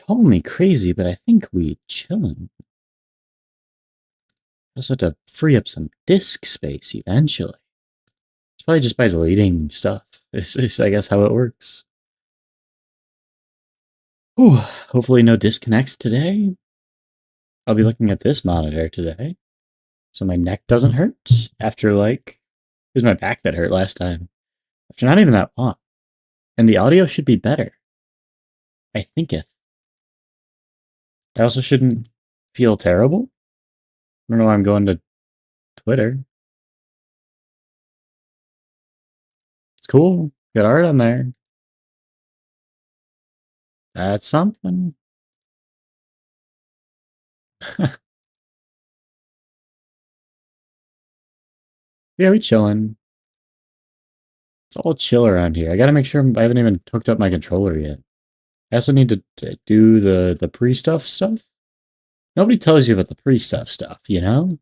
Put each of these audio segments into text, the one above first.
Call me crazy, but I think we chillin'. Also have to free up some disk space eventually. It's probably just by deleting stuff. It's I guess how it works. Whew, hopefully no disconnects today. I'll be looking at this monitor today, so my neck doesn't hurt after it was my back that hurt last time. After not even that long. And the audio should be better. I thinketh. I also shouldn't feel terrible. I don't know why I'm going to Twitter. It's cool. Got art on there. That's something. Yeah, we chilling. It's all chill around here. I gotta make sure I haven't even hooked up my controller yet. I also need to do the pre-stuff stuff. Nobody tells you about the pre-stuff stuff, you know?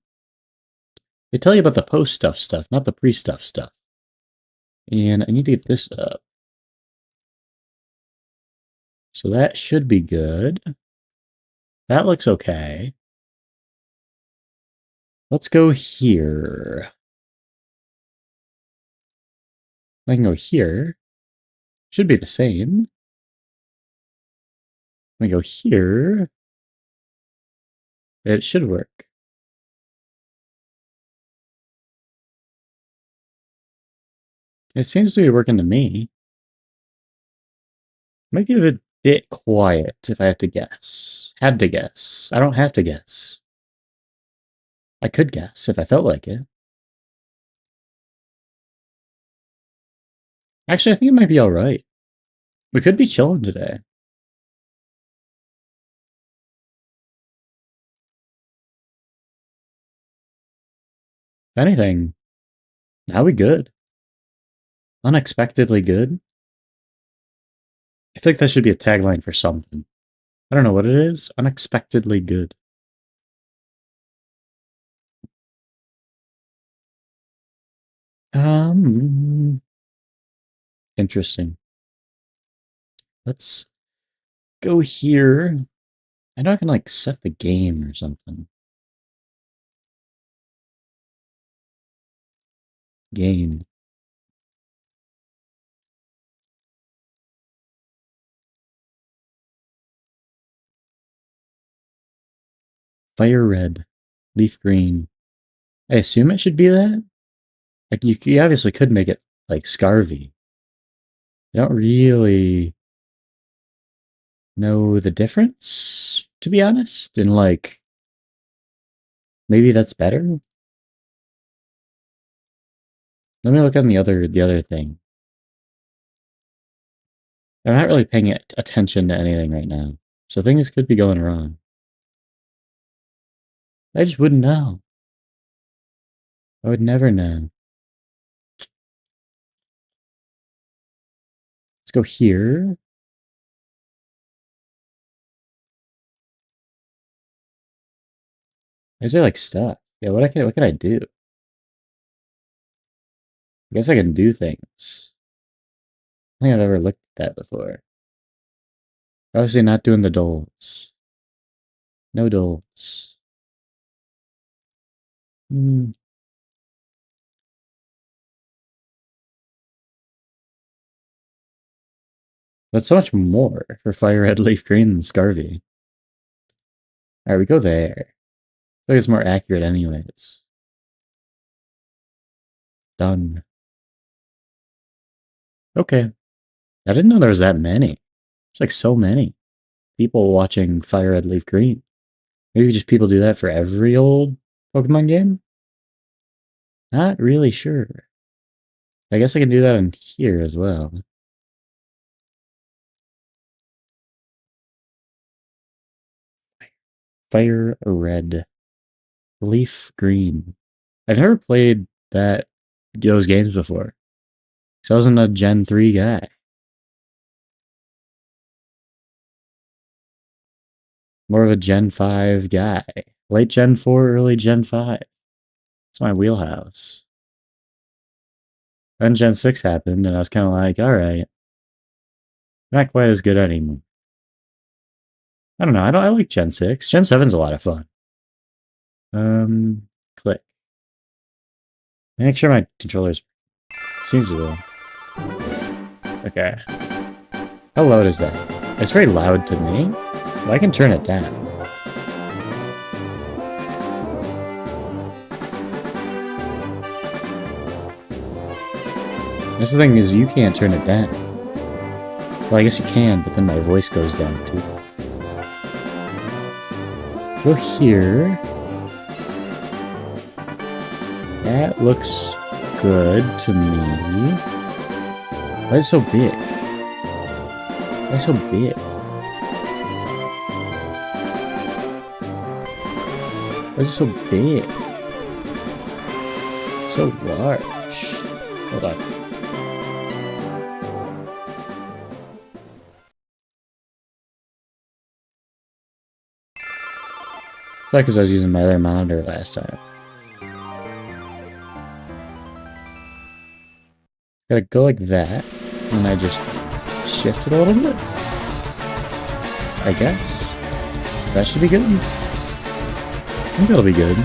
They tell you about the post-stuff stuff, not the pre-stuff stuff. And I need to get this up. So that should be good. That looks okay. Let's go here. I can go here. Should be the same. I go here. It should work. It seems to be working to me. Might be a bit quiet if I have to guess. Had to guess. I don't have to guess. I could guess if I felt like it. Actually, I think it might be alright. We could be chilling today. If anything, now we good. Unexpectedly good. I think that should be a tagline for something. I don't know what it is. Unexpectedly good. Interesting. Let's go here. I know I can set the game or something. Game. Fire red. Leaf green. I assume it should be that? You obviously could make it Scarvy. I don't really know the difference, to be honest. And maybe that's better. Let me look on the other thing. I'm not really paying attention to anything right now, so things could be going wrong. I just wouldn't know. I would never know. Let's go here. Is there stuff? Yeah, what can I do? I guess I can do things. I don't think I've ever looked at that before. Obviously not doing the doles. No doles. That's so much more for Fire Red, Leaf Green than Scarvy. Alright, we go there. I think it's more accurate anyways. Done. Okay. I didn't know there was that many. It's so many people watching Fire Red, Leaf Green. Maybe just people do that for every old Pokemon game? Not really sure. I guess I can do that in here as well. Fire Red. Leaf Green. I've never played those games before. So I wasn't a Gen 3 guy. More of a Gen 5 guy. Late Gen 4, early Gen 5. It's my wheelhouse. Then Gen 6 happened, and I was kind of like, alright. Not quite as good anymore. I don't know. I like Gen 6. Gen 7's a lot of fun. Click. Make sure my controller's seems to be. Okay. How loud is that? It's very loud to me. But I can turn it down. That's the thing is you can't turn it down. Well, I guess you can, but then my voice goes down too. Go here. That looks good to me. Why is it so big? Why is it so big? Why is it so big? So large. Hold on. Probably because I was using my other monitor last time. Gotta go like that, and I just shift it a little bit. I guess. That should be good. I think that'll be good.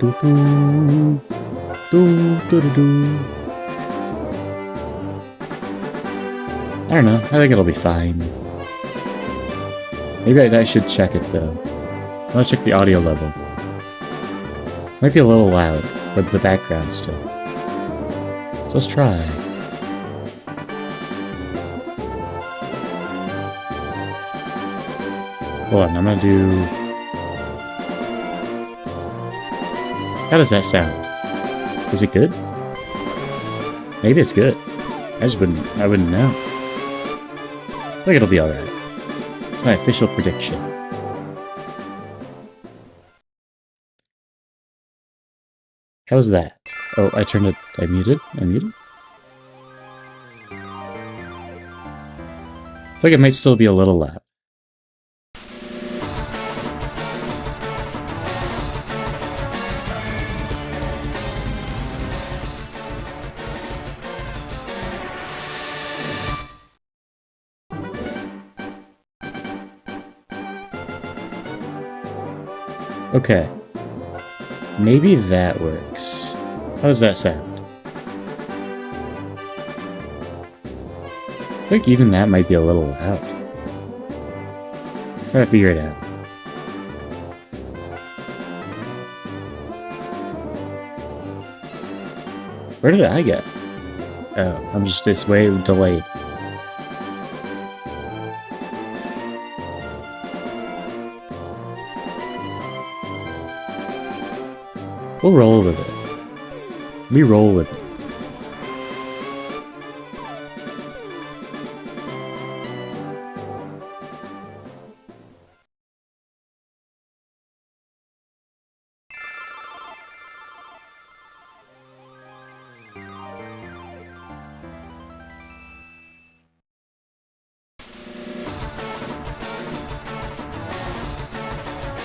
Do do do do do do. I don't know. I think it'll be fine. Maybe I should check it though. I want to check the audio level. Might be a little loud, but the background still. So let's try. Hold on, I'm gonna do... How does that sound? Is it good? Maybe it's good. I wouldn't know. I think it'll be alright. It's my official prediction. How's that? Oh, I turned it... I muted? I muted? I think it might still be a little loud. Okay. Maybe that works. How does that sound? I think even that might be a little loud. Try to figure it out. Where did I get? Oh, it's way delayed. We'll roll with it. We roll with it.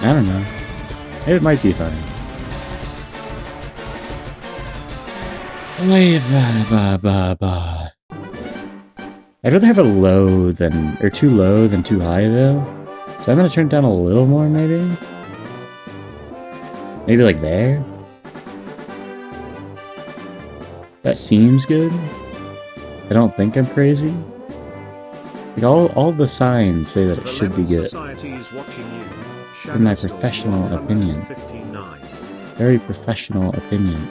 I don't know. It might be fine. I'd rather have it low than, or too low than too high though. So I'm gonna turn it down a little more maybe. Maybe like there. That seems good. I don't think I'm crazy. Like all the signs say that it should be good. In my professional opinion. Very professional opinion.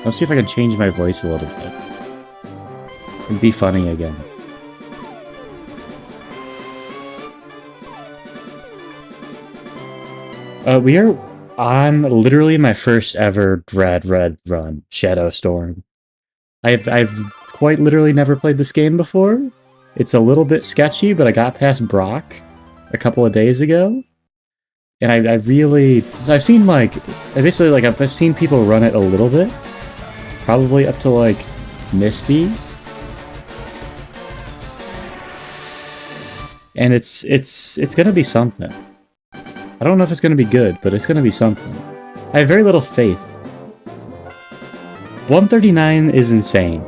Let's see if I can change my voice a little bit. And be funny again. We are on literally my first ever Dread Red run, Shadow Storm. I've quite literally never played this game before. It's a little bit sketchy, but I got past Brock a couple of days ago. And I've seen I've seen people run it a little bit. Probably up to, like, Misty. And it's gonna be something. I don't know if it's gonna be good, but it's gonna be something. I have very little faith. 139 is insane.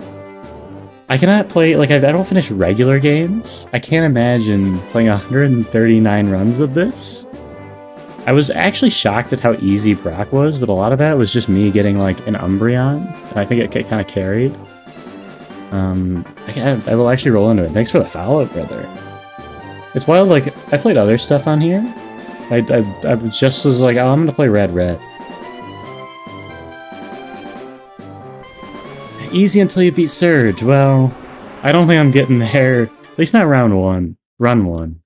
I cannot play, like, I don't finish regular games. I can't imagine playing 139 runs of this. I was actually shocked at how easy Brock was, but a lot of that was just me getting, like, an Umbreon, and I think it kind of carried. I will actually roll into it. Thanks for the follow-up, brother. It's wild, like, I played other stuff on here. I just was like, oh, I'm gonna play Red. Easy until you beat Surge. Well, I don't think I'm getting there. At least not round one. Run one.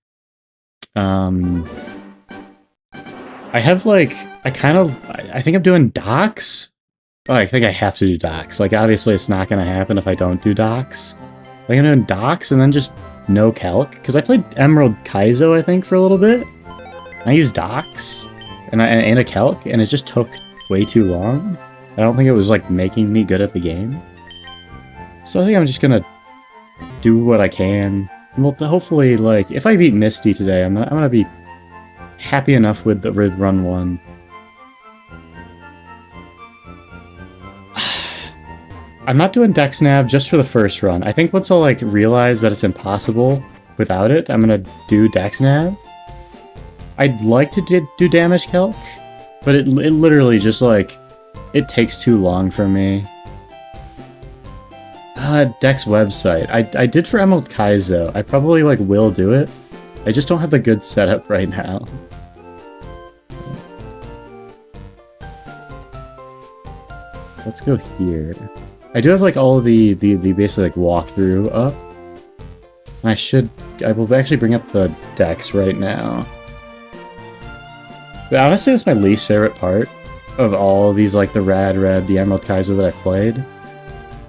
I have, like, I think I'm doing docks. Oh, I think I have to do docks. Like, obviously it's not gonna happen if I don't do docks. I think I'm doing docks and then just no calc. Because I played Emerald Kaizo, I think, for a little bit. I used docks and a calc, and it just took way too long. I don't think it was, like, making me good at the game. So I think I'm just gonna do what I can. And we'll hopefully, like, if I beat Misty today, I'm gonna be happy enough with run one. I'm not doing Dex Nav just for the first run. I think once I'll, like, realize that it's impossible without it, I'm gonna do Dex Nav. I'd like to do damage calc, but it literally just, like, it takes too long for me. Dex website. I did for Emerald Kaizo. I probably, like, will do it. I just don't have the good setup right now. Let's go here. I do have, like, all of the basically, like, walkthrough up. I will actually bring up the Dex right now. But honestly, that's my least favorite part of all of these, like, the Red, the Emerald Kaizo that I've played,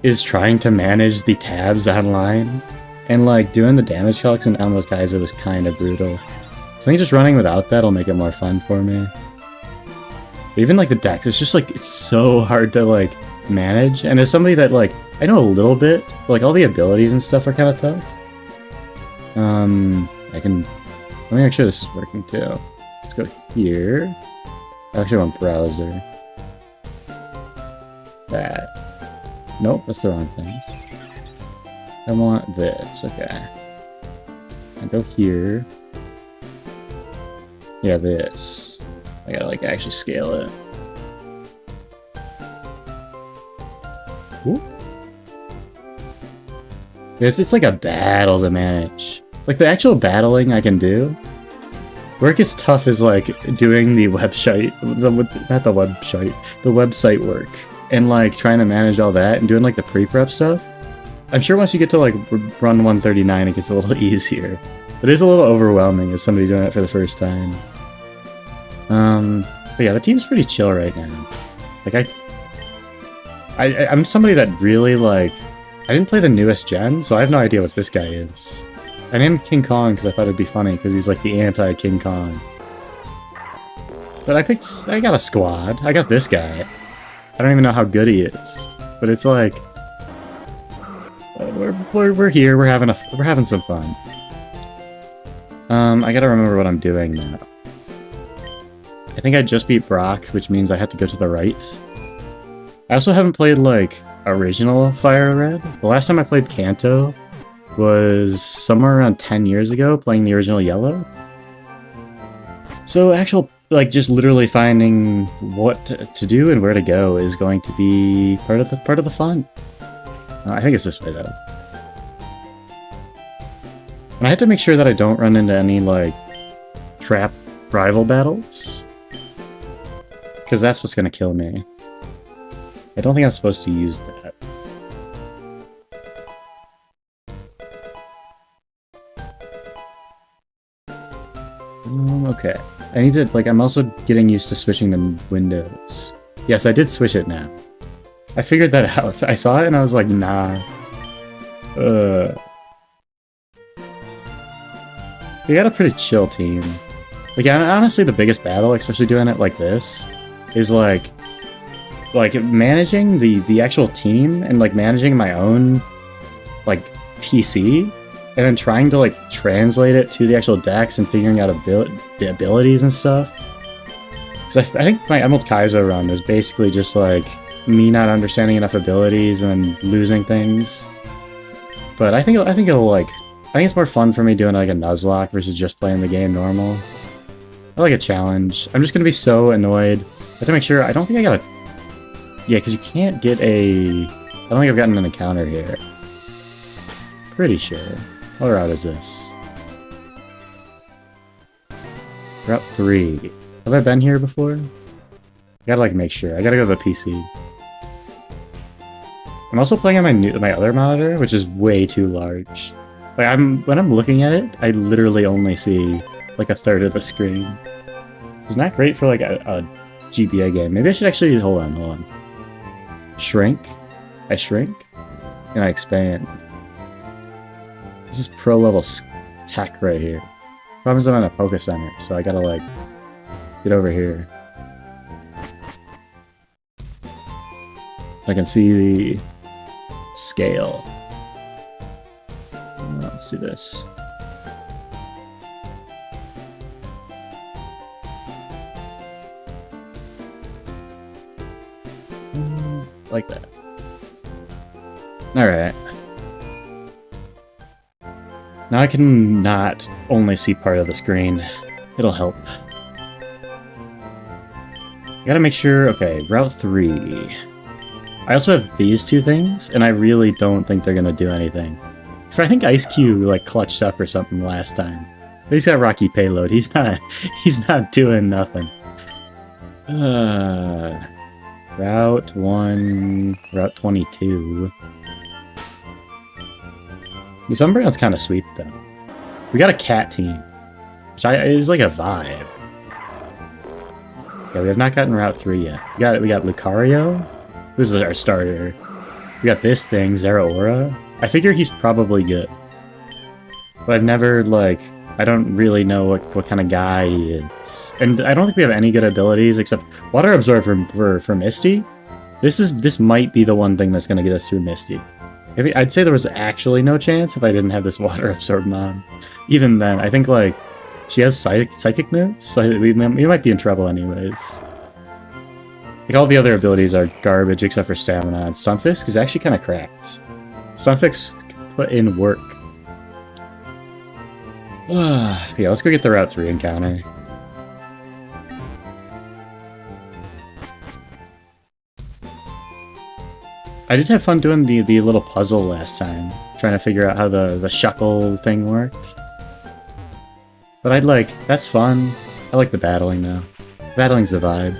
is trying to manage the tabs online. And, like, doing the damage calcs in Emerald Kaizo was kind of brutal. So I think just running without that will make it more fun for me. But even, like, the Dex, it's just, like, it's so hard to, like, manage. And as somebody that, like, I know a little bit, but, like, all the abilities and stuff are kind of tough. Let me make sure this is working too. Let's go here. I actually want browser. That. Nope, that's the wrong thing. I want this, okay. I go here. Yeah, this. I gotta, like, actually scale it. Ooh. It's like a battle to manage. Like, the actual battling I can do. Where it gets tough is, like, doing the website, the website work. And, like, trying to manage all that and doing, like, the pre-prep stuff. I'm sure once you get to, like, run 139, it gets a little easier. It is a little overwhelming as somebody doing it for the first time. But yeah, the team's pretty chill right now. Like, I'm somebody that really, like, I didn't play the newest gen, so I have no idea what this guy is. I named King Kong because I thought it'd be funny, because he's, like, the anti-King Kong. But I got a squad. I got this guy. I don't even know how good he is, but it's like we're here. We're having some fun. I gotta remember what I'm doing now. I think I just beat Brock, which means I had to go to the right. I also haven't played, like, original Fire Red. The last time I played Kanto was somewhere around 10 years ago, playing the original Yellow. So actual, like, just literally finding what to do and where to go is going to be part of the fun. I think it's this way, though. And I have to make sure that I don't run into any, like, trap rival battles, because that's what's gonna kill me. I don't think I'm supposed to use that. Okay. I need to, like, I'm also getting used to switching the windows. Yes, I did switch it now. I figured that out. I saw it and I was like, nah. We got a pretty chill team. Like, honestly, the biggest battle, especially doing it like this, is, like managing the actual team and, like, managing my own, like, PC and then trying to like translate it to the actual decks and figuring out the abilities and stuff. Because I think my Emerald Kaizo run is basically just like me not understanding enough abilities and losing things. But I think it's more fun for me doing like a Nuzlocke versus just playing the game normal. I like a challenge. I'm just gonna be so annoyed. I have to make sure. I don't think I got a. Yeah, because you can't get a. I don't think I've gotten an encounter here. Pretty sure. What route is this? Route 3. Have I been here before? I gotta like make sure. I gotta go to the PC. I'm also playing on my other monitor, which is way too large. Like when I'm looking at it, I literally only see like a third of the screen. It's not great for like a GBA game. Maybe I should actually hold on. Shrink. I shrink, and I expand. This is pro level tech right here. Problem is I'm in a Poké Center, so I gotta like get over here. I can see the scale. Let's do this. Like that. Alright. Now I can not only see part of the screen. It'll help. I gotta make sure... Okay, Route 3. I also have these two things, and I really don't think they're gonna do anything. I think Ice Cube like clutched up or something last time. But he's got Rocky Payload. He's not doing nothing. Route 1, Route 22. This Umbreon's kind of sweet though. We got a cat team, which is like a vibe. Yeah, we have not gotten Route 3 yet. We got Lucario, who's our starter. We got this thing, Zeraora. I figure he's probably good. But I've never, like... I don't really know what kind of guy he is. And I don't think we have any good abilities except Water Absorb for Misty. This might be the one thing that's going to get us through Misty. I'd say there was actually no chance if I didn't have this Water Absorb on. Even then, I think, like, she has psychic moves, so we might be in trouble anyways. Like, all the other abilities are garbage except for Stamina, and Stunfisk is actually kind of cracked. Stunfisk put in work. Yeah, let's go get the Route 3 encounter. I did have fun doing the little puzzle last time, trying to figure out how the shuckle thing worked. But that's fun. I like the battling though. Battling's the vibe.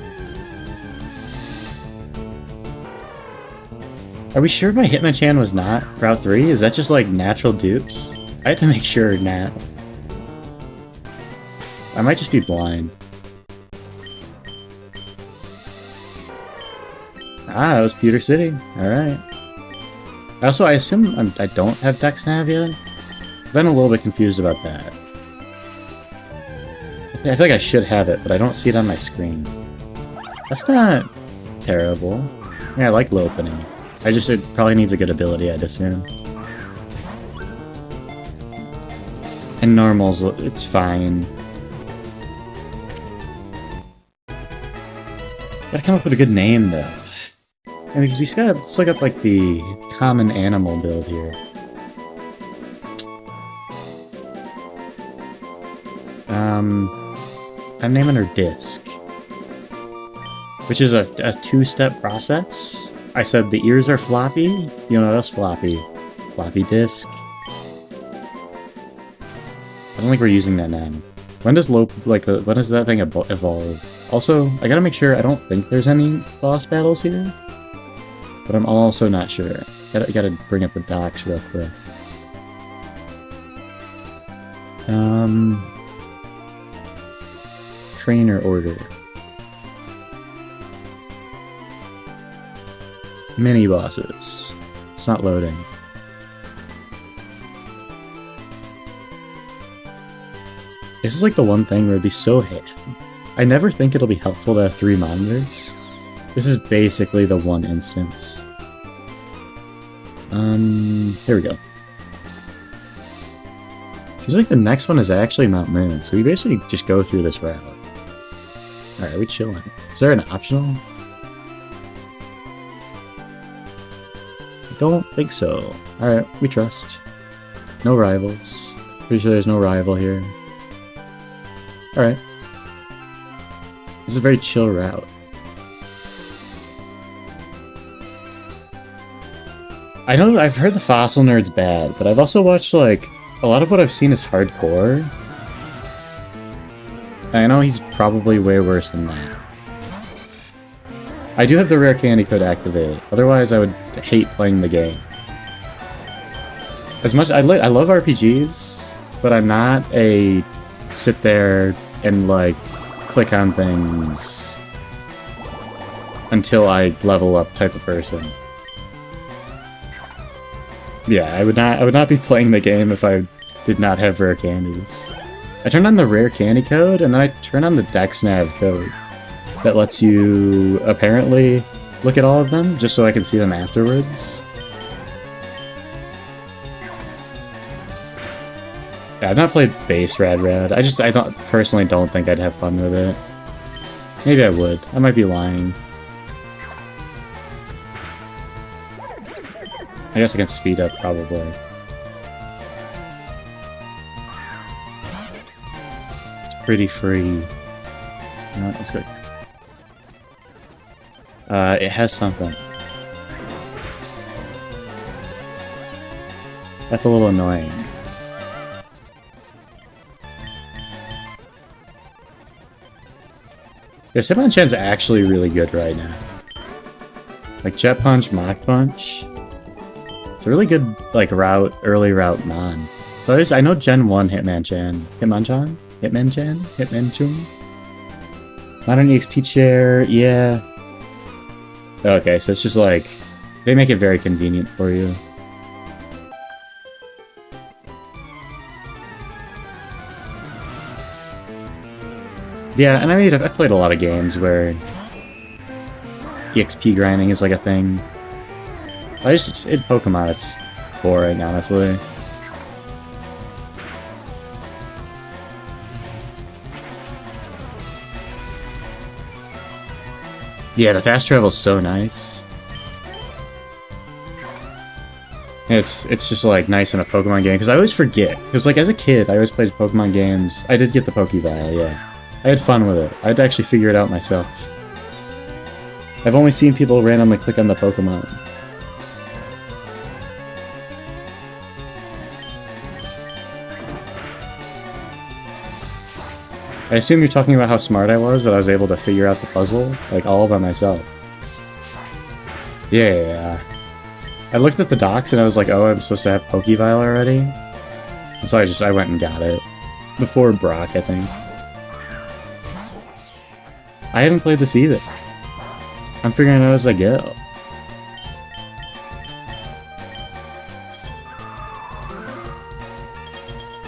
Are we sure my Hitmonchan was not Route 3? Is that just like natural dupes? I had to make sure not. I might just be blind. Ah, that was Pewter City. Alright. Also, I assume I don't have Dex Nav yet. I've been a little bit confused about that. I feel like I should have it, but I don't see it on my screen. That's not terrible. Yeah, I like Lopunny. It probably needs a good ability, I'd assume. And normals, it's fine. Gotta come up with a good name, though. I mean, because let's look up, like, the common animal build here. I'm naming her Disc. Which is a two-step process. I said the ears are floppy. You know, that's floppy. Floppy Disc. I don't think we're using that now. When does when does that thing evolve? Also, I gotta make sure I don't think there's any boss battles here. But I'm also not sure. Gotta bring up the docs real quick. Trainer order. Mini bosses. It's not loading. This is like the one thing where it'd be so hit. I never think it'll be helpful to have 3 monitors. This is basically the one instance. Here we go. Seems like the next one is actually Mount Moon, so we basically just go through this route. Alright, are we chilling? Is there an optional? I don't think so. Alright, we trust. No rivals. Pretty sure there's no rival here. Alright. This is a very chill route. I know I've heard the Fossil Nerd's bad, but I've also watched, like, a lot of what I've seen is hardcore. I know he's probably way worse than that. I do have the rare candy code activated, otherwise I would hate playing the game. As much I love RPGs, but I'm not a sit there and like click on things until I level up type of person. Yeah, I would not be playing the game if I did not have rare candies. I turned on the rare candy code, and then I turned on the DexNav code that lets you apparently look at all of them, just so I can see them afterwards. Yeah, I've not played base Rad. I personally don't think I'd have fun with it. Maybe I would. I might be lying. I guess I can speed up, probably. It's pretty free. No, let's go. It has something. That's a little annoying. Yeah, Hitmonchan's actually really good right now. Like Jet Punch, Mach Punch. It's a really good, like, early route mon. So I know Gen 1 Hitmonchan? Modern EXP chair, yeah. Okay, so it's just like, they make it very convenient for you. Yeah, and I mean, I've played a lot of games where EXP grinding is like a thing. In Pokemon, it's boring, honestly. Yeah, the fast travel's so nice. It's just like nice in a Pokemon game, because I always forget. Because like as a kid, I always played Pokemon games. I did get the Pokeball, yeah. I had fun with it. I had to actually figure it out myself. I've only seen people randomly click on the Pokemon. I assume you're talking about how smart I was, that I was able to figure out the puzzle, like, all by myself. Yeah. I looked at the docs and I was like, oh, I'm supposed to have Pokevile already? And so I went and got it. Before Brock, I think. I haven't played this either. I'm figuring it out as I go.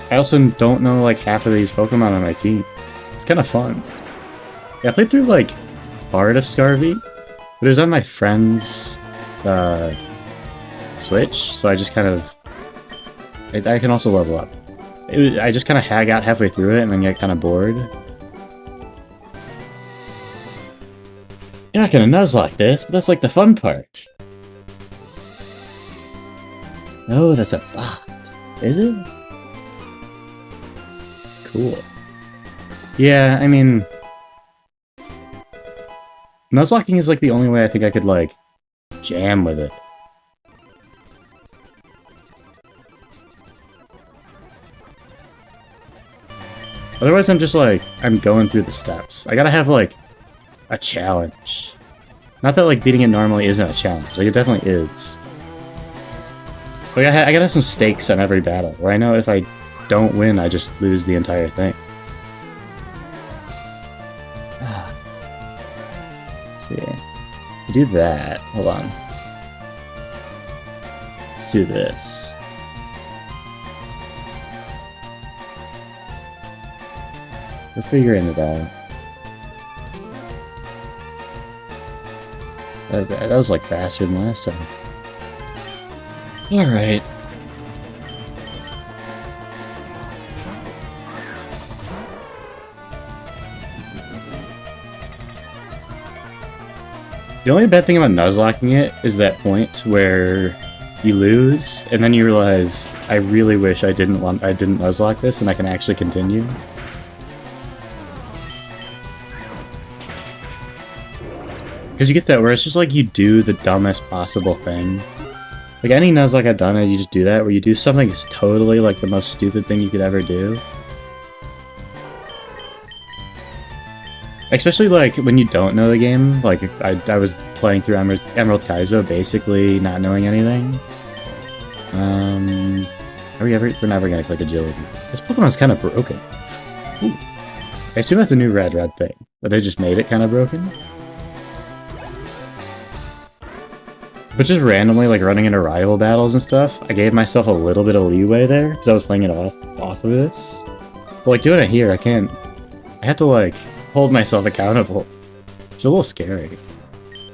I also don't know, like, half of these Pokemon on my team. It's kind of fun. Yeah, I played through, like, part of Scarvy, but it was on my friend's Switch, so I just kind of... I can also level up. I just kind of got halfway through it and then get kind of bored. You're not gonna Nuzlocke this, but that's like the fun part. Oh, that's a bot. Is it? Cool. Yeah, I mean... Nuzlocking is like the only way I think I could, like, jam with it. Otherwise I'm just like, I'm going through the steps. I gotta have, like, a challenge. Not that, like, beating it normally isn't a challenge. Like, it definitely is. Like, I gotta have some stakes on every battle, where I know if I don't win, I just lose the entire thing. Let's see. Do that. Hold on. Let's do this. We're figuring it out. That was like faster than last time. Alright. The only bad thing about Nuzlocking it is that point where you lose, and then you realize, I really wish I didn't Nuzlocke this, and I can actually continue. Because you get that where it's just like you do the dumbest possible thing. Like any Nuzlocke I've done, you just do that, where you do something that's totally like the most stupid thing you could ever do. Especially like when you don't know the game, like I was playing through Emerald Kaizo basically not knowing anything. We're never gonna click agility. This Pokemon's kind of broken. Ooh. I assume that's a new red thing, but they just made it kind of broken. But just randomly like running into rival battles and stuff, I gave myself a little bit of leeway there because I was playing it off of this. But like doing it here, I have to like hold myself accountable. It's a little scary.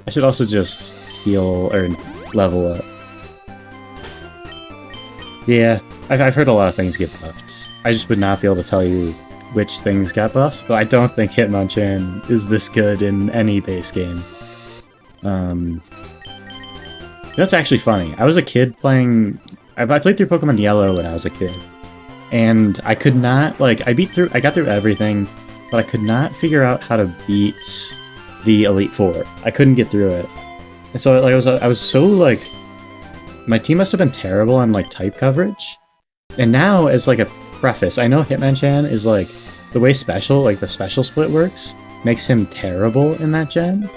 I should also just heal or level up. Yeah, I've heard a lot of things get buffed. I just would not be able to tell you which things got buffed, but I don't think Hitmonchan is this good in any base game. That's actually funny. I was a kid playing... I played through Pokemon Yellow when I was a kid. And I could not, like, I got through everything, but I could not figure out how to beat the Elite Four. I couldn't get through it. And so like, I was so, like... My team must have been terrible on, like, type coverage. And now, as, like, a preface, I know Hitmonchan is, like, the way the special split works, makes him terrible in that gen.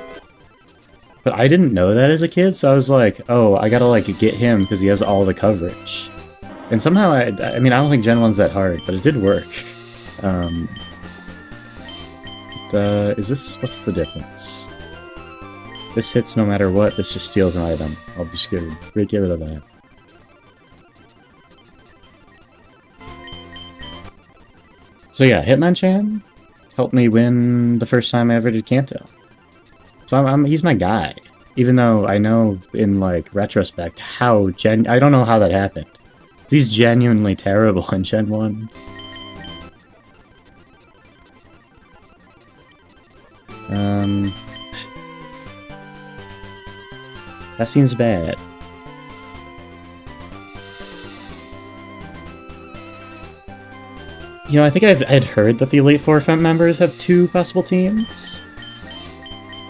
But I didn't know that as a kid, so I was like, oh, I gotta, like, get him because he has all the coverage. And somehow, I mean, I don't think Gen 1's that hard, but it did work. Is this... What's the difference? This hits no matter what, this just steals an item. I'll just get rid of that. So yeah, Hitmonchan helped me win the first time I ever did Kanto. So he's my guy. Even though I know in, like, retrospect how I don't know how that happened. He's genuinely terrible in Gen 1. That seems bad. You know, I think I'd heard that the Elite Four members have 2 possible teams.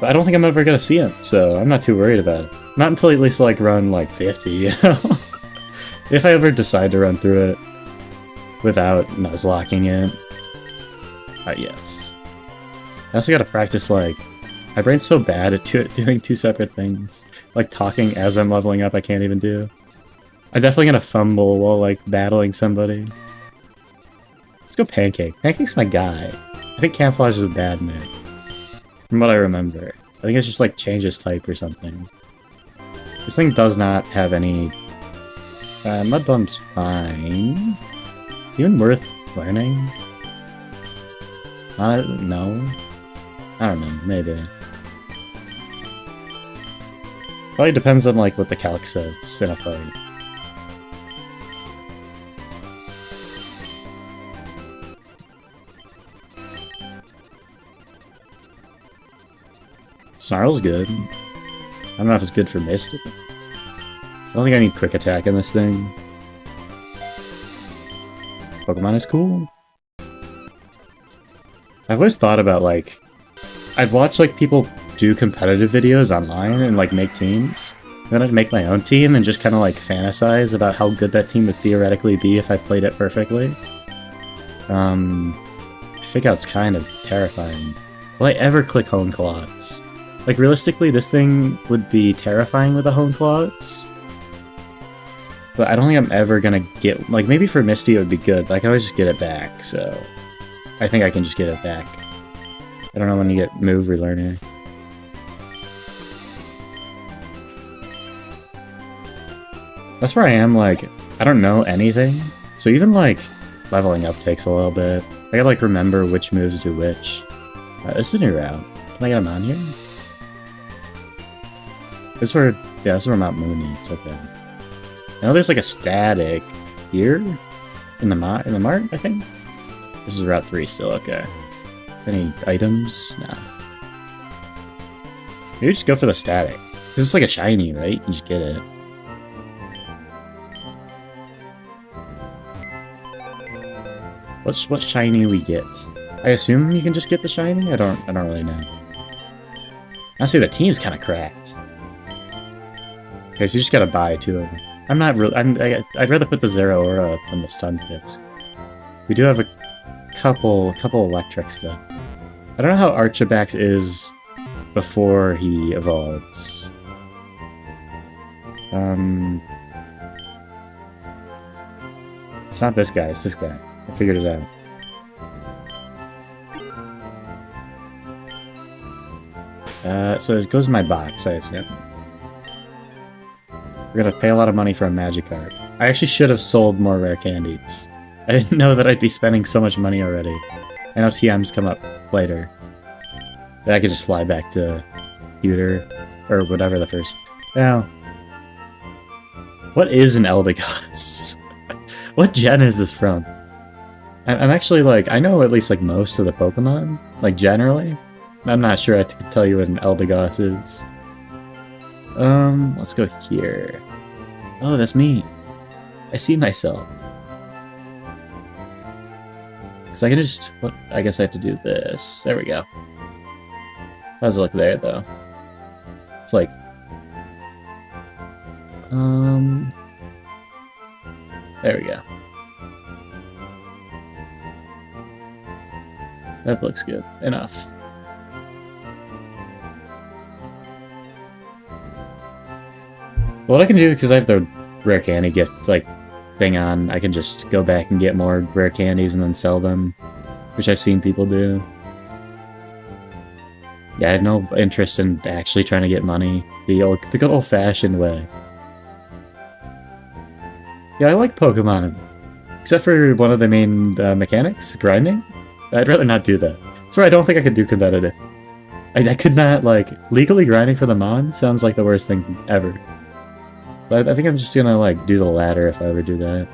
But I don't think I'm ever gonna see him, so I'm not too worried about it. Not until at least, like, run, like, 50, you know? If I ever decide to run through it without Nuzlocking it. Yes. I also gotta practice, like... My brain's so bad at doing 2 separate things. Like, talking as I'm leveling up, I can't even do. I'm definitely gonna fumble while, like, battling somebody. Let's go Pancake. Pancake's my guy. I think Camouflage is a bad move. From what I remember. I think it's just like changes type or something. This thing does not have any... Mud Bump's fine. Even worth learning? No. I don't know, maybe. Probably depends on like what the calc says in a fight. Snarl's good. I don't know if it's good for Misty. I don't think I need Quick Attack in this thing. Pokemon is cool. I've always thought about, like... I'd watch, like, people do competitive videos online and, like, make teams. Then I'd make my own team and just kind of, like, fantasize about how good that team would theoretically be if I played it perfectly. I think that's kind of terrifying. Will I ever click Hone Claws? Like, realistically, this thing would be terrifying with a Hone Claws. But I don't think I'm ever gonna get... Like, maybe for Misty it would be good, but I can always just get it back, so... I think I can just get it back. I don't know when you get Move Relearner. That's where I am, like, I don't know anything. So even, like, leveling up takes a little bit. I gotta, like, remember which moves do which. This is a new route. Can I get him on here? This is where... Yeah, this is where Mount Mooney. It's okay. I know there's, like, a static here? In the mart, I think? This is Route 3 still, okay. Any items? Nah. Maybe just go for the static. Because it's like a shiny, right? You just get it. What shiny we get? I assume you can just get the shiny? I don't really know. Honestly, the team's kind of cracked. Okay, so you just gotta buy 2 of them. I'm not really... I'd rather put the Zero Aura than the Stun Disc. We do have a couple electrics, though. I don't know how Archabax is before he evolves. It's not this guy, it's this guy. I figured it out. So it goes in my box, I assume. We're gonna pay a lot of money for a Magikarp. I actually should have sold more rare candies. I didn't know that I'd be spending so much money already. I know TMs come up later. I could just fly back to Pewter, or whatever the first... Now, what is an Eldegoss? What gen is this from? I'm actually like, I know at least like most of the Pokemon, like generally. I'm not sure I could tell you what an Eldegoss is. Let's go here. Oh, that's me. I see myself. So I can just, what? I guess I have to do this. There we go. How does it look there, though? It's like... There we go. That looks good. Enough. What I can do, because I have the rare candy gift, like, thing on, I can just go back and get more rare candies and then sell them, which I've seen people do. Yeah, I have no interest in actually trying to get money the good old-fashioned way. Yeah, I like Pokemon. Except for one of the main mechanics, grinding. I'd rather not do that. That's why I don't think I could do competitive. I could not, like, legally grinding for the Mon sounds like the worst thing ever. But I think I'm just gonna, like, do the ladder if I ever do that.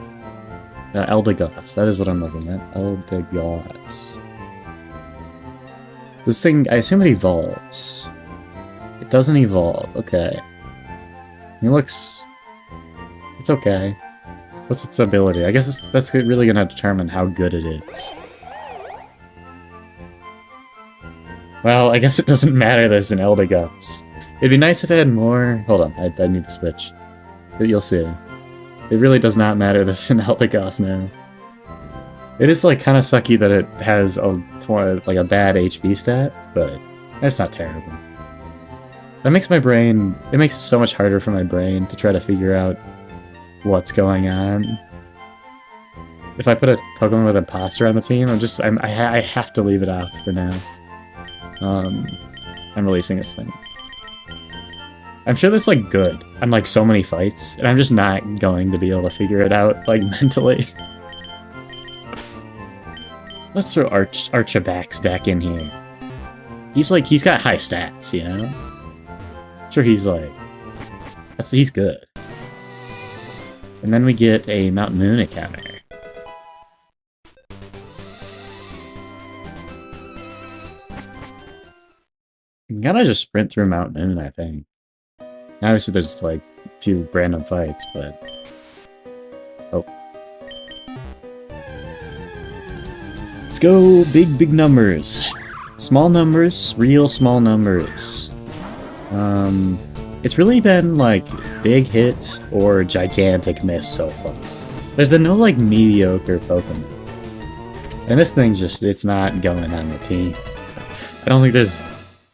Eldegoss, that is what I'm looking at. Eldegoss. This thing, I assume it evolves. It doesn't evolve, okay. It looks... It's okay. What's its ability? I guess that's really gonna determine how good it is. Well, I guess it doesn't matter that it's an Eldegoss. It'd be nice if I had more... Hold on, I need to switch. But you'll see. It really does not matter that it's an Eldegoss now. It is, like, kind of sucky that it has a bad HP stat, but that's not terrible. That makes my brain... It makes it so much harder for my brain to try to figure out what's going on. If I put a Pokemon with Imposter on the team, I have to leave it off for now. I'm releasing this thing. I'm sure that's, like, good on, like, so many fights, and I'm just not going to be able to figure it out, like, mentally. Let's throw Archabax back in here. He's got high stats, you know? Sure, he's, like... he's good. And then we get a Mount Moon encounter. You can kinda just sprint through Mount Moon, I think. Obviously there's, like, a few random fights, but... Oh. Let's go! Big numbers! Small numbers, real small numbers. It's really been, like, big hit or gigantic miss so far. There's been no, like, mediocre Pokemon. And this thing's just, it's not going on the team. I don't think there's...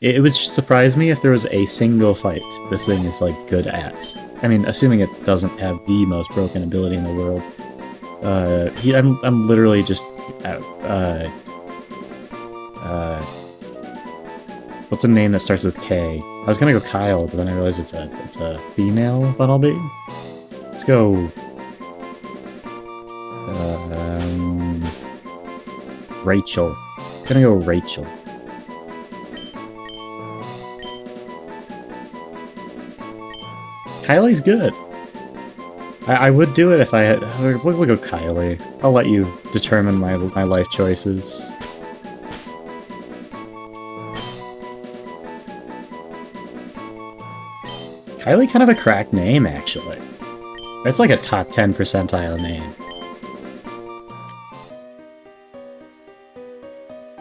It would surprise me if there was a single fight this thing is, like, good at. I mean, assuming it doesn't have the most broken ability in the world. I'm literally just... what's a name that starts with K? I was gonna go Kyle, but then I realized it's a female Bunnelby. Let's go... Rachel. I'm gonna go Rachel. Kylie's good. I would do it if I had... We'll go Kylie. I'll let you determine my life choices. Kylie kind of a cracked name, actually. That's like a top 10 percentile name.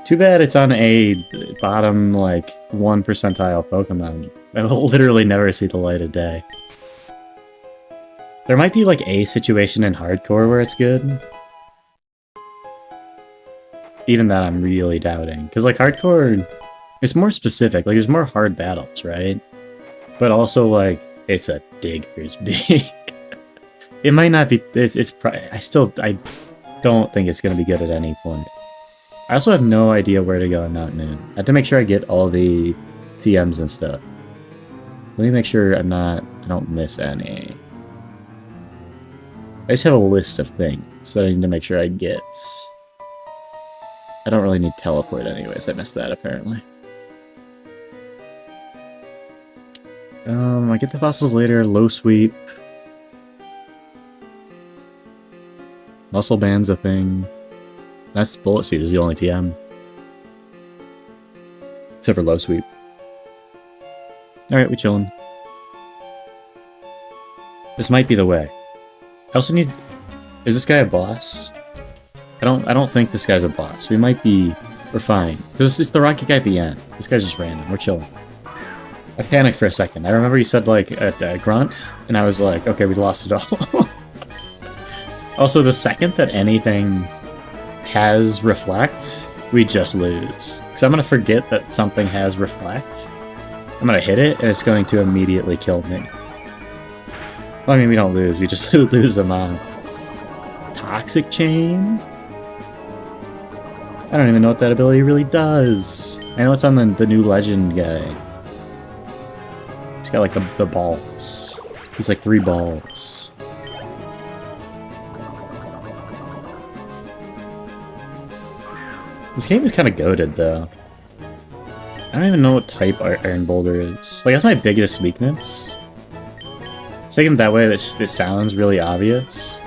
Too bad it's on a bottom, like, 1 percentile Pokemon. I will literally never see the light of day. There might be, like, a situation in Hardcore where it's good. Even that I'm really doubting. Because, like, Hardcore, it's more specific. Like, there's more hard battles, right? But also, like, it's a Digger's B. It might not be... I don't think it's going to be good at any point. I also have no idea where to go in Mount Noon. I have to make sure I get all the TMs and stuff. Let me make sure I don't miss any. I just have a list of things that I need to make sure I get. I don't really need teleport anyways. I missed that apparently. I get the fossils later. Low sweep. Muscle band's a thing. That's Bullet Seed is the only TM. Except for Low Sweep. Alright, we chillin'. This might be the way. I also need... Is this guy a boss? I don't think this guy's a boss. We might be... We're fine. Because it's the rocket guy at the end. This guy's just random. We're chilling. I panicked for a second. I remember you said, like, a grunt, and I was like, okay, we lost it all. Also, the second that anything has reflect, we just lose. Because I'm going to forget that something has reflect. I'm going to hit it, and it's going to immediately kill me. Well, I mean, we don't lose. We just lose them on. Toxic Chain? I don't even know what that ability really does. I know it's on the new legend guy. He's got, like, the balls. He's like 3 balls. This game is kind of goated, though. I don't even know what type Iron Boulder is. Like, that's my biggest weakness. Taken that way, this sounds really obvious.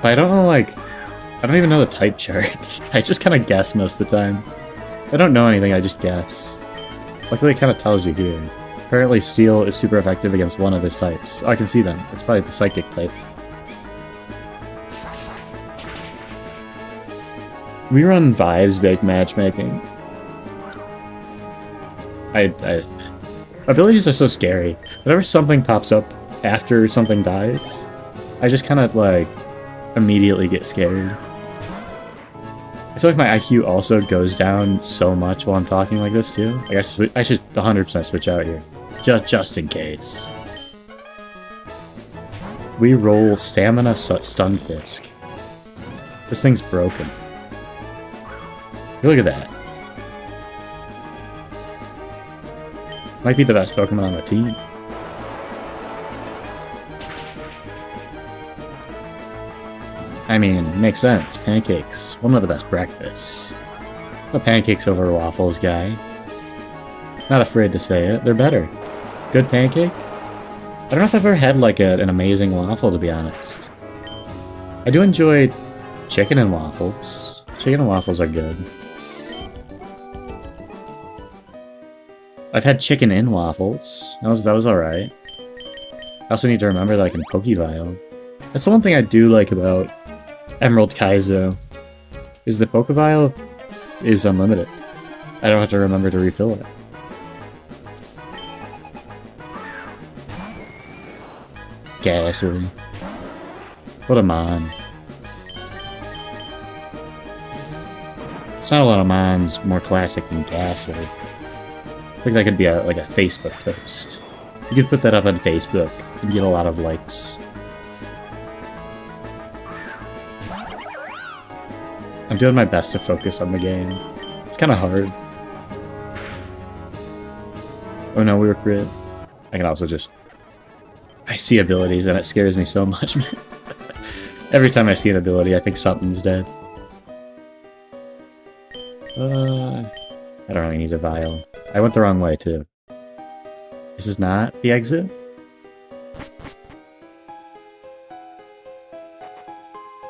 But I don't know, like... I don't even know the type chart. I just kind of guess most of the time. If I don't know anything, I just guess. Luckily, it kind of tells you here. Apparently, Steel is super effective against one of his types. Oh, I can see them. It's probably the Psychic type. We run vibes-based matchmaking. Abilities are so scary. Whenever something pops up after something dies, I just kind of, like, immediately get scared. I feel like my IQ also goes down so much while I'm talking like this, too. Like, I should 100% switch out here. Just in case. We roll Stamina Stunfisk. This thing's broken. Look at that. Might be the best Pokemon on the team. I mean, makes sense. Pancakes. One of the best breakfasts. I'm a pancakes over waffles guy. Not afraid to say it. They're better. Good pancake? I don't know if I've ever had, like, an amazing waffle, to be honest. I do enjoy chicken and waffles. Chicken and waffles are good. I've had chicken in waffles. That was alright. I also need to remember that I can Pokevile. That's the one thing I do like about Emerald Kaizo, is the Pokevile is unlimited. I don't have to remember to refill it. Ghastly. What a mon. It's not a lot of mons more classic than Ghastly. I think that could be like a Facebook post. You could put that up on Facebook and get a lot of likes. I'm doing my best to focus on the game. It's kind of hard. Oh no, we were crit. I can also just... I see abilities and it scares me so much, man. Every time I see an ability, I think something's dead. I don't really need a vial. I went the wrong way, too. This is not the exit?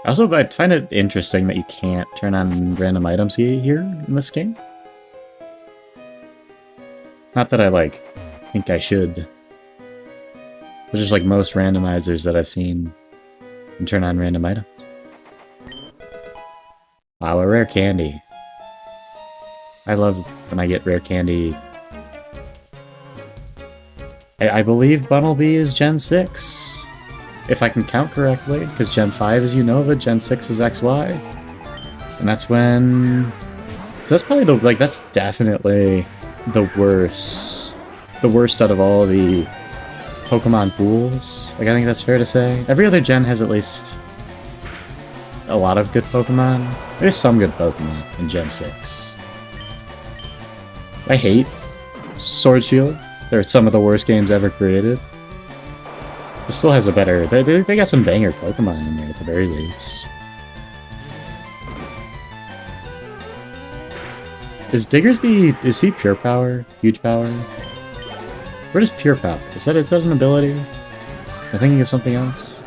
Also, I find it interesting that you can't turn on random items here in this game. Not that I, like, think I should. But just like most randomizers that I've seen, and turn on random items. Wow, a rare candy. I love when I get rare candy. I believe Bunnelby is Gen 6. If I can count correctly, because Gen 5 is Unova, Gen 6 is XY. And that's when... So that's probably the... Like, that's definitely the worst. The worst out of all the Pokemon pools. Like, I think that's fair to say. Every other gen has at least a lot of good Pokemon. There's some good Pokemon in Gen 6. I hate Sword Shield. They're some of the worst games ever created. It still has a better... They got some banger Pokemon in there at the very least. Is Diggersby... Is he Pure Power? Huge Power? Where does Pure Power? Is that an ability? Am I thinking of something else?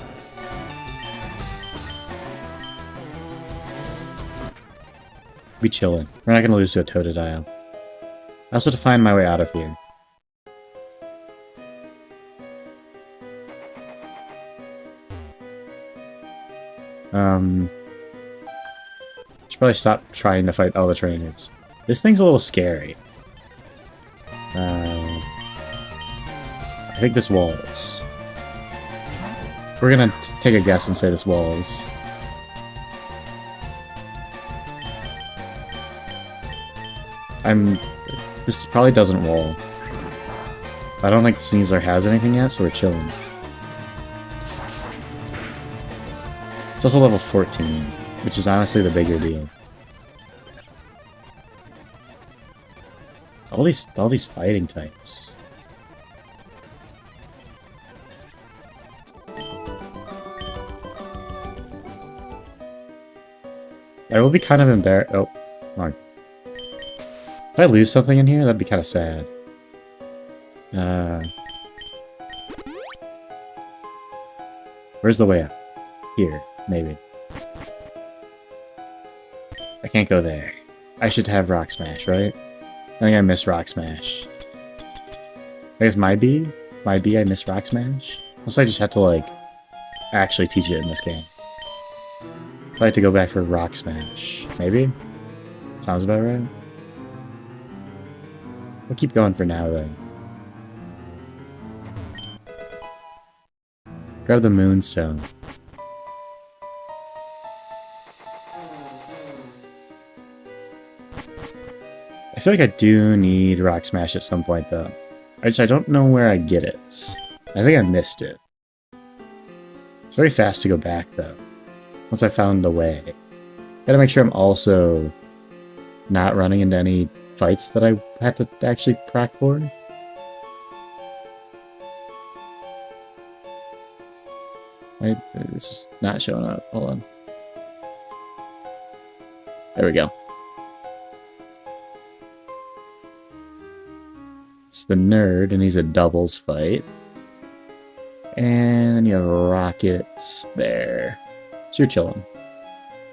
Be chillin'. We're not gonna lose to a Totodile. I also have to find my way out of here. Should probably stop trying to fight all the trainers. This thing's a little scary. I think this walls. We're gonna take a guess and say this walls. This probably doesn't wall. I don't think Sneasler has anything yet, so we're chilling. It's also level 14, which is honestly the bigger deal. All these fighting types. I will be kind of embarrassed. Oh, wrong. If I lose something in here, that'd be kind of sad. Where's the way out? Here, maybe. I can't go there. I should have Rock Smash, right? I think I missed Rock Smash. I guess might be I missed Rock Smash. Unless I just have to, like, actually teach it in this game. I'd like to go back for Rock Smash. Maybe? Sounds about right. We'll keep going for now, though. Grab the Moonstone. I feel like I do need Rock Smash at some point, though. I don't know where I get it. I think I missed it. It's very fast to go back, though. Once I found the way. Gotta make sure I'm also not running into any fights that I had to actually proc for. Wait, it's just not showing up. Hold on. There we go. It's the nerd, and he's a doubles fight. And then you have Rockets there. So you're chilling.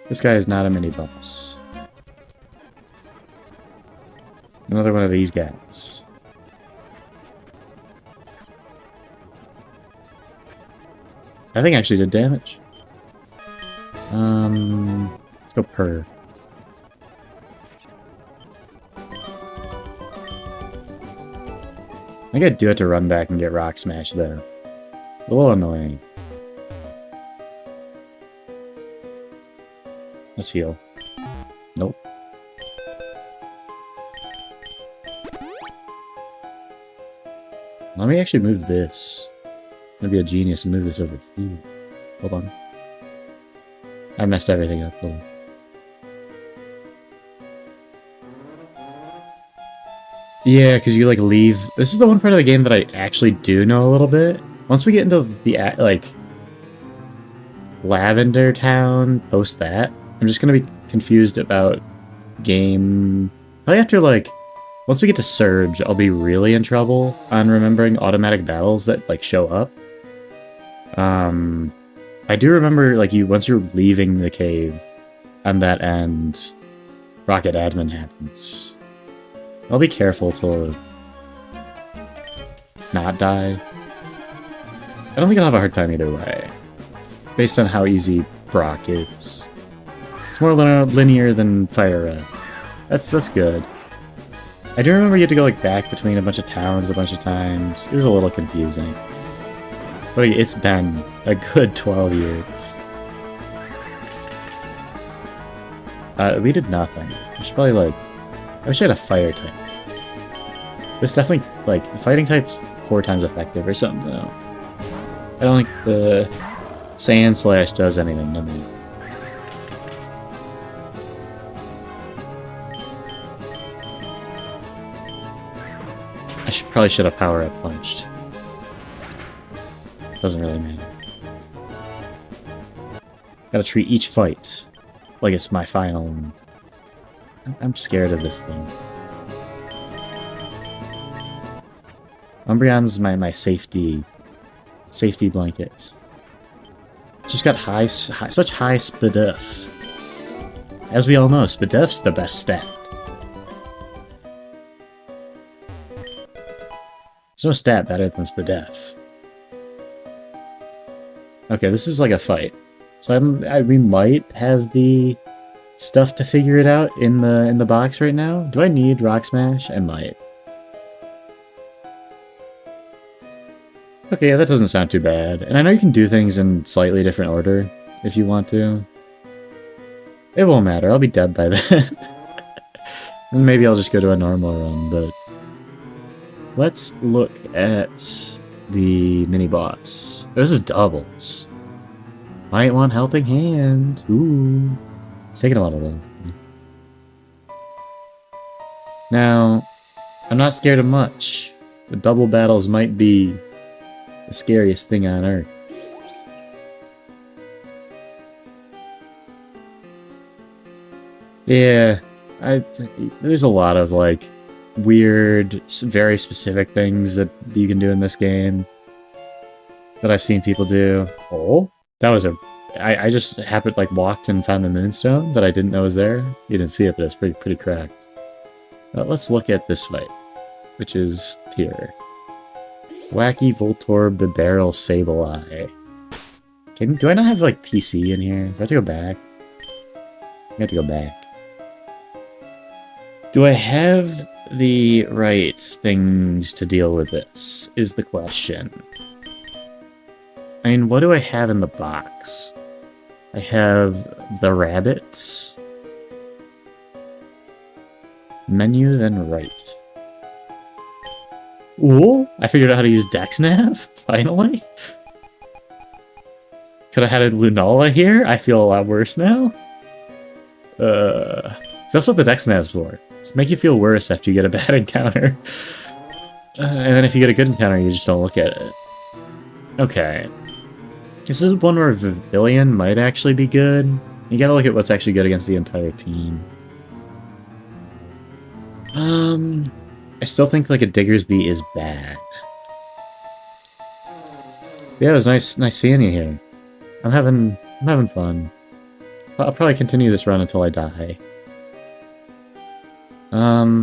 This guy is not a mini-boss. Another one of these guys. I think I actually did damage. Let's go Purr. I think I do have to run back and get Rock Smash though. A little annoying. Let's heal. Nope. Let me actually move this. I'm gonna be a genius and move this over here. Hold on. I messed everything up. Hold on. Yeah, because you, like, leave... This is the one part of the game that I actually do know a little bit. Once we get into the, like, Lavender Town, post that, I'm just gonna be confused about game... Probably after, like... Once we get to Surge, I'll be really in trouble on remembering automatic battles that, like, show up. I do remember, like, once you're leaving the cave, on that end, Rocket Admin happens. I'll be careful to not die. I don't think I'll have a hard time either way, based on how easy Brock is. It's more linear than Fire Red. That's good. I do remember you had to go like back between a bunch of towns a bunch of times. It was a little confusing. But it's been a good 12 years. We did nothing. I should probably like... I wish I had a fire type. This definitely, like, fighting type's 4 times effective or something though. I don't think the Sand Slash does anything to me. Probably should have power up punched. Doesn't really matter. Gotta treat each fight like it's my final. I'm scared of this thing. Umbreon's my safety blanket. Just got such high Spadef. As we all know, Spadef's the best stat. There's no stat better than Spadef. Okay, this is like a fight. So we might have the stuff to figure it out in the box right now. Do I need Rock Smash? I might. Okay, yeah, that doesn't sound too bad. And I know you can do things in slightly different order if you want to. It won't matter. I'll be dead by then. And maybe I'll just go to a normal run, but... Let's look at the mini-boss. This is doubles. Might want helping hand. Ooh. It's taking a lot of them. Now, I'm not scared of much. The double battles might be the scariest thing on Earth. Yeah, there's a lot of, like, weird, very specific things that you can do in this game that I've seen people do. Oh, that was I just happened, like, walked and found the Moonstone that I didn't know was there. You didn't see it, but it's pretty cracked. Let's look at this fight, which is here. Wacky Voltorb Barrel Sableye. Do I not have, like, PC in here? Do I have to go back? I have to go back. Do I have the right things to deal with this, is the question. I mean, what do I have in the box? I have the rabbit. Menu, then right. Ooh, I figured out how to use DexNav, finally. Could have had a Lunala here? I feel a lot worse now. So that's what the DexNav's for. It's make you feel worse after you get a bad encounter. And then if you get a good encounter, you just don't look at it. Okay. This is one where Vivillon might actually be good. You gotta look at what's actually good against the entire team. I still think like a Diggersby is bad. Yeah, it was nice seeing you here. I'm having fun. I'll probably continue this run until I die.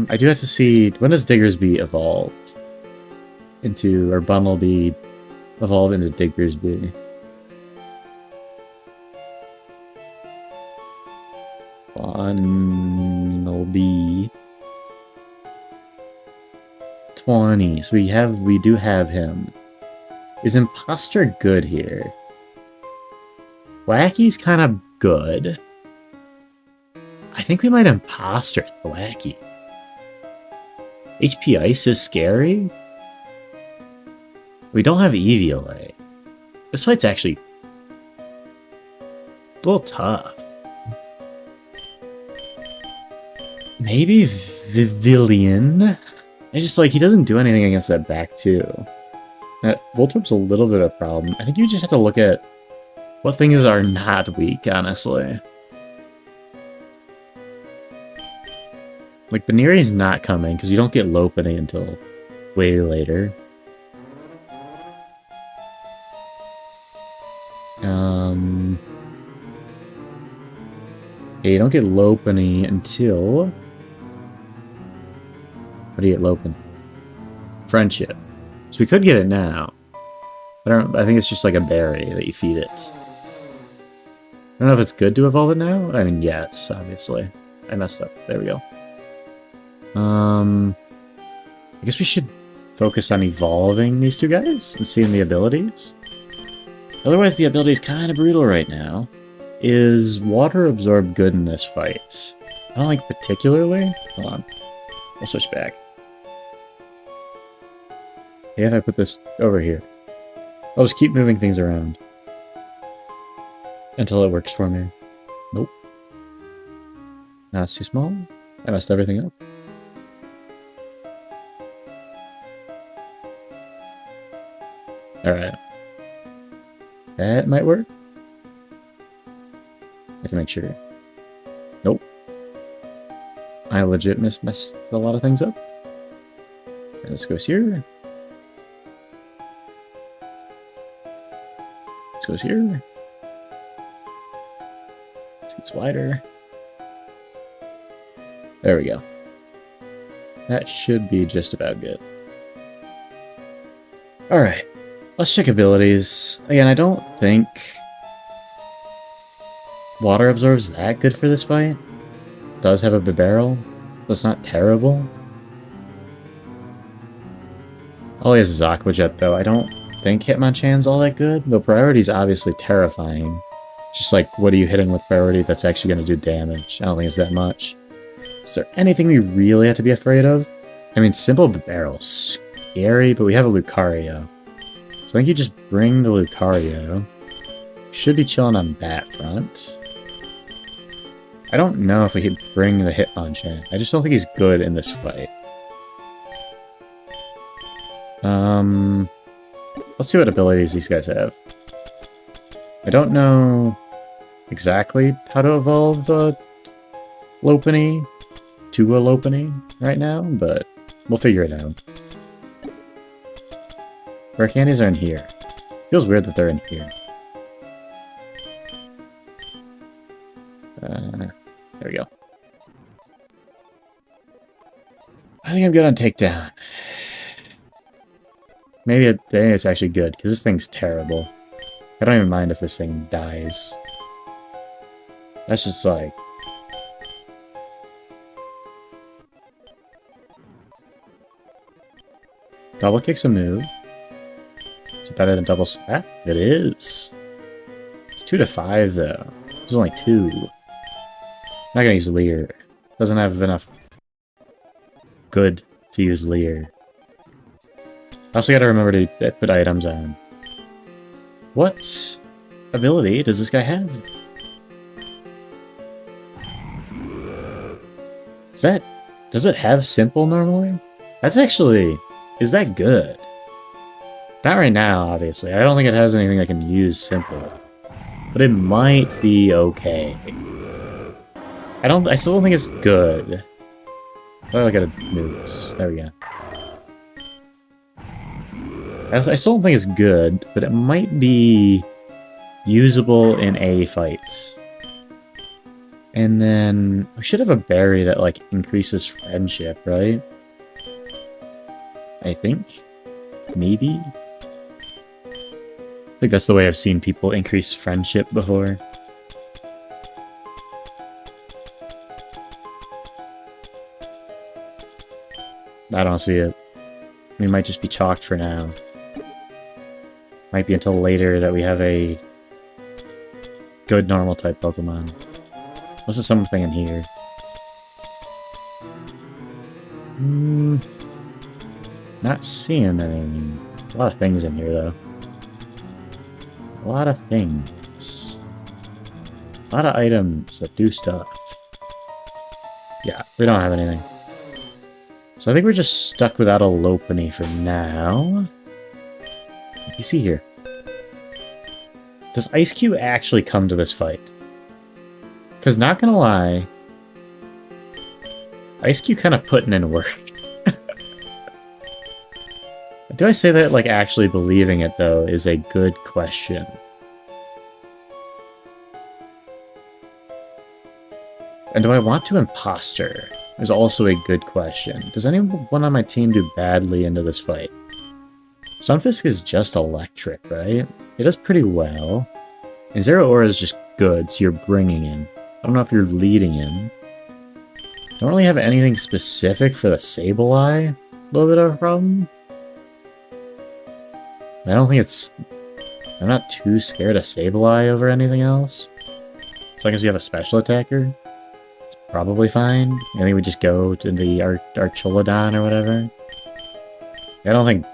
I do have to see, when does Diggersby evolve into, or Bunnelby evolve into Diggersby? Bunnelby 20. So we do have him. Is Imposter good here? Wacky's kind of good. I think we might Imposter Wacky. HP Ice is scary. We don't have Eviolite. This fight's actually a little tough. Maybe Vivillon? I just like, he doesn't do anything against that back too. That Voltorb's a little bit of a problem. I think you just have to look at what things are not weak, honestly. Like, Baneri's not coming, because you don't get Lopunny until way later. Yeah, you don't get Lopunny until... What do you get Lopunny? Friendship. So we could get it now. I think it's just like a berry that you feed it. I don't know if it's good to evolve it now. I mean, yes, obviously. I messed up. There we go. I guess we should focus on evolving these two guys and seeing the abilities. Otherwise, the ability is kind of brutal right now. Is water absorb good in this fight? I don't think particularly. Hold on. I'll switch back. Yeah, if I put this over here. I'll just keep moving things around. Until it works for me. Nope. That's too small. I messed everything up. Alright. That might work. I have to make sure. Nope. I legit messed a lot of things up. And this goes here. This goes here. This gets wider. There we go. That should be just about good. Alright. Let's check abilities. Again, I don't think water absorbs that good for this fight. Does have a barrel. That's not terrible. All he has is Aqua Jet, though. I don't think Hitmonchan's all that good. The priority's obviously terrifying. Just like, what are you hitting with priority that's actually going to do damage? I don't think it's that much. Is there anything we really have to be afraid of? I mean, Simple Barrel's scary, but we have a Lucario. So I think you just bring the Lucario. Should be chilling on that front. I don't know if we could bring the Hitmonchan. I just don't think he's good in this fight. Let's see what abilities these guys have. I don't know exactly how to evolve the Lopunny to a Lopunny right now, but we'll figure it out. Rare candies are in here. Feels weird that they're in here. There we go. I think I'm good on takedown. Maybe it's actually good, because this thing's terrible. I don't even mind if this thing dies. That's just like... Double kick's a move. Is it better than double slap? It is. It's 2 to 5 though. There's only 2. I'm not gonna use Leer. Doesn't have enough good to use Leer. I also gotta remember to put items on. What ability does this guy have? Does it have simple normally? That's actually... Is that good? Not right now, obviously. I don't think it has anything that can use simple. But it might be okay. I still don't think it's good. I gotta move this. There we go. I still don't think it's good, but it might be usable in A fights. And then we should have a berry that like increases friendship, right? I think. Maybe. I think that's the way I've seen people increase friendship before. I don't see it. We might just be chalked for now. Might be until later that we have a good normal type Pokemon. Unless there's something in here. Not seeing any. A lot of things in here though. A lot of things. A lot of items that do stuff. Yeah, we don't have anything. So I think we're just stuck without a Lopunny for now. What do you see here? Does Ice Cube actually come to this fight? Because not gonna lie, Ice Cube kind of putting in work. Do I say that like actually believing it though is a good question. And do I want to imposter? Is also a good question. Does anyone on my team do badly into this fight? Sunfisk is just electric, right? It does pretty well. And Zero Aura is just good, so you're bringing in. I don't know if you're leading in. Don't really have anything specific for the Sableye. A little bit of a problem. I don't think it's... I'm not too scared of Sableye over anything else. As long as you have a special attacker, it's probably fine. I think we just go to the Archolodon or whatever. I don't think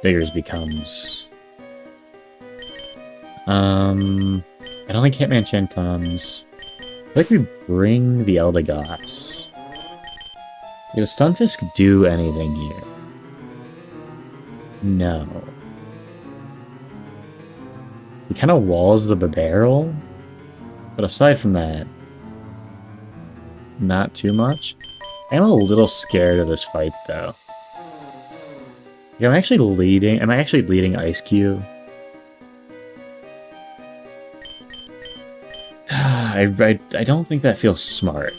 Vigors becomes... I don't think Hitmonchan comes. I think we bring the Eldegoss. Does Stunfisk do anything here? No. He kind of walls the Barrel, but aside from that, not too much. I'm a little scared of this fight, though. Like, I'm actually leading. Am I actually leading Ice Cube? I don't think that feels smart.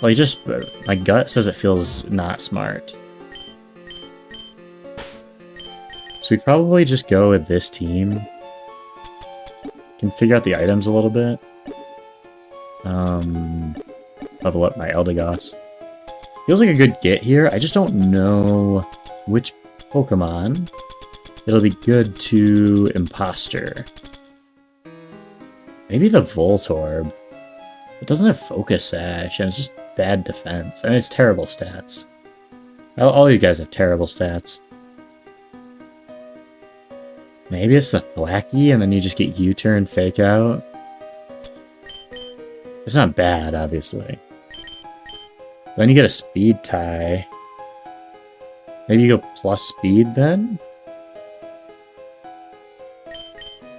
Like, just my gut says it feels not smart. So we probably just go with this team. Can figure out the items a little bit. Level up my Eldegoss. Feels like a good get here. I just don't know which Pokemon it'll be good to Imposter. Maybe the Voltorb. It doesn't have Focus Sash, and it's just bad defense. I mean, it's terrible stats. All you guys have terrible stats. Maybe it's the Thwackey, and then you just get U-turn, Fake Out. It's not bad, obviously. Then you get a Speed Tie. Maybe you go plus Speed, then?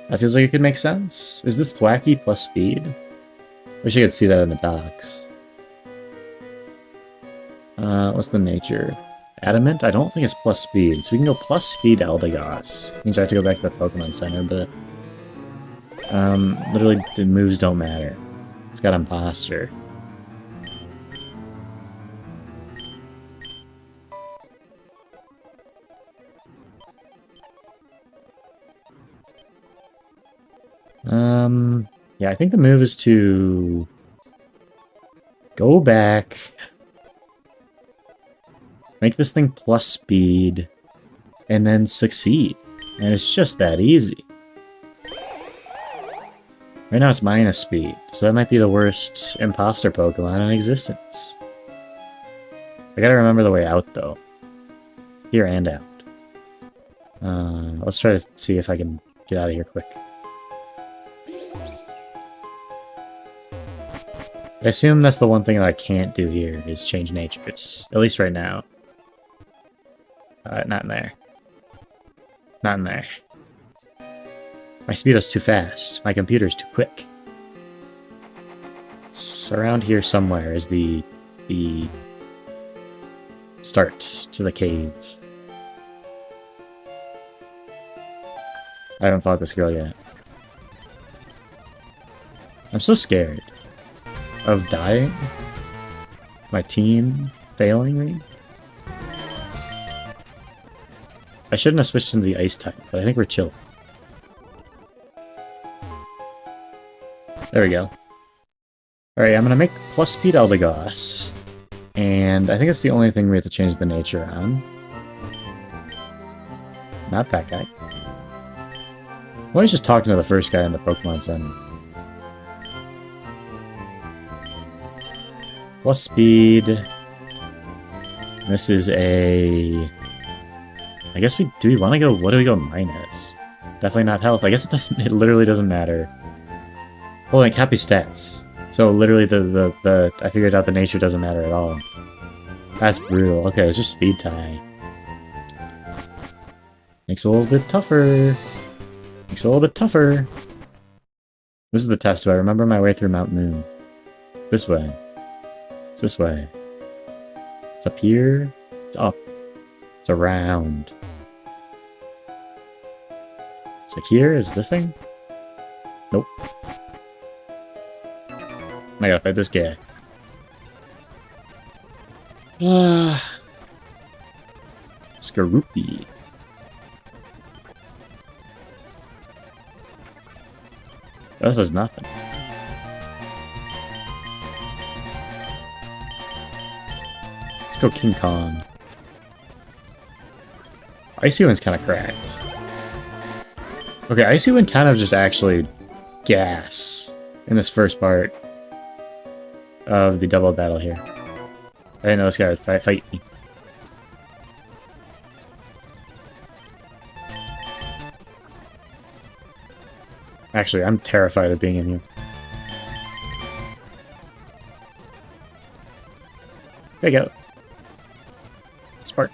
That feels like it could make sense. Is this Thwackey plus Speed? Wish I could see that in the docs. What's the nature? Adamant? I don't think it's plus Speed, so we can go plus Speed Eldegoss. Means I have to go back to the Pokemon Center, but... literally, the moves don't matter. It's got Imposter. Yeah, I think the move is to go back, make this thing plus speed, and then succeed. And it's just that easy. Right now it's minus speed, so that might be the worst imposter Pokemon in existence. I gotta remember the way out, though. Here and out. Let's try to see if I can get out of here quick. I assume that's the one thing that I can't do here, is change natures. At least right now. Not in there. Not in there. My speed is too fast. My computer's too quick. It's around here somewhere is the start to the cave. I haven't fought this girl yet. I'm so scared of dying. My team failing me. I shouldn't have switched into the ice type, but I think we're chill. There we go. Alright, I'm gonna make plus speed Eldegoss. And I think it's the only thing we have to change the nature on. Not that guy. I'm always just talking to the first guy in the Pokemon Center. Plus speed. This is a... I guess do we want to go... What do we go minus? Definitely not health. I guess it doesn't... It literally doesn't matter. Well, it copy stats. So literally I figured out the nature doesn't matter at all. That's brutal. Okay, it's just speed tie. Makes it a little bit tougher. Makes it a little bit tougher. This is the test. Do I remember my way through Mount Moon? This way. It's this way. It's up here. It's up. It's around. It's like here? Is this thing? Nope. I gotta fight this guy. Skorupi. This is nothing. Let's go King Kong. Icy Wind's kind of cracked. Okay, Icy Wind kind of just actually gas in this first part of the double battle here. I didn't know this guy would fight me. Actually, I'm terrified of being in here. There you go. Spark.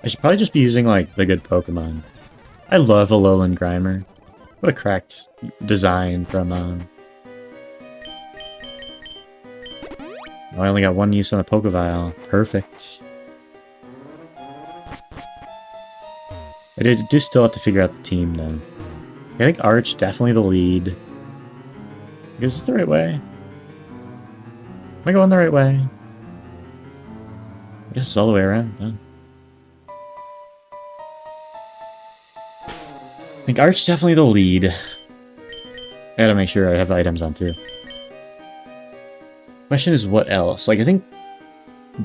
I should probably just be using, like, the good Pokemon. I love Alolan Grimer. What a cracked design from, Oh, I only got one use on the Pokeball. Perfect. I do still have to figure out the team, though. I think Arch, definitely the lead. Is this the right way? Am I going the right way? I guess it's all the way around. Oh. I think Arch, definitely the lead. I gotta make sure I have items on, too. Question is, what else? Like, I think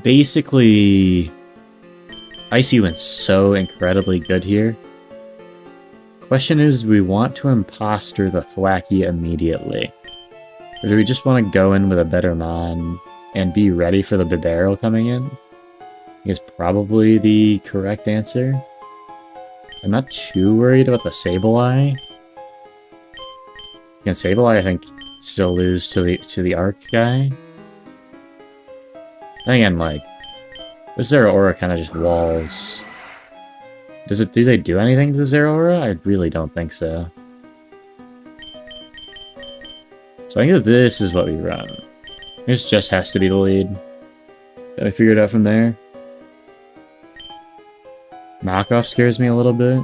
basically Icy Wind's so incredibly good here. Question is, do we want to imposter the Thwacky immediately? Or do we just want to go in with a better mon and be ready for the Bibarel coming in? I guess probably the correct answer. I'm not too worried about the Sableye. Against Sableye, I think still lose to the Arc guy. Then again, like, this Zeraora kind of just walls. Do they do anything to the Zeraora? I really don't think so. So I think that this is what we run. This just has to be the lead. Got to figure it out from there. Knockoff scares me a little bit.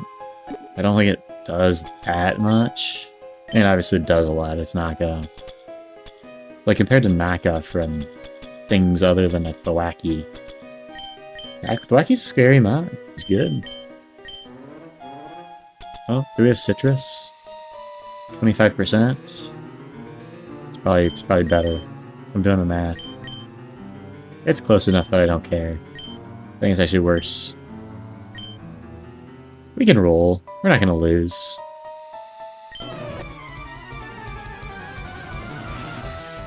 I don't think it does that much. And obviously it does a lot, it's knockoff. Like, compared to knockoff from things other than a Thwacky. Thwacky's a scary mod. He's good. Oh, do we have citrus? 25%? It's probably better. I'm doing the math. It's close enough that I don't care. I think it's actually worse. We can roll. We're not gonna lose.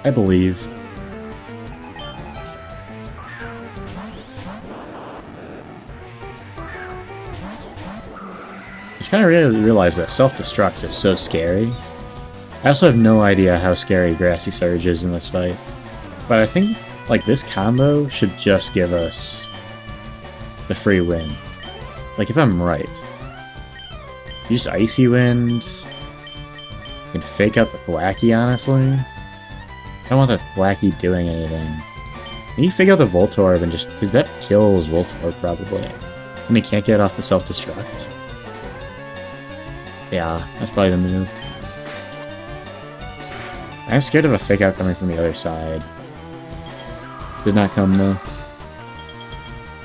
I believe. I just kind of realized that self-destruct is so scary. I also have no idea how scary Grassy Surge is in this fight. But I think, like, this combo should just give us the free win. Like, if I'm right. You just Icy Wind. You can fake out the Thwacky, honestly. I don't want the Thwacky doing anything. Can you figure out the Voltorb and just... because that kills Voltorb, probably. And he can't get off the self-destruct. Yeah, that's probably the move. I'm scared of a fake out coming from the other side. Did not come, though.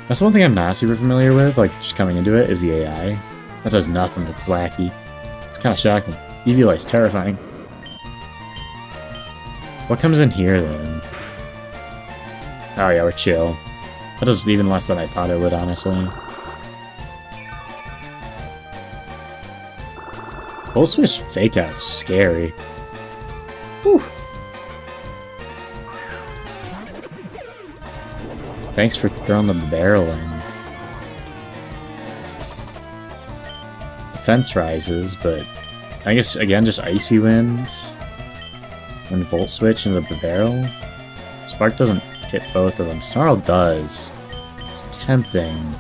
That's the one thing I'm not super familiar with, like, just coming into it, is the AI. That does nothing to Thwacky. It's kind of shocking. Eviolite's terrifying. What comes in here, then? Oh yeah, we're chill. That does even less than I thought it would, honestly. Full switch fake out's scary. Whew. Thanks for throwing the barrel in. Defense rises, but I guess again just Icy Winds and Volt Switch into the barrel. Spark doesn't hit both of them. Snarl does. It's tempting.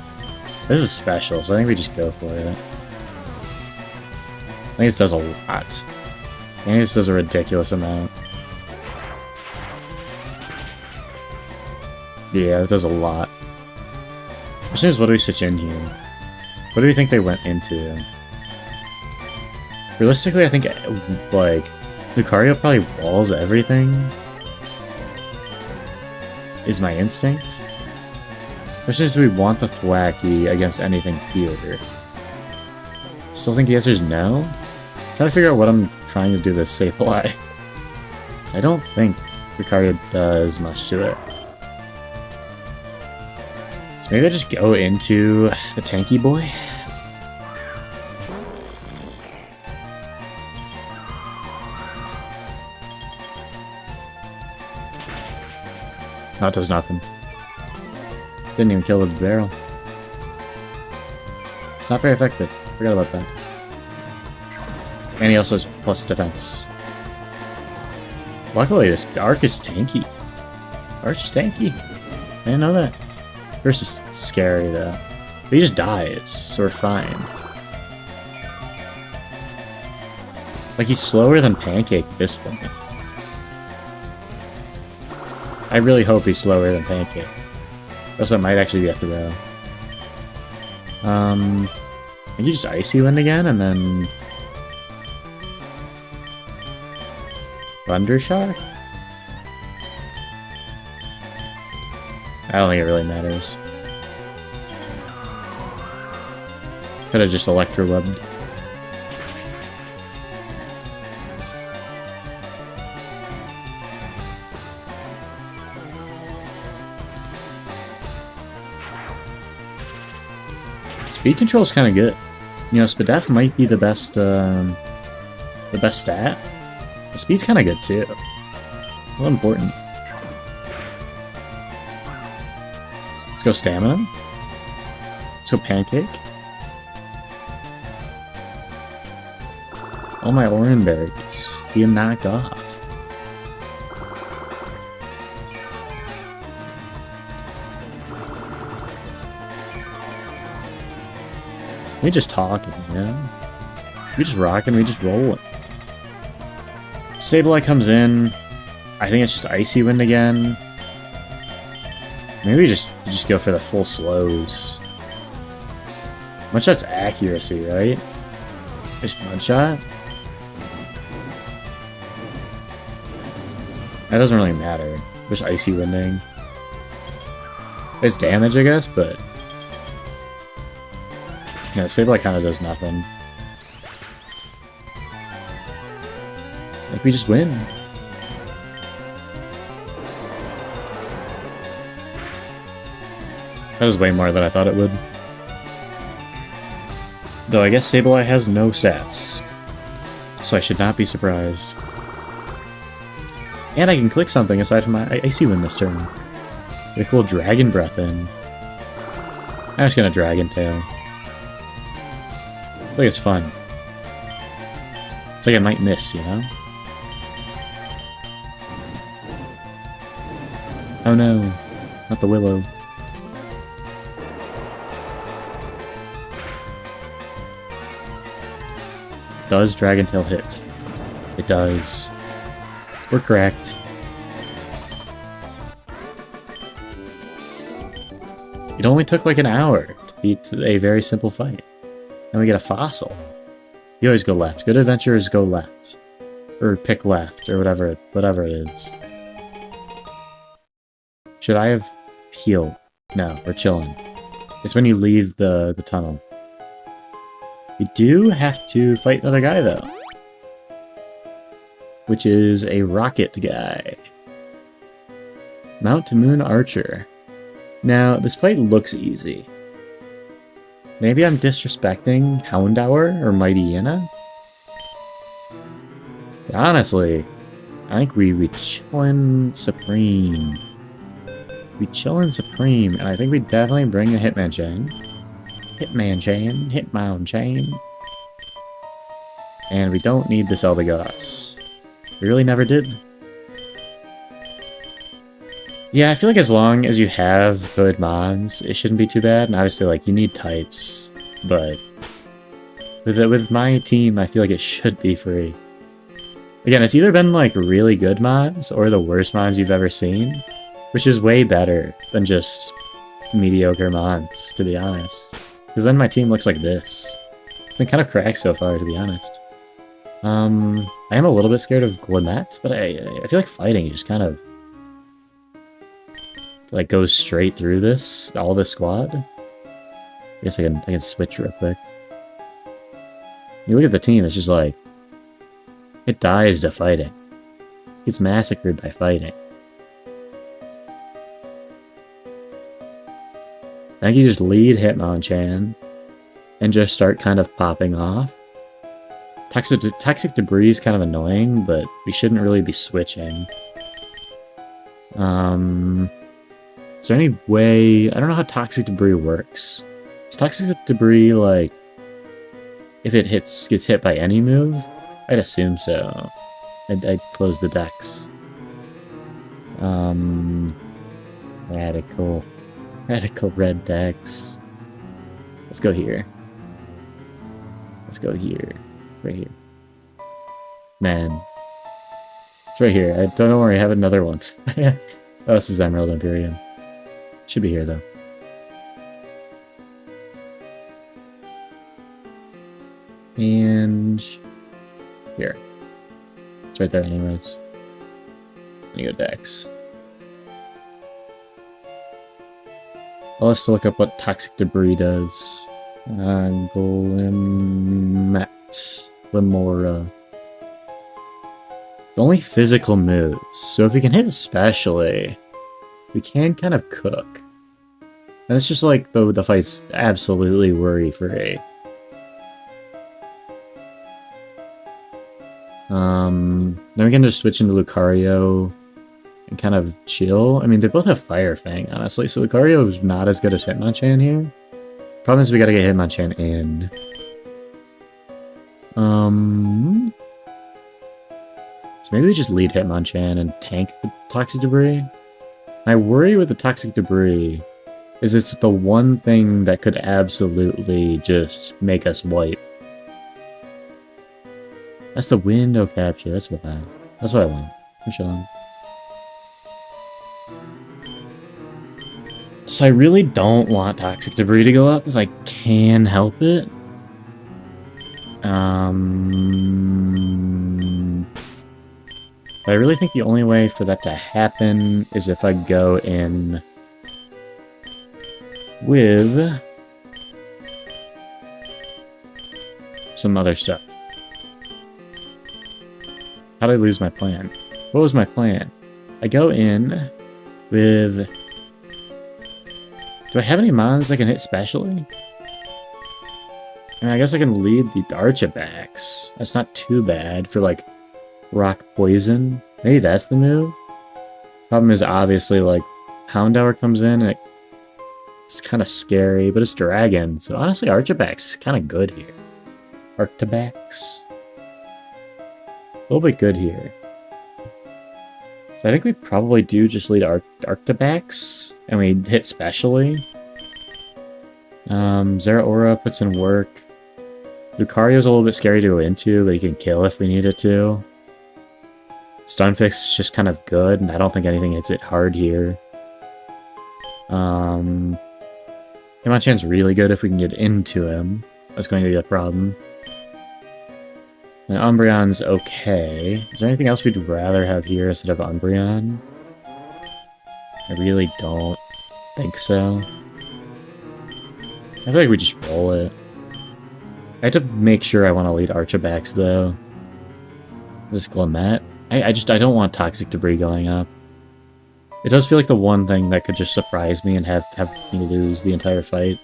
This is special, so I think we just go for it. I think this does a lot. I think this does a ridiculous amount. Yeah, it does a lot. Question is, what do we switch in here? What do we think they went into? Realistically, I think, like, Lucario probably walls everything. Is my instinct. Question is, do we want the Thwacky against anything here? Still think the answer is no? Trying to figure out what I'm trying to do this Sableye. I don't think Ricardo does much to it. So maybe I just go into the tanky boy. No, it does nothing. Didn't even kill the barrel. It's not very effective. Forgot about that. And he also has plus defense. Luckily, this Arc is tanky. Arc's tanky. I didn't know that. First is scary, though. But he just dies, so we're fine. Like, he's slower than Pancake at this point. I really hope he's slower than Pancake. Also, it might actually be a throw. I think you just Icy Wind again, and then... Thunder Shock? I don't think it really matters. Could've just Electro Webbed. Speed control is kind of good. You know, Spadef might be the best stat. The speed's kind of good too. Well, important. Let's go Stamina. Let's go Pancake. All my orange berries being knocked off. We just talking, yeah. We just rocking, we just rolling. Sableye comes in. I think it's just Icy Wind again. Maybe we just go for the full slows. One-shot's accuracy, right? Just one-shot? That doesn't really matter. Just Icy Winding. It's damage, I guess, but... yeah, Sableye kind of does nothing. Like, we just win. That was way more than I thought it would. Though I guess Sableye has no stats. So I should not be surprised. And I can click something aside from my Icy Wind this turn. Get a cool Dragon Breath in. I'm just gonna Dragon Tail. I think it's fun. It's like I might miss, you know? Oh no, not the Willow. Does Dragon Tail hit? It does. We're correct. It only took like an hour to beat a very simple fight. And we get a fossil. You always go left. Good adventurers go left. Or pick left, or whatever it is. Should I have healed? No, we're chilling. It's when you leave the tunnel. We do have to fight another guy, though. Which is a rocket guy. Mount Moon Archer. Now, this fight looks easy. Maybe I'm disrespecting Houndour or Mighty Yenna? But honestly, I think we chillin' Supreme. We chillin' Supreme, and I think we definitely bring the Hitman Chain. Hitmound Chain. And we don't need this Eldegoss. We really never did. Yeah, I feel like as long as you have good mons, it shouldn't be too bad. And obviously, like, you need types, but with my team, I feel like it should be free. Again, it's either been, like, really good mons or the worst mons you've ever seen, which is way better than just mediocre mons, to be honest. Because then my team looks like this. It's been kind of cracked so far, to be honest. I am a little bit scared of Glimmet, but I feel like fighting just kind of like goes straight through this, all this squad. I guess I can switch real quick. You look at the team, it's just like It dies to fighting. It gets massacred by fighting. I think you just lead Hitmonchan and just start kind of popping off. Toxic debris is kind of annoying, but we shouldn't really be switching. Is there any way... I don't know how toxic debris works. Is toxic debris, like... if it gets hit by any move? I'd assume so. I'd close the decks. Radical. Radical red decks. Let's go here. Let's go here. Right here. Man. It's right here. Don't worry, I have another one. Oh, this is Emerald Imperium. Should be here, though. And... here. It's right there anyways. Let me go Dex. I'll have to look up what toxic debris does. Glimet. Limora. Only physical moves, so if we can hit especially, we can kind of cook. And it's just like the fight's absolutely worry-free. Then we can just switch into Lucario and kind of chill. I mean, they both have Fire Fang, honestly, so Lucario is not as good as Hitmonchan here. Problem is we gotta get Hitmonchan in. So maybe we just lead Hitmonchan and tank the Toxic Debris. My worry with the Toxic Debris is it's the one thing that could absolutely just make us wipe. That's the window capture, that's what I want. I'm chilling. So I really don't want Toxic Debris to go up if I can help it. But I really think the only way for that to happen is if I go in with some other stuff. How did I lose my plan? What was my plan? I go in with... do I have any mons I can hit specially? I mean, I guess I can lead the Archabax. That's not too bad for, like, Rock Poison. Maybe that's the move? Problem is, obviously, like, Houndour comes in, and it's kind of scary, but it's Dragon. So, honestly, Archabax is kind of good here. Archabax. A little bit good here. So I think we probably do just lead Archabax, and we hit specially. Zeraora puts in work. Lucario's a little bit scary to go into, but he can kill if we need it to. Stunfisk is just kind of good, and I don't think anything hits it hard here. Hitmonchan's really good if we can get into him. That's going to be a problem. And Umbreon's okay. Is there anything else we'd rather have here instead of Umbreon? I really don't think so. I feel like we just roll it. I have to make sure I want to lead Archabax, though. This Glimet. I don't want Toxic Debris going up. It does feel like the one thing that could just surprise me and have me lose the entire fight.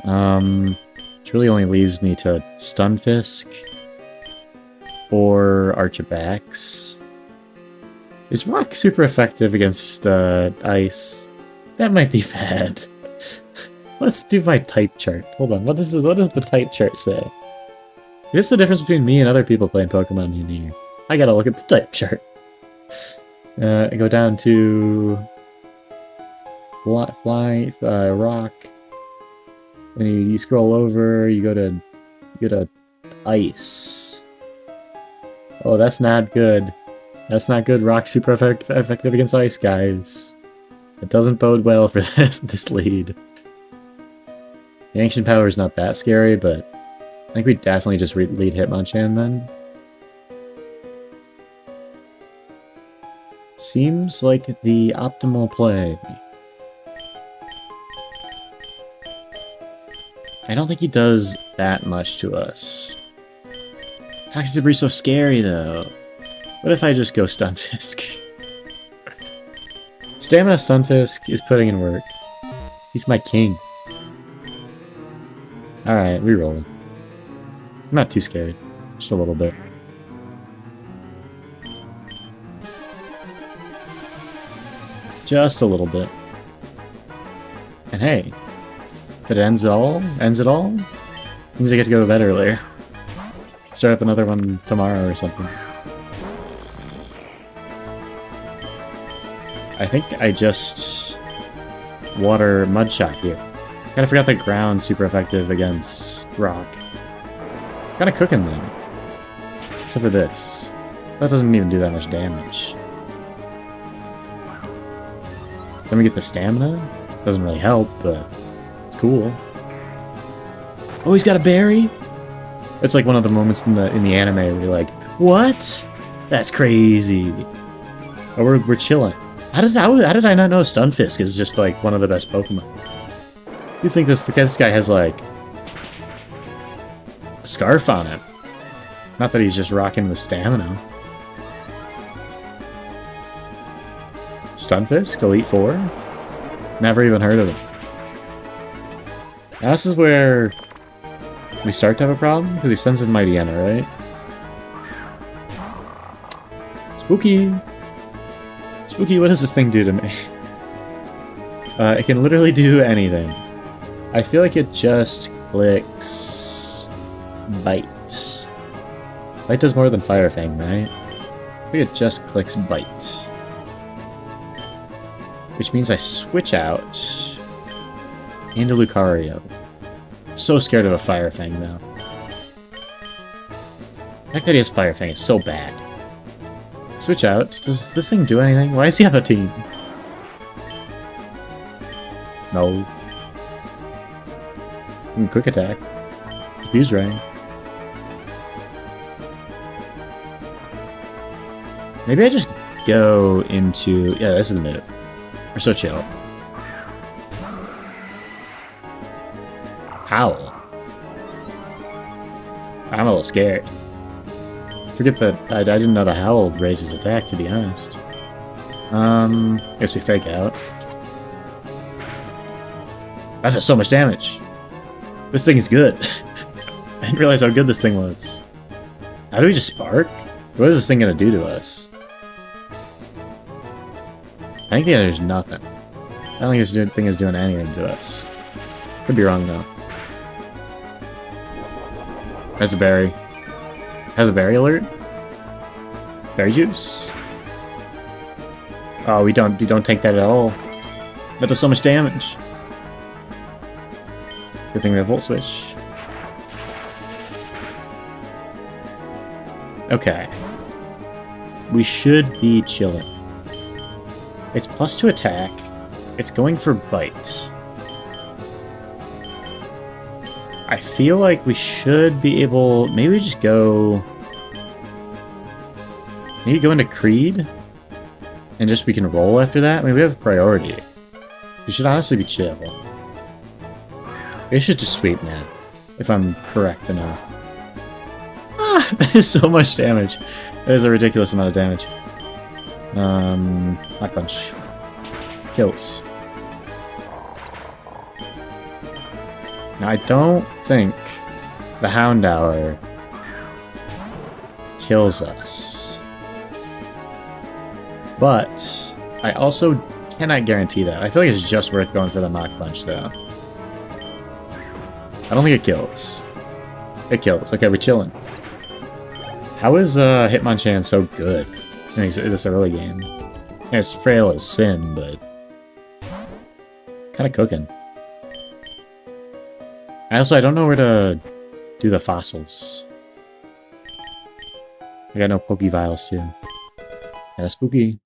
Which really only leaves me to Stunfisk or Archabax. Is Rock super effective against Ice? That might be bad. Let's do my type chart. Hold on, what does the type chart say? What's the difference between me and other people playing Pokemon in here? I gotta look at the type chart. I go down to Fly, Rock. And you scroll over, you go to Ice. Oh, that's not good. That's not good. Rock's super effective against Ice, guys. It doesn't bode well for this lead. The Ancient Power is not that scary, but I think we definitely just lead Hitmonchan then. Seems like the optimal play. I don't think he does that much to us. Toxic Debris so scary, though. What if I just go Stunfisk? Stamina Stunfisk is putting in work. He's my king. Alright, reroll. I'm not too scared. Just a little bit. Just a little bit. And hey, if it ends it all, means I get to go to bed earlier. Start up another one tomorrow or something. I think I just water Mud Shot here. Kinda forgot that ground's super effective against rock. Kinda cooking them. Except for this. That doesn't even do that much damage. Then we get the stamina. Doesn't really help, but it's cool. Oh, he's got a berry? It's like one of the moments in the anime where you're like, what? That's crazy. Oh, we're chilling. How did I not know Stunfisk is just like one of the best Pokemon? You think this guy has like a scarf on him? Not that he's just rocking with stamina. Stunfisk, Elite Four. Never even heard of him. Now this is where we start to have a problem because he sends in Mightyena, right? Spooky. Spooky, what does this thing do to me? It can literally do anything. I feel like it just clicks Bite. Bite does more than Fire Fang, right? I think it just clicks Bite. Which means I switch out into Lucario. So scared of a Fire Fang now. The fact that he has Fire Fang is so bad. Switch out. Does this thing do anything? Why is he on the team? No. Quick attack. Fuse Ray. Maybe I just go into... Yeah, this is the move. We're so chill. Howl. I'm a little scared. Forget that I didn't know the Howl raises attack, to be honest. Guess we fake out. That does so much damage. This thing is good. I didn't realize how good this thing was. How do we just spark? What is this thing gonna do to us? I think there's nothing. I don't think this thing is doing anything to us. Could be wrong though. Has a berry. Has a berry alert? Berry juice? Oh, we don't take that at all. That does so much damage. Good thing we have Volt Switch. Okay. We should be chilling. It's +2 attack. It's going for Bite. I feel like we should be able... Maybe we just go... Maybe go into Creed? And just we can roll after that? I mean, we have priority. We should honestly be chill. We should just sweep now. If I'm correct enough. Ah! That is so much damage. That is a ridiculous amount of damage. Knock Punch. Kills. Now, I don't think the Houndour kills us. But I also cannot guarantee that. I feel like it's just worth going for the Knock Punch, though. I don't think it kills. It kills. Okay, we're chilling. How is Hitmonchan so good in this early game? Yeah, it's frail as sin, but kind of cooking. I don't know where to do the fossils. I got no Pokeviles too. Yeah, spooky.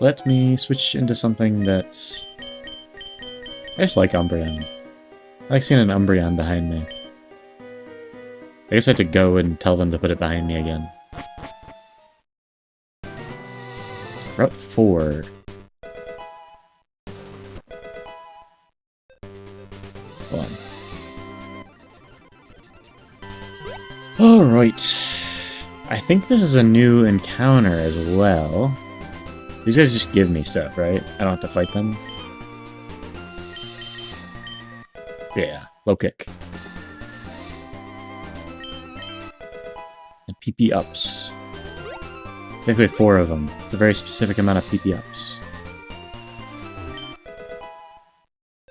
Let me switch into something that's... I just like Umbreon. I like seeing an Umbreon behind me. I guess I had to go and tell them to put it behind me again. Route 4. Hold on. Alright. I think this is a new encounter as well. These guys just give me stuff, right? I don't have to fight them. Yeah, low kick. And PP ups. I think we have 4 of them. It's a very specific amount of PP ups.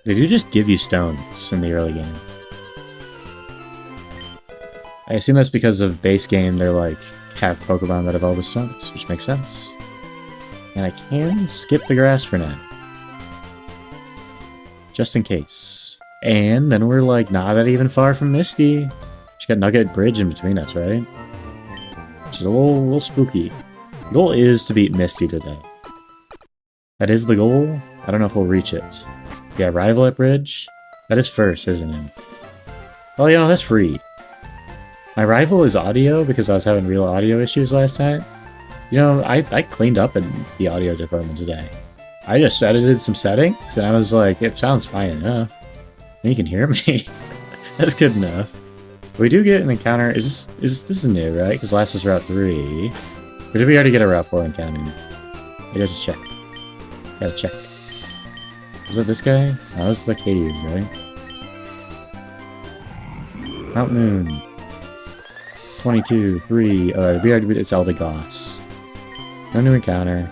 They do just give you stones in the early game. I assume that's because of base game, they're like, have Pokemon that have all the stones, which makes sense. And I can skip the grass for now. Just in case. And then we're like not that even far from Misty. She's got Nugget Bridge in between us, right? Which is a little spooky. The goal is to beat Misty today. That is the goal. I don't know if we'll reach it. Yeah, Rival at Bridge. That is first, isn't it? Well, you know, that's free. My rival is audio because I was having real audio issues last time. You know, I cleaned up in the audio department today. I just edited some settings and I was like, it sounds fine enough. And you can hear me. That's good enough. We do get an encounter. This is new, right? Because last was Route 3. Or did we already get a Route 4 encounter? I gotta check. Gotta check. Is that this guy? Oh, this is the caves, right? Mount Moon. 22, 3. We already. It's Eldegoss. No new encounter.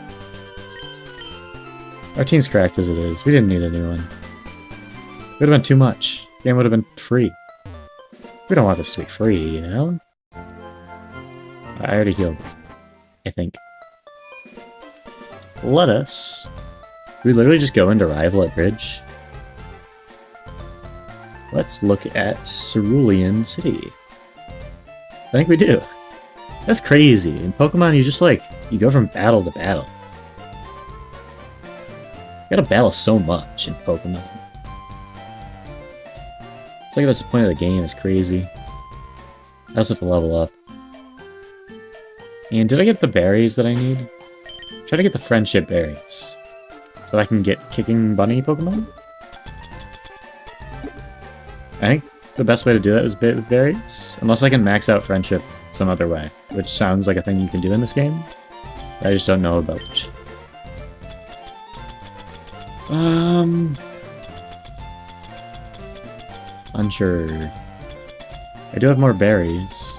Our team's cracked as it is. We didn't need a new one. It would have been too much. The game would have been free. We don't want this to be free, you know? I already healed. I think. Let us. We literally just go into Rival at Bridge. Let's look at Cerulean City. I think we do. That's crazy. In Pokemon, you just like, you go from battle to battle. You gotta battle so much in Pokemon. It's like that's the point of the game, it's crazy. I also have to level up. And did I get the berries that I need? Try to get the friendship berries. So I can get kicking bunny Pokemon? I think the best way to do that is with berries. Unless I can max out friendship some other way. Which sounds like a thing you can do in this game. I just don't know about. Unsure. I do have more berries.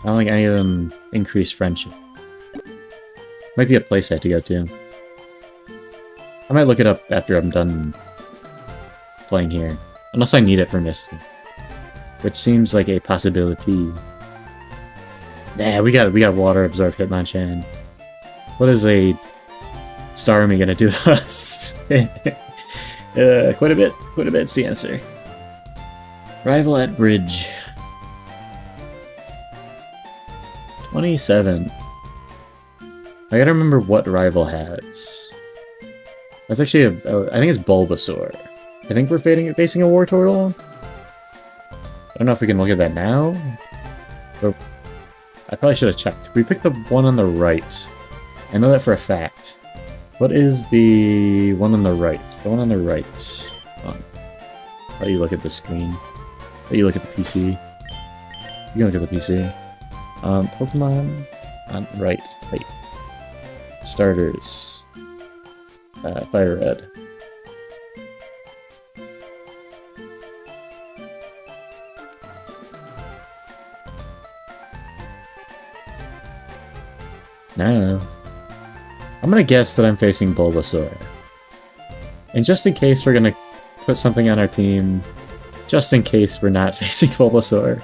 I don't think any of them increase friendship. Might be a place I have to go to. I might look it up after I'm done playing here. Unless I need it for Misty. Which seems like a possibility. Nah, we got water absorb Hitmonchan. What is a Starmie gonna do to us? Quite a bit's the answer. Rival at Bridge. 27. I gotta remember what Rival has. That's actually I think it's Bulbasaur. I think we're facing a Wartortle. I don't know if we can look at that now. But I probably should have checked. We picked the one on the right. I know that for a fact. What is the one on the right? The one on the right. How do you look at the screen? How do you look at the PC? You can look at the PC. Pokemon on right type. Starters. Fire Red. No. I'm gonna guess that I'm facing Bulbasaur. And just in case we're gonna put something on our team, just in case we're not facing Bulbasaur.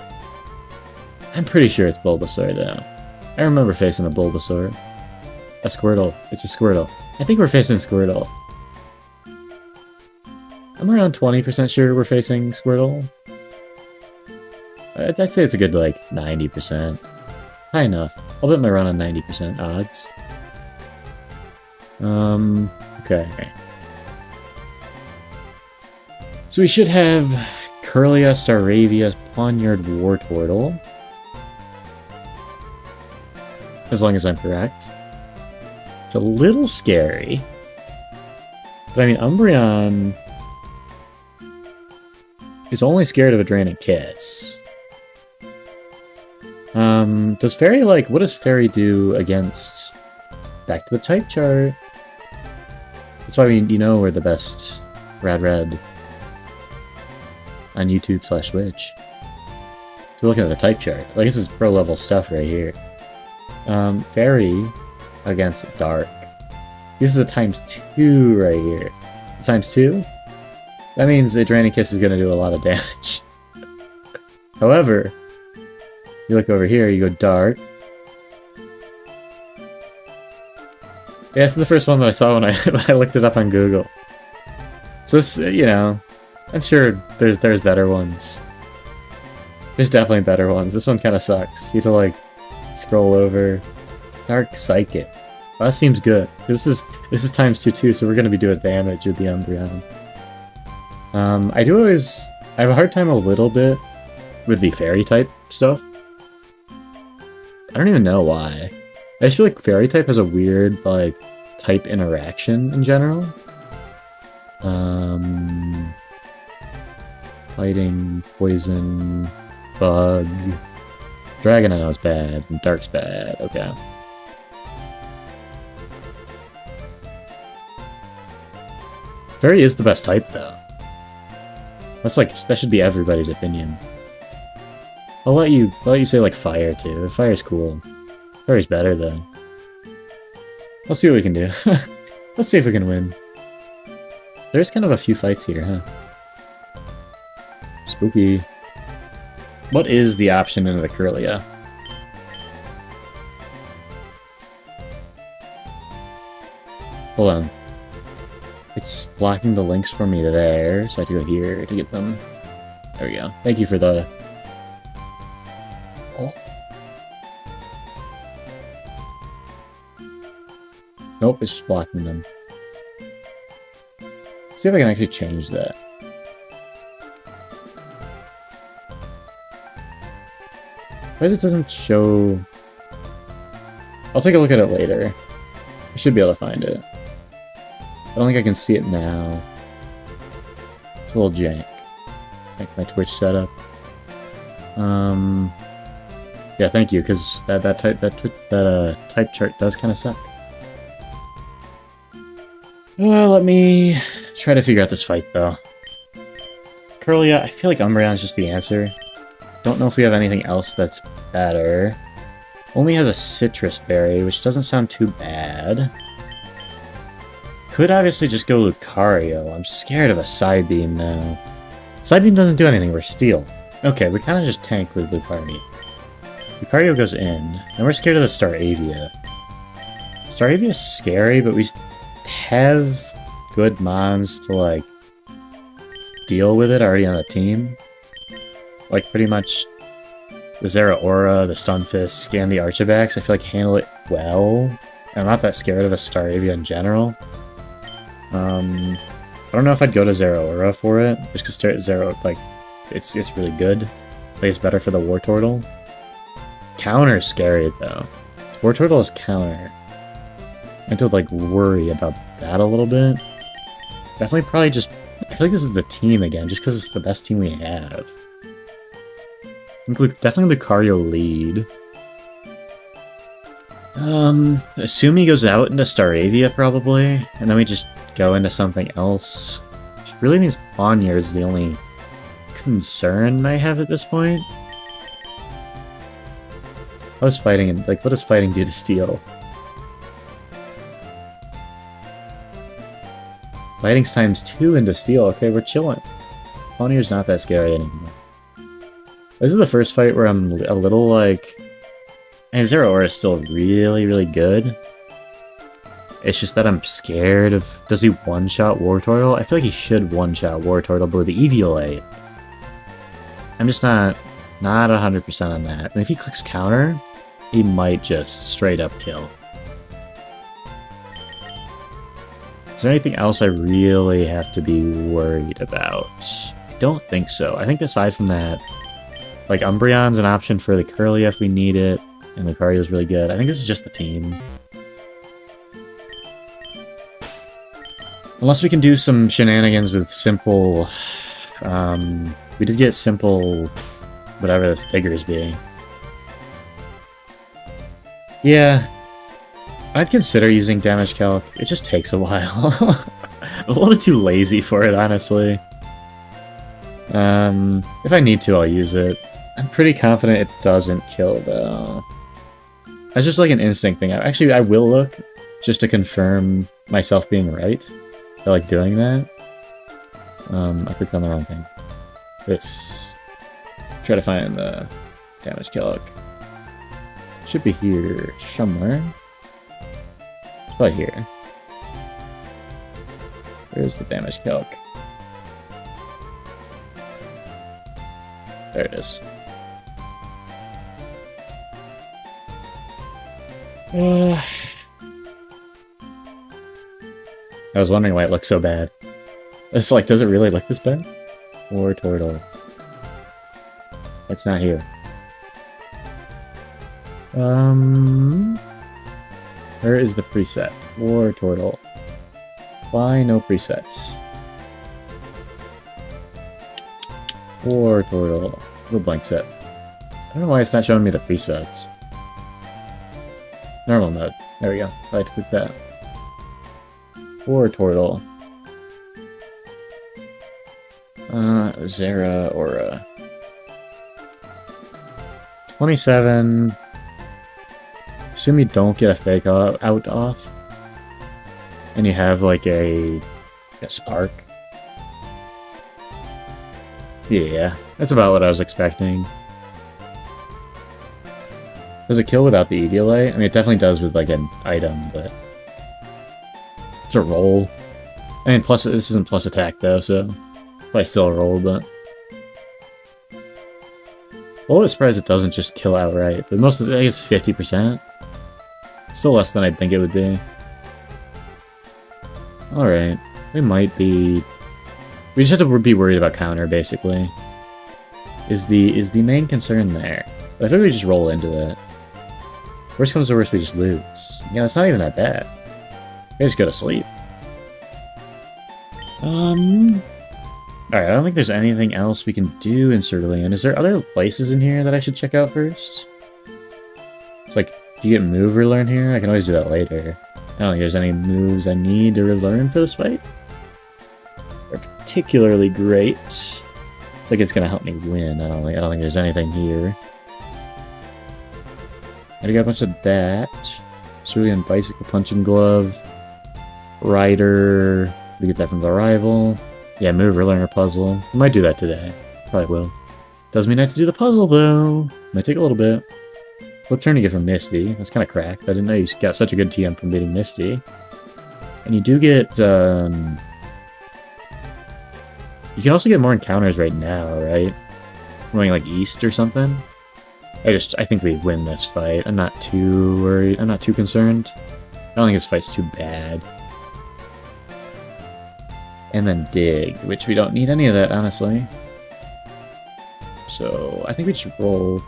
I'm pretty sure it's Bulbasaur though. I remember facing a Bulbasaur. A Squirtle. It's a Squirtle. I think we're facing Squirtle. I'm around 20% sure we're facing Squirtle. I'd say it's a good, like, 90%. High enough. I'll bet my run on 90% odds. Okay. So we should have Curlia, Staravia, Pawniard, Wartortle. As long as I'm correct. It's a little scary. But I mean, Umbreon is only scared of a Draining Kiss. Does Fairy, like, what does Fairy do against... Back to the type chart. That's why you know we're the best Rad on YouTube/Twitch. So we're looking at the type chart. Like, this is pro level stuff right here. Fairy against Dark. This is a ×2 right here. ×2? That means a Draining Kiss is going to do a lot of damage. However, you look over here, you go Dark. Yeah, this is the first one that I saw when I looked it up on Google. So this, you know, I'm sure there's better ones. There's definitely better ones. This one kind of sucks. You have to like scroll over. Dark Psychic. Well, that seems good. This is ×2 too, so we're gonna be doing damage with the Umbreon. I have a hard time a little bit with the Fairy type stuff. I don't even know why. I just feel like Fairy type has a weird, like, type interaction in general. Fighting, Poison, Bug. Dragon I know is bad, and Dark's bad, okay. Fairy is the best type, though. That should be everybody's opinion. I'll let you say, like, Fire, too. Fire's cool. Fairy's better, though. Let's see what we can do. Let's see if we can win. There's kind of a few fights here, huh? Spooky. What is the option into the Kirlia? Hold on. It's blocking the links for me there, so I have to go here to get them. There we go. Thank you for the... Oh. Nope, it's just blocking them. Let's see if I can actually change that. Why it doesn't show... I'll take a look at it later. I should be able to find it. I don't think I can see it now. It's a little jank. Like my Twitch setup. Yeah, thank you, because that type chart does kind of suck. Well, let me try to figure out this fight, though. Kirlia, I feel like Umbreon's just the answer. Don't know if we have anything else that's better. Only has a Citrus Berry, which doesn't sound too bad. Could obviously just go Lucario. I'm scared of a Psybeam now. Psybeam doesn't do anything, we're Steel. Okay, we kind of just tank with Lucario. Lucario goes in, and we're scared of the Staravia. Staravia's scary, but we have good mons to, like, deal with it already on the team. Like, pretty much the Zeraora, the Stunfisk, and the Archibald, I feel like handle it well. I'm not that scared of a Staravia in general. I don't know if I'd go to Zeraora for it, just because Zeraora, like, it's really good. Like, it's better for the Wartortle. Counter's scary, though. Wartortle is counter. I have to, like, worry about that a little bit. Definitely probably just... I feel like this is the team again, just because it's the best team we have. Definitely Lucario lead. Assume he goes out into Staravia, probably, and then we just go into something else. Which really means Pawniard is the only concern I have at this point. What does fighting do to Steel? Fighting's ×2 into Steel. Okay, we're chilling. Pawniard's not that scary anymore. This is the first fight where I'm a little like... And Zeraora is still really, really good. It's just that I'm scared of... Does he one-shot Wartortle? I feel like he should one-shot Wartortle, but with the Eviolite, I'm just not 100% on that. And if he clicks counter, he might just straight up kill. Is there anything else I really have to be worried about? I don't think so. I think aside from that, like, Umbreon's an option for the Kirlia if we need it, and Lucario's really good. I think this is just the team. Unless we can do some shenanigans with simple... we did get simple... whatever this Tigger's being. Yeah, I'd consider using damage calc. It just takes a while. I'm a little too lazy for it, honestly. If I need to, I'll use it. I'm pretty confident it doesn't kill, though. That's just like an instinct thing. Actually, I will look, just to confirm myself being right. I like doing that. I clicked on the wrong thing. This. Try to find the damage calc. Should be here somewhere. It's probably here. Where's the damage calc? There it is. I was wondering why it looks so bad. It's like, does it really look this bad? Or turtle? It's not here. Where is the preset? War turtle. Why no presets? War turtle. Little blank set. I don't know why it's not showing me the presets. Normal mode. There we go. I like to click that. War turtle. Zera Aura. 27. Assume you don't get a fake out off. And you have like a spark. Yeah, that's about what I was expecting. Does it kill without the EDLA? I mean, it definitely does with like an item, but it's a roll. I mean, plus this isn't plus attack though, so probably still a roll, but a little bit surprised it doesn't just kill outright. But most of it, I guess 50%. Still less than I'd think it would be. Alright. We might be... We just have to be worried about counter, basically. Is the main concern there. But I think we just roll into it. Worst comes to worst, we just lose. Yeah, it's not even that bad. We just go to sleep. Alright, I don't think there's anything else we can do in Cerulean. Is there other places in here that I should check out first? It's like, do you get move relearn here? I can always do that later. I don't think there's any moves I need to relearn for this fight. They're particularly great. It's like it's gonna help me win. I don't think there's anything here. I got a bunch of that. Cerulean Bicycle Punching Glove. Rider. We get that from the rival. Yeah, move relearner puzzle. I might do that today. Probably will. Doesn't mean I have to do the puzzle though. Might take a little bit. Flip turn to get from Misty. That's kind of cracked. I didn't know you got such a good TM from beating Misty. And you do get, you can also get more encounters right now, right? Going like east or something. I think we win this fight. I'm not too worried. I'm not too concerned. I don't think this fight's too bad. And then dig, which we don't need any of that, honestly. So I think we should roll.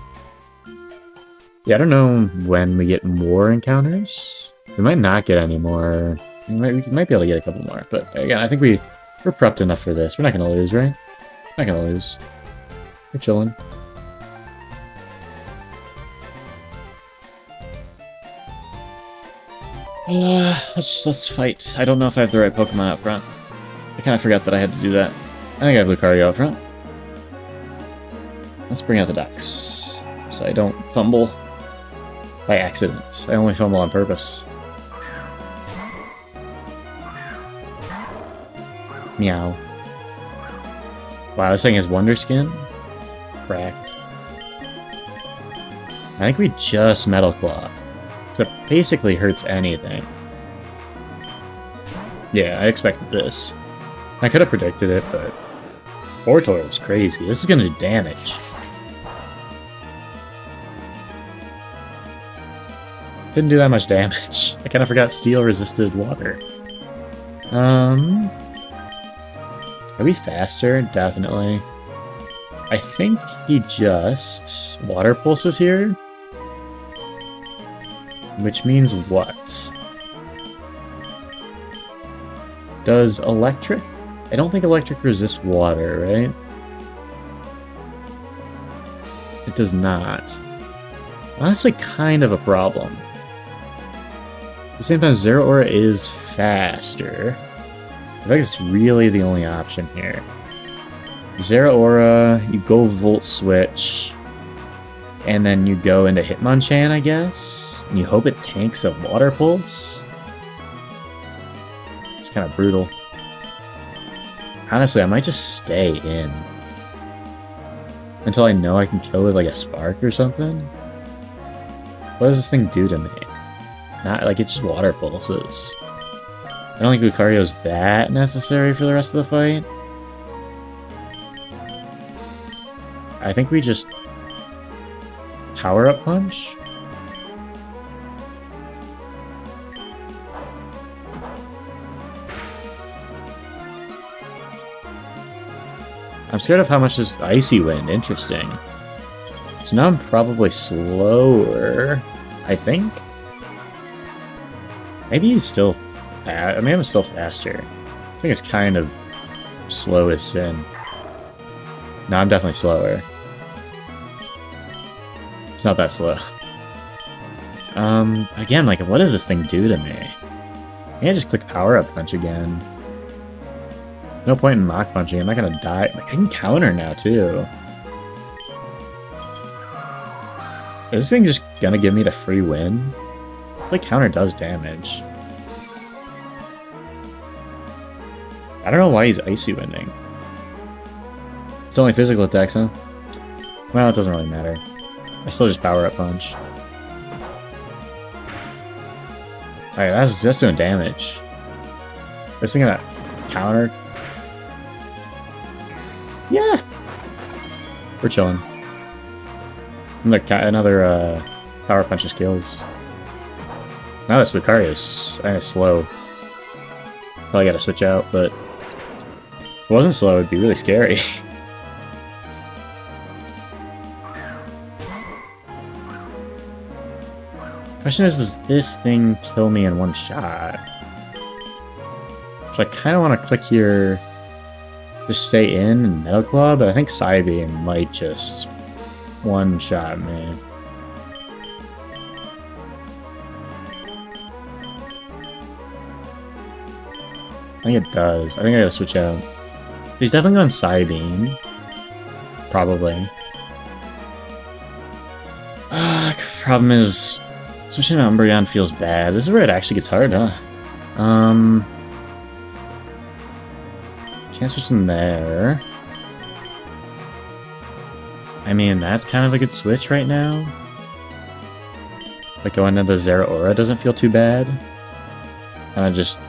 Yeah, I don't know when we get more encounters. We might not get any more. We might be able to get a couple more. But again, I think we're prepped enough for this. We're not going to lose, right? Not going to lose. We're chilling. Let's fight. I don't know if I have the right Pokemon out front. I kind of forgot that I had to do that. I think I have Lucario out front. Let's bring out the Dex, so I don't fumble by accident. I only fumble on purpose. Meow. Wow, this thing has Wonder Skin? Cracked. I think we just Metal Claw. So it basically hurts anything. Yeah, I expected this. I could have predicted it, but Ortor is crazy. This is going to do damage. Didn't do that much damage. I kind of forgot Steel resisted water. Are we faster? Definitely. I think he just water pulses here. Which means what? Does electric? I don't think electric resists water, right? It does not. Honestly, kind of a problem. the same time, Zero Aura is faster. I think it's really the only option here. Zero Aura, you go Volt Switch, and then you go into Hitmonchan, I guess? And you hope it tanks a Water Pulse? It's kind of brutal. Honestly, I might just stay in. Until I know I can kill with like a Spark or something. What does this thing do to me? Not like, it's just Water Pulses. I don't think Lucario's that necessary for the rest of the fight. I think we just Power-Up Punch? I'm scared of how much this Icy Wind. Interesting. So now I'm probably slower, I think? Maybe he's still... I mean, I'm still faster. I think it's kind of slow as sin. No, I'm definitely slower. It's not that slow. Again, like, what does this thing do to me? I can't just click Power-Up Punch again. No point in Mach Punching, I'm not gonna die. Like, I can counter now, too. Is this thing just gonna give me the free win? Like, counter does damage. I don't know why he's Icy Winding. It's only physical attacks, huh? Well, it doesn't really matter. I still just Power-Up Punch. Alright, that's doing damage. This thing gonna counter. Yeah! We're chilling. Another Power Punch skills. Now this Lucario's kind of slow. Probably gotta switch out, but if it wasn't slow, it'd be really scary. Question is, does this thing kill me in one shot? So I kind of want to click here, just stay in and Metal Claw, but I think Psybeam might just one-shot me. I think it does. I think I gotta switch out. He's definitely going Psybeam. Probably. Problem is, switching to Umbreon feels bad. This is where it actually gets hard, huh? Can't switch in there. I mean, that's kind of a good switch right now. Like, going into the Zero Aura doesn't feel too bad. And it just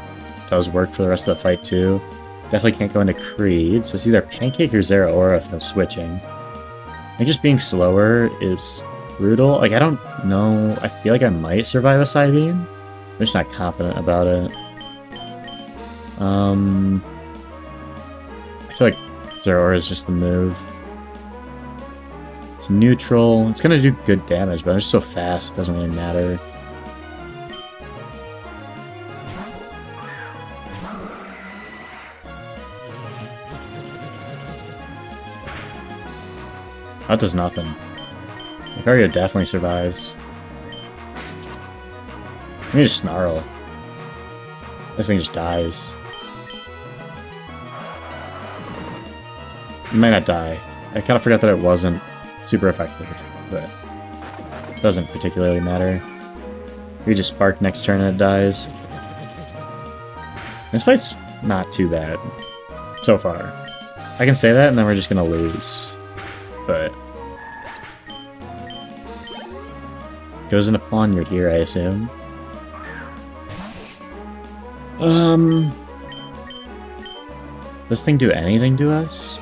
does work for the rest of the fight, too. Definitely can't go into Creed, so it's either Pancake or Zero Aura if no switching. I think just being slower is brutal. Like, I don't know. I feel like I might survive a Psybeam. I'm just not confident about it. I feel like Zero Aura is just the move. It's neutral. It's gonna do good damage, but I'm just so fast, it doesn't really matter. That does nothing. Lucario definitely survives. Let me just Snarl. This thing just dies. It might not die. I kind of forgot that it wasn't super effective, but it doesn't particularly matter. We just Spark next turn and it dies. This fight's not too bad so far. I can say that and then we're just gonna lose. But goes into Pawniard here, I assume. Does this thing do anything to us?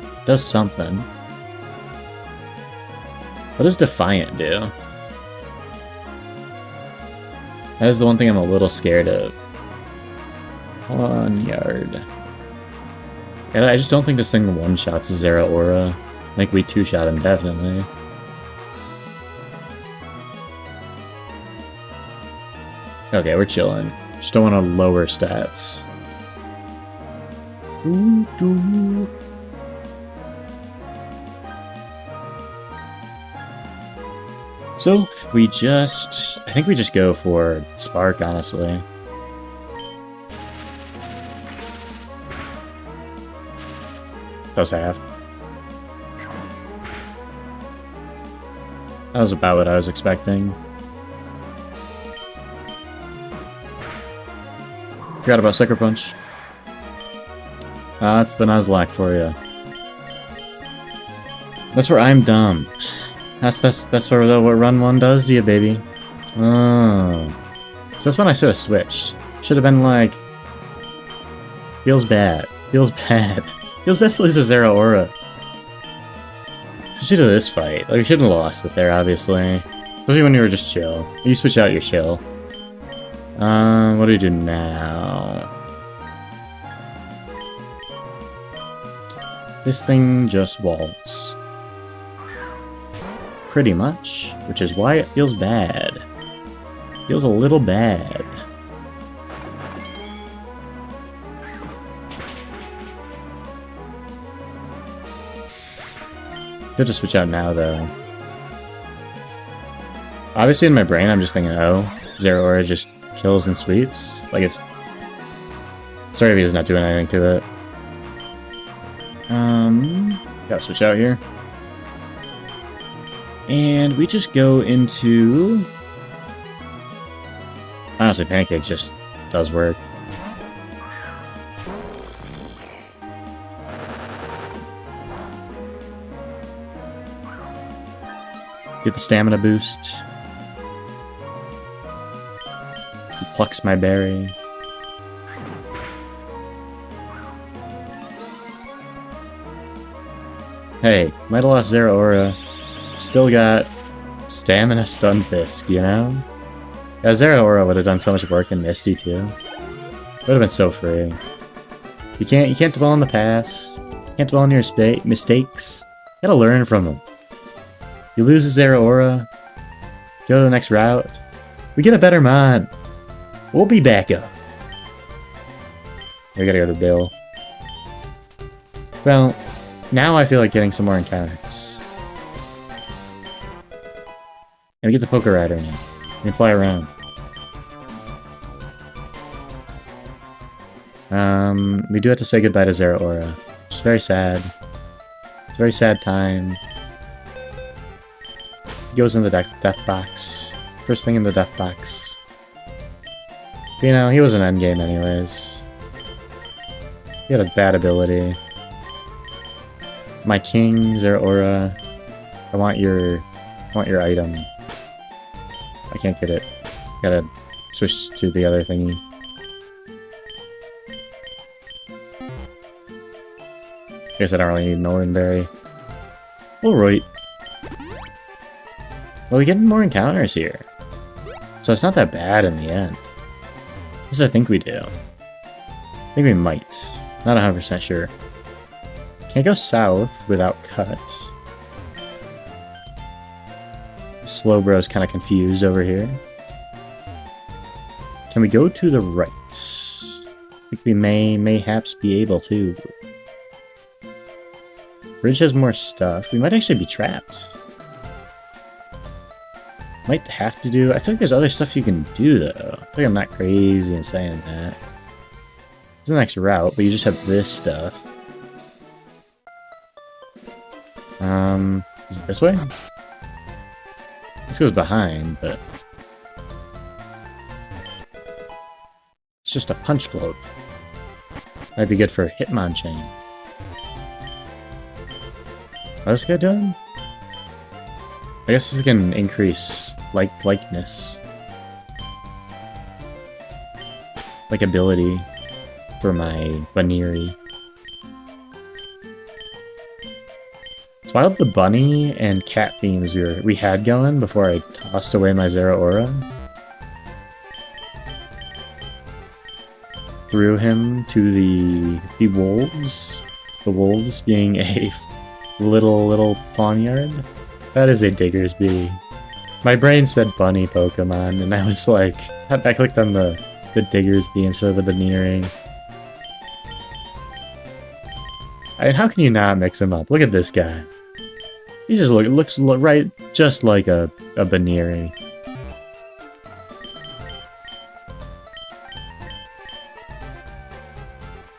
It does something. What does Defiant do? That is the one thing I'm a little scared of. Pawniard. And I just don't think this thing one-shots Zero Aura. I think we two-shot him, definitely. Okay, we're chilling. Just don't want to lower stats. So we just... I think we just go for Spark, honestly. Does half. That was about what I was expecting. Forgot about Sucker Punch. That's the Nuzlocke for you. That's where I'm dumb. That's where what Run 1 does to you, baby. Oh. So that's when I should have switched. Should have been like... Feels bad. Feels bad. Feels bad to lose a Zero Aura. Especially to this fight. Like, we shouldn't have lost it there, obviously. Especially when you were just chill. You switch out your chill. What do we do now? This thing just walls. Pretty much. Which is why it feels bad. Feels a little bad. Good to switch out now, though. Obviously, in my brain, I'm just thinking, oh, Zero Aura just kills and sweeps. Like, it's... Sorry if he's not doing anything to it. Gotta switch out here. And we just go into... Honestly, Pancake just does work. Get the stamina boost. He plucks my berry. Hey, might have lost Zero Aura. Still got stamina Stunfisk, you know? Yeah, Zero Aura would have done so much work in Misty too. Would have been so free. You can't dwell on the past. You can't dwell on your mistakes. You gotta learn from them. You lose a Zero Aura. Go to the next route. We get a better mod. We'll be back up. We gotta go to Bill. Well, now I feel like getting some more encounters. And we get the Poker Rider now. We can fly around. We do have to say goodbye to Zero Aura, which is very sad. It's a very sad time. He goes in the death box. First thing in the death box. But, you know, he was an endgame anyways. He had a bad ability. My king, Zero Aura. I want your item. I can't get it. Gotta switch to the other thingy. Guess I don't really need Northern Berry. Alright. Well, we get more encounters here. So it's not that bad in the end. At least I think we do. I think we might. Not 100% sure. Can't go south without cuts. Slowbro's kind of confused over here. Can we go to the right? I think we may mayhaps be able to. Bridge has more stuff. We might actually be trapped. Might have to do... I feel like there's other stuff you can do, though. I feel like I'm not crazy in saying that. It's the next route, but you just have this stuff. Is it this way? This goes behind, but... It's just a punch glove. Might be good for Hitmonchan. What's this guy doing? I guess this can increase likeness. Like ability for my Baniri. So I love the bunny and cat themes we had going before I tossed away my Zero Aura. Threw him to the wolves. The wolves being a little pawnyard. That is a Diggersby. My brain said bunny Pokemon, and I was like, I clicked on the Diggersby instead of the Baniri. I mean, how can you not mix them up? Look at this guy. He just looks right, just like a Baneri.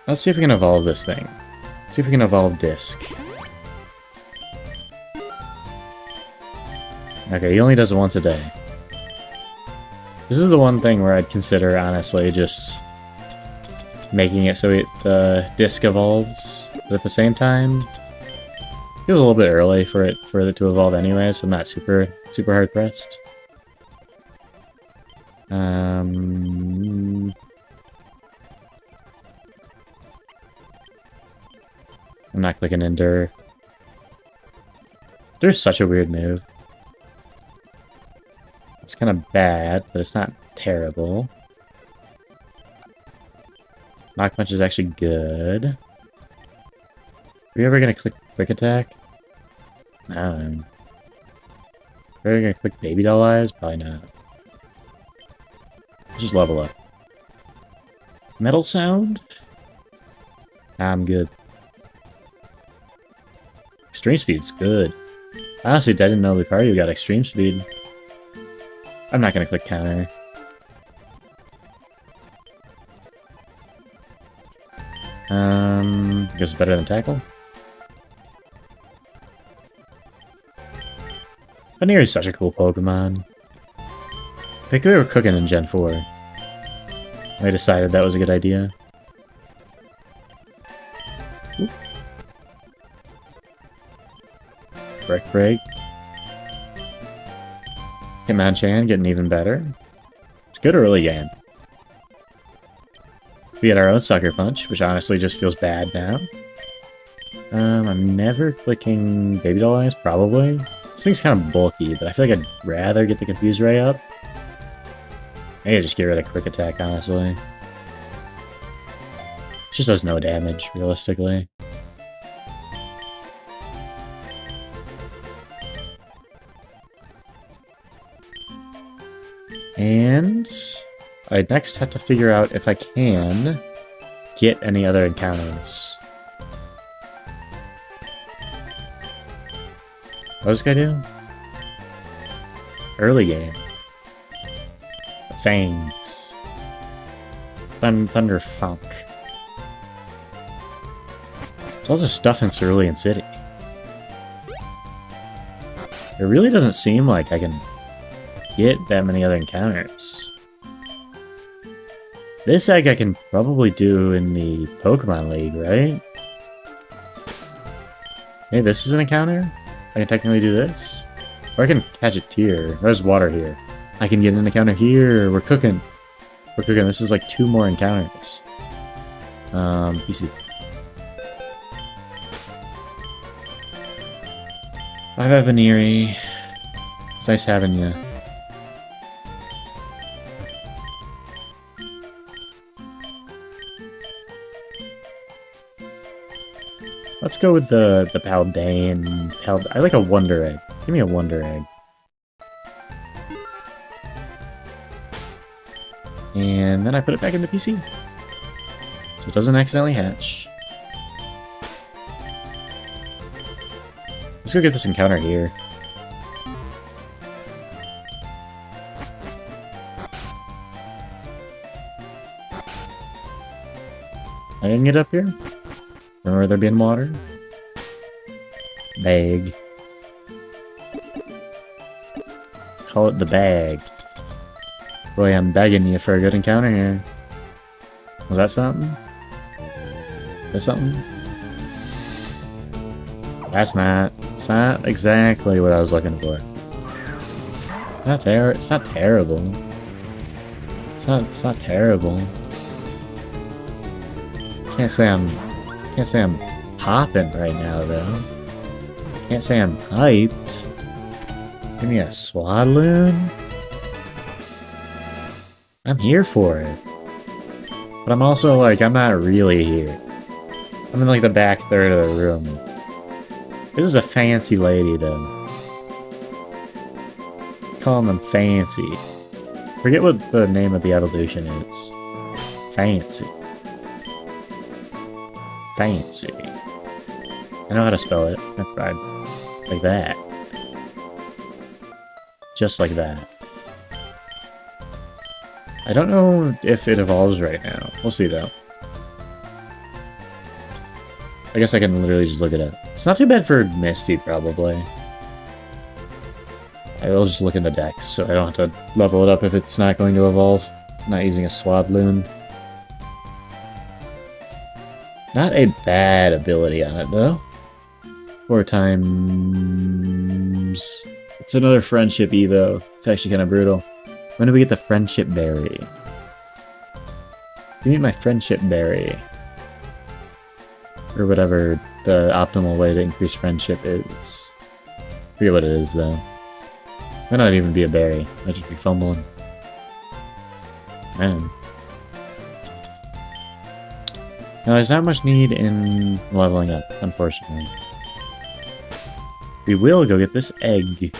Let's see if we can evolve this thing. See if we can evolve Disc. Okay, he only does it once a day. This is the one thing where I'd consider, honestly, just making it so the Disc evolves. But at the same time, it feels a little bit early for it to evolve anyway, so I'm not super hard pressed. I'm not clicking Endure. Endure's such a weird move. It's kind of bad, but it's not terrible. Knock Punch is actually good. Are we ever gonna click Quick Attack? No. Are we ever gonna click Baby Doll Eyes? Probably not. Just level up. Metal Sound? Nah, I'm good. Extreme Speed's good. Honestly, I didn't know Lucario got Extreme Speed. I'm not gonna click Counter. I guess it's better than Tackle. Baneri is such a cool Pokemon. I think we were cooking in Gen 4. I decided that was a good idea. Oop. Break. Hitmonchan getting even better. It's good early game. We had our own Sucker Punch, which honestly just feels bad now. I'm never clicking Baby Doll Eyes, probably. This thing's kind of bulky, but I feel like I'd rather get the Confuse Ray up. Maybe just get rid of Quick Attack, honestly. It just does no damage, realistically. And I next have to figure out if I can get any other encounters. What does this guy do? Early game. Fangs. Thunder Funk. There's lots of stuff in Cerulean City. It really doesn't seem like I can get that many other encounters. This egg I can probably do in the Pokemon League, right? Hey, this is an encounter? I can technically do this? Or I can catch a tear. There's water here. I can get an encounter here. We're cooking. We're cooking. This is like 2 more encounters. PC. Bye-bye, Baneri. It's nice having you. Let's go with the Paldean. I like a Wonder Egg. Give me a Wonder Egg. And then I put it back in the PC. So it doesn't accidentally hatch. Let's go get this encounter here. I didn't get up here? Remember there being water? Bag. Call it the bag. Boy, I'm begging you for a good encounter here. Was that something? Is that something? That's not. It's not exactly what I was looking for. It's not terrible. It's not terrible. Can't say I'm popping right now though. Can't say I'm hyped. Give me a Swadloon. I'm here for it. But I'm also like, I'm not really here. I'm in like the back third of the room. This is a fancy lady though. Calling them fancy. Forget what the name of the evolution is. Fancy. Fancy. I know how to spell it. I tried. Like that. Just like that. I don't know if it evolves right now. We'll see though. I guess I can literally just look it up. It's not too bad for Misty, probably. I will just look in the decks, so I don't have to level it up if it's not going to evolve. I'm not using a Swadloon. Not a bad ability on it, though. 4 times... It's another Friendship Evo. It's actually kind of brutal. When do we get the Friendship Berry? Give me my Friendship Berry. Or whatever the optimal way to increase friendship is. I forget what it is, though. Might not even be a berry. Might just be fumbling. Man. Now, there's not much need in leveling up, unfortunately. We will go get this egg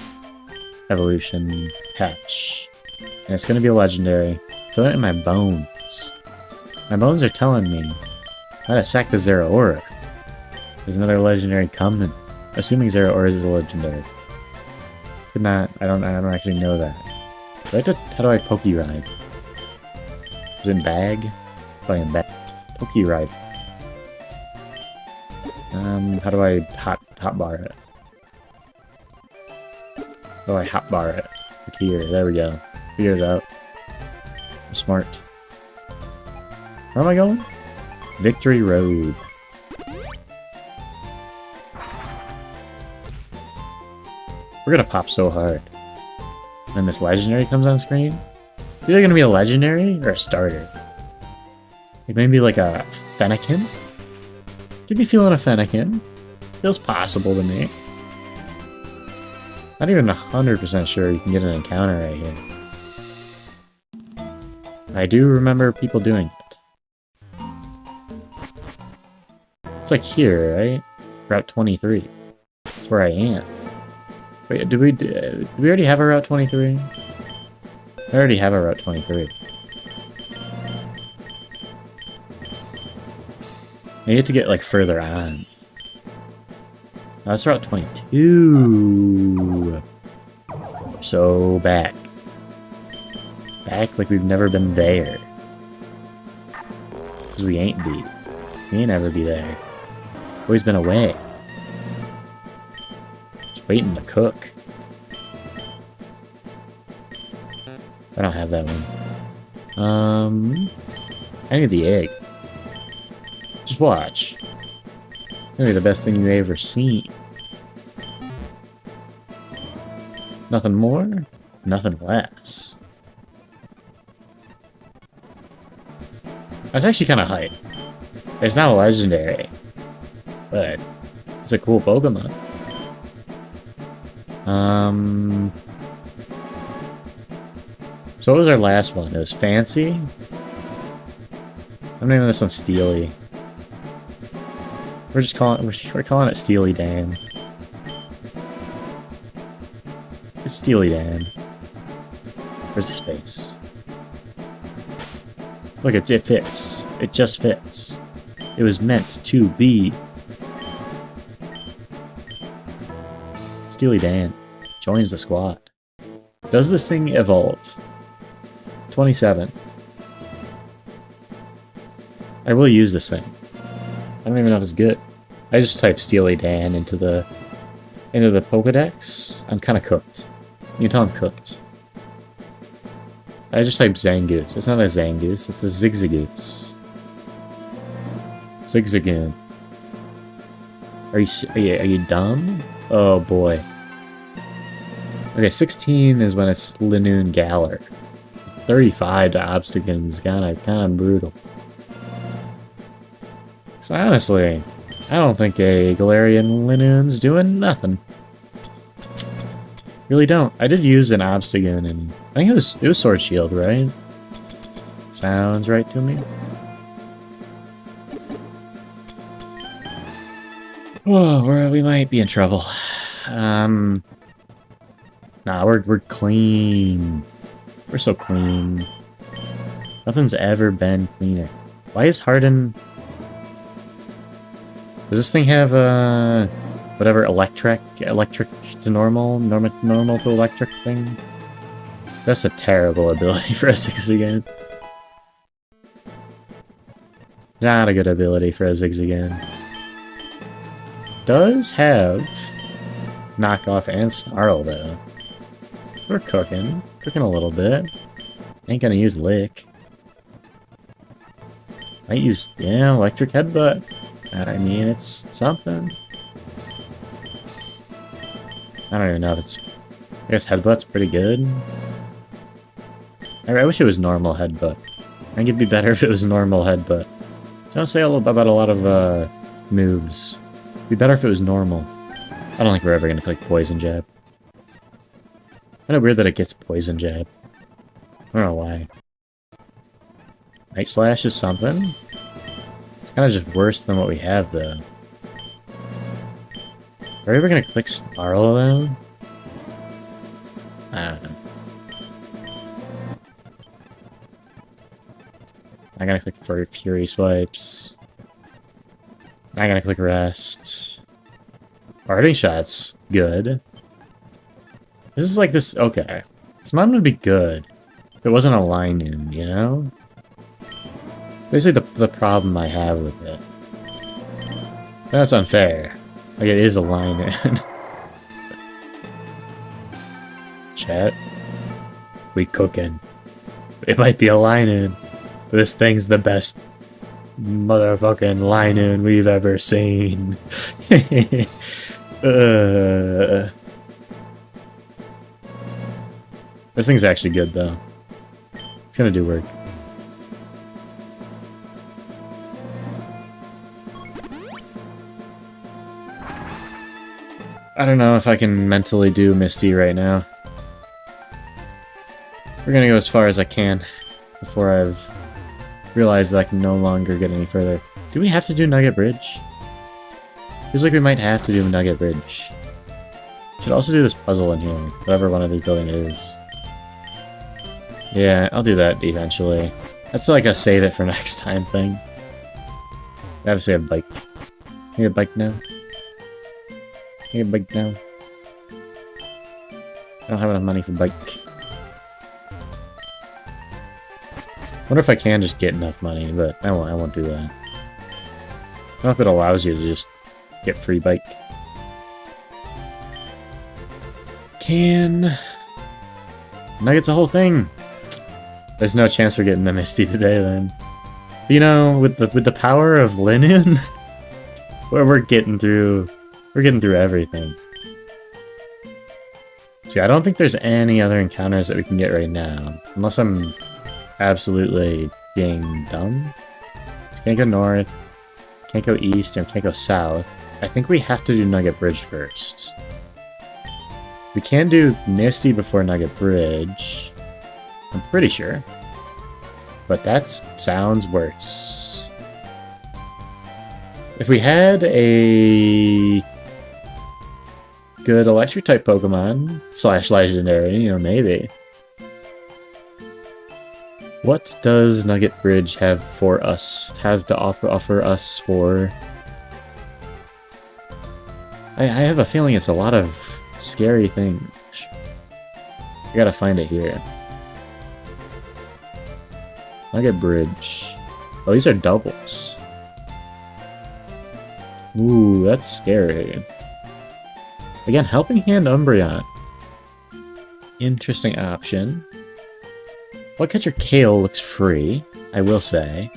evolution patch. And it's going to be a legendary. Feel it in my bones. My bones are telling me not a sack to Zeraora. There's another legendary coming. Assuming Zeraora is a legendary. Could not. I don't actually know that. How do I Poke Ride? Is it bag? Oh, in bag. Poke Ride. How do I hotbar it? How do I hotbar it? Look here. There we go. Figured it out. I'm smart. Where am I going? Victory Road. We're gonna pop so hard. When this legendary comes on screen. It's either gonna be a legendary or a starter. Like maybe like a Fennekin? Could be feeling a Fennekin. Feels possible to me. Not even 100% sure you can get an encounter right here. I do remember people doing it. It's like here, right? Route 23. That's where I am. Wait, did we already have a Route 23? I already have a Route 23. I need to get, like, further on. Now, that's Route 22. So, back. Back like we've never been there. Because we ain't be. We ain't never be there. Always been away. Just waiting to cook. I don't have that one. I need the egg. Just watch. Maybe the best thing you've ever seen. Nothing more, nothing less. That's actually kind of hype. It's not a legendary, but it's a cool Pokemon. So what was our last one? It was Fancy. I'm naming this one Steely. We're calling it Steely Dan. It's Steely Dan. Where's the space? Look, it fits. It just fits. It was meant to be. Steely Dan joins the squad. Does this thing evolve? 27. I will use this thing. I don't even know if it's good. I just typed Steely Dan into the Pokedex. I'm kind of cooked. You can tell I'm cooked. I just typed Zangoose. It's not a Zangoose. It's a Zigzagoose. Zigzagoon. Are you dumb? Oh boy. Okay, 16 is when it's Linoon Galar. 35 to Obstagoon's kind of brutal. So honestly, I don't think a Galarian Linoon's doing nothing. Really don't. I did use an Obstagoon, and I think it was Sword Shield, right? Sounds right to me. Whoa, we might be in trouble. Nah, we're clean. We're so clean. Nothing's ever been cleaner. Why is Harden... Does this thing have whatever electric to normal to electric thing. That's a terrible ability for a 6 again. Not a good ability for a Zigzagoon. Does have knockoff and snarl though. We're cooking a little bit. Ain't gonna use lick. Might use, yeah, electric headbutt. I mean, it's something. I don't even know if it's... I guess headbutt's pretty good. I wish it was normal headbutt. I think it'd be better if it was normal headbutt. Don't say about a lot of moves. It'd be better if it was normal. I don't think we're ever gonna click poison jab. Kind of weird that it gets poison jab. I don't know why. Night slash is something. It's kind of just worse than what we have though. Are we ever gonna click snarl though? I don't know. I'm gonna click for Fury Swipes. I'm gonna click Rest. Parting Shot's good. This is like this... Okay. This mod would be good if it wasn't a line in, you know? Basically the problem I have with it. That's unfair. Like, it is a line in. Chat. We cooking. It might be a line in. This thing's the best motherfucking line-in we've ever seen. This thing's actually good, though. It's gonna do work. I don't know if I can mentally do Misty right now. We're gonna go as far as I can before I've realized that I can no longer get any further. Do we have to do Nugget Bridge? Feels like we might have to do Nugget Bridge. Should also do this puzzle in here, whatever one of these buildings it is. Yeah, I'll do that eventually. That's like a save it for next time thing. I have to say a bike. Need a bike now? Need a bike now? I don't have enough money for bike. Wonder if I can just get enough money, but I won't do that. I don't know if it allows you to just get free bike. Can Nuggets a whole thing? There's no chance we're getting the Misty today then. You know, with the power of Linen, we're getting through everything. See, I don't think there's any other encounters that we can get right now, unless I'm absolutely being dumb. Can't go north, can't go east, and can't go south. I think we have to do Nugget Bridge first. We can do Misty before Nugget Bridge. I'm pretty sure. But that sounds worse. If we had a good electric type Pokemon / legendary, you know, maybe. What does Nugget Bridge have for us? Have to offer us for? I have a feeling it's a lot of scary things. I gotta find it here. Nugget Bridge. Oh, these are doubles. Ooh, that's scary. Again, Helping Hand Umbreon. Interesting option. Bugcatcher Kale looks free, I will say.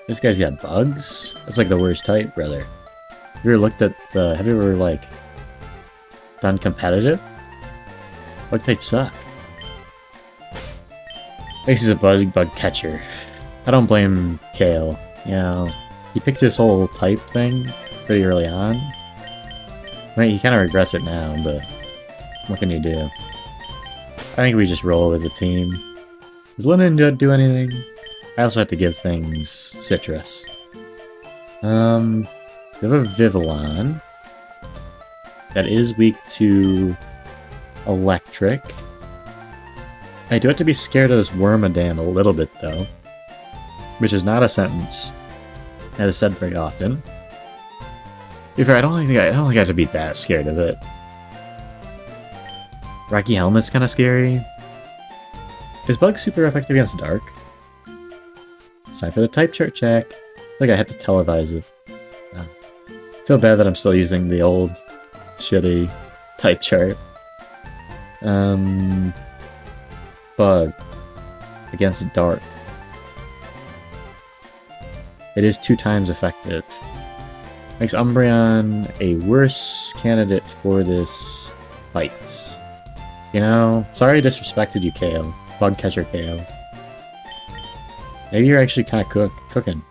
This guy's got bugs? That's like the worst type, brother. Have you ever looked at the... Have you ever, like, done competitive? Bug types suck. This is a bug catcher. I don't blame Kale. You know, he picked this whole type thing pretty early on. I mean, he kind of regrets it now, but what can you do? I think we just roll with the team. Does Linen do anything? I also have to give things citrus. We have a Vivillon that is weak to electric. I do have to be scared of this Wormadam a little bit, though. Which is not a sentence that is said very often. If I don't think I have to be that scared of it. Rocky Helmet's kind of scary. Is Bug super effective against Dark? It's time for the type chart check. I think I had to televise it. Oh. Feel bad that I'm still using the old shitty type chart. Bug against Dark. It is 2 times effective. Makes Umbreon a worse candidate for this fight. You know, sorry I disrespected you, KO. Bug catcher KO. Maybe you're actually kind of cooking.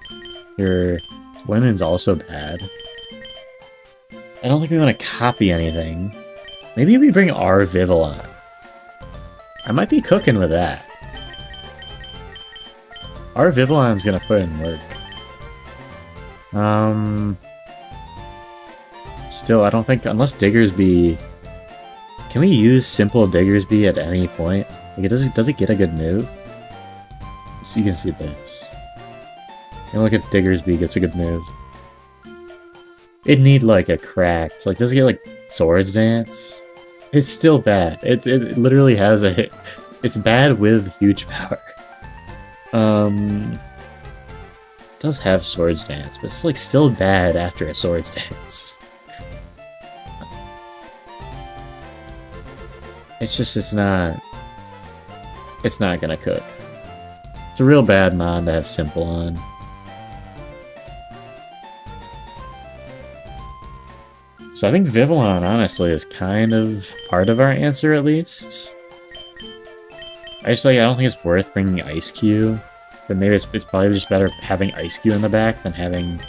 Your Linen's also bad. I don't think we want to copy anything. Maybe we bring our Vivillon. I might be cooking with that. Our Vivillon's gonna put in work. Still, I don't think, unless Diggersby... Can we use simple Diggersby at any point? Like, does it get a good move? So you can see this. And look at Diggersby gets a good move. It'd need, like, a cracked... Like, does it get, like, Swords Dance? It's still bad. It literally has a hit. It's bad with huge power. It does have Swords Dance, but it's, like, still bad after a Swords Dance. It's just, it's not gonna cook. It's a real bad mon to have simple on. So I think Vivillon, honestly, is kind of part of our answer, at least. I don't think it's worth bringing Ice Cube. But maybe it's probably just better having Ice Cube in the back than having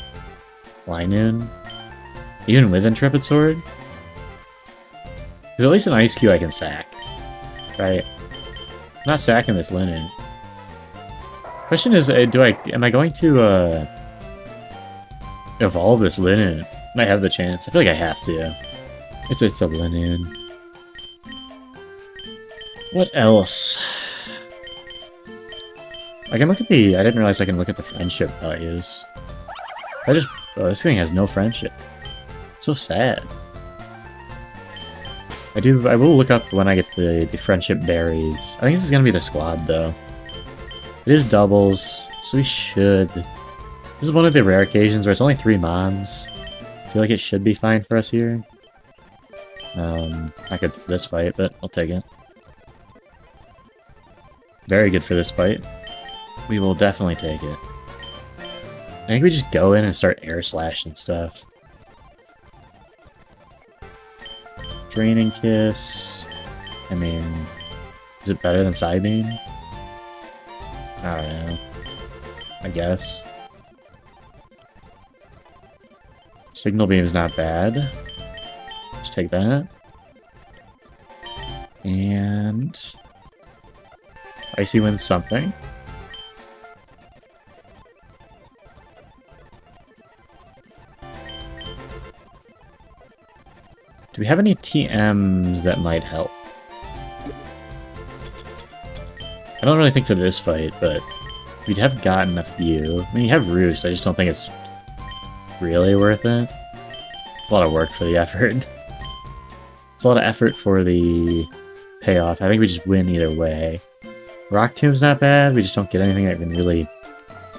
Linoon. Even with Intrepid Sword. Because at least an Ice Cube I can sack. Right? I'm not sacking this Linen. Question is, am I going to evolve this Linen? Might have the chance. I feel like I have to. It's a Linen. What else? I can look at the... I didn't realize I can look at the friendship values. Oh, this thing has no friendship. So sad. I will look up when I get the friendship berries. I think this is gonna be the squad, though. It is doubles, so we should... This is one of the rare occasions where it's only 3 mons. I feel like it should be fine for us here. Not good for this fight, but I'll take it. Very good for this fight. We will definitely take it. I think we just go in and start air slash and stuff. Draining Kiss. I mean, is it better than Psybeam? I don't know. I guess. Signal Beam is not bad. Just take that. And... Icy Wind's something. Do we have any TMs that might help? I don't really think for this fight, but we'd have gotten a few. I mean, you have Roost, I just don't think it's really worth it. It's a lot of work for the effort. It's a lot of effort for the payoff. I think we just win either way. Rock Tomb's not bad, we just don't get anything that can really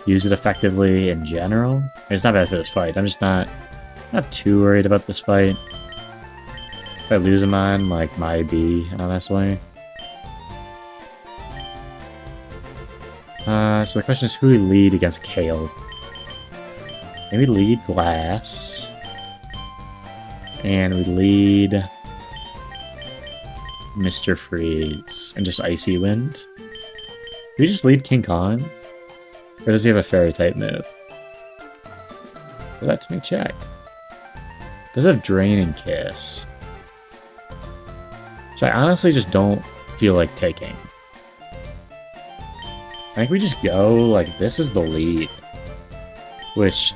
use it effectively in general. It's not bad for this fight. I'm just not too worried about this fight. If I lose a mine, like, my B, honestly. So the question is, who we lead against Kale? Maybe lead Glass. And we lead... Mr. Freeze. And just Icy Wind. Do we just lead King Kong? Or does he have a Fairy-type move? Let me check. Does have Draining Kiss. Which I honestly just don't feel like taking. I think we just go, like, this is the lead. Which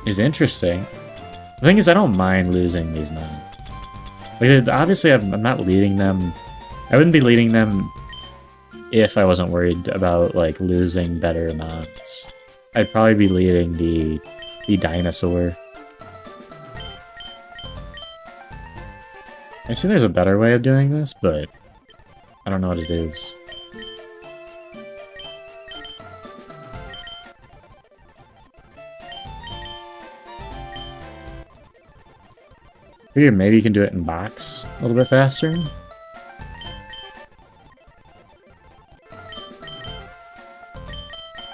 is interesting. The thing is, I don't mind losing these men. Like, obviously, I'm not leading them. I wouldn't be leading them if I wasn't worried about, like, losing better mons. I'd probably be leading the dinosaur. I see there's a better way of doing this, but I don't know what it is. Figure maybe you can do it in box a little bit faster.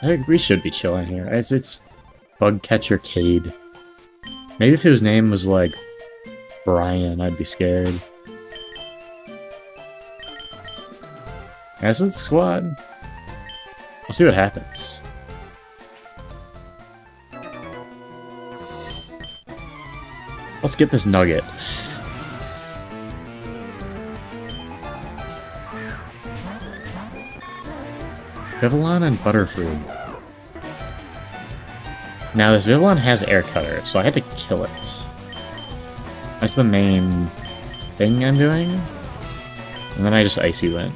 I think we should be chilling here. It's Bug Catcher Cade. Maybe if his name was like Brian, I'd be scared. Acid Squad. We'll see what happens. Let's get this nugget. Vivillon and Butterfree. Now this Vivillon has Air Cutter, so I had to kill it. That's the main thing I'm doing. And then I just Icy Wind.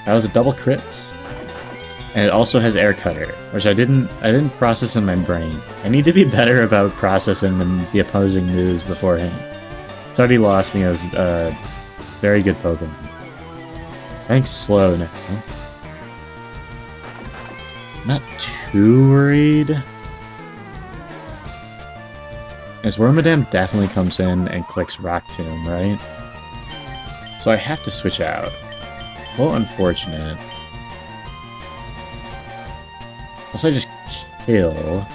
That was a double crit. And it also has Air Cutter, which I didn't process in my brain. I need to be better about processing the opposing moves beforehand. It's already lost me as a very good Pokemon. Thanks, slow now. Not too worried. As Wormadam definitely comes in and clicks Rock Tomb, right? So I have to switch out. Well, unfortunate. Unless I just kill.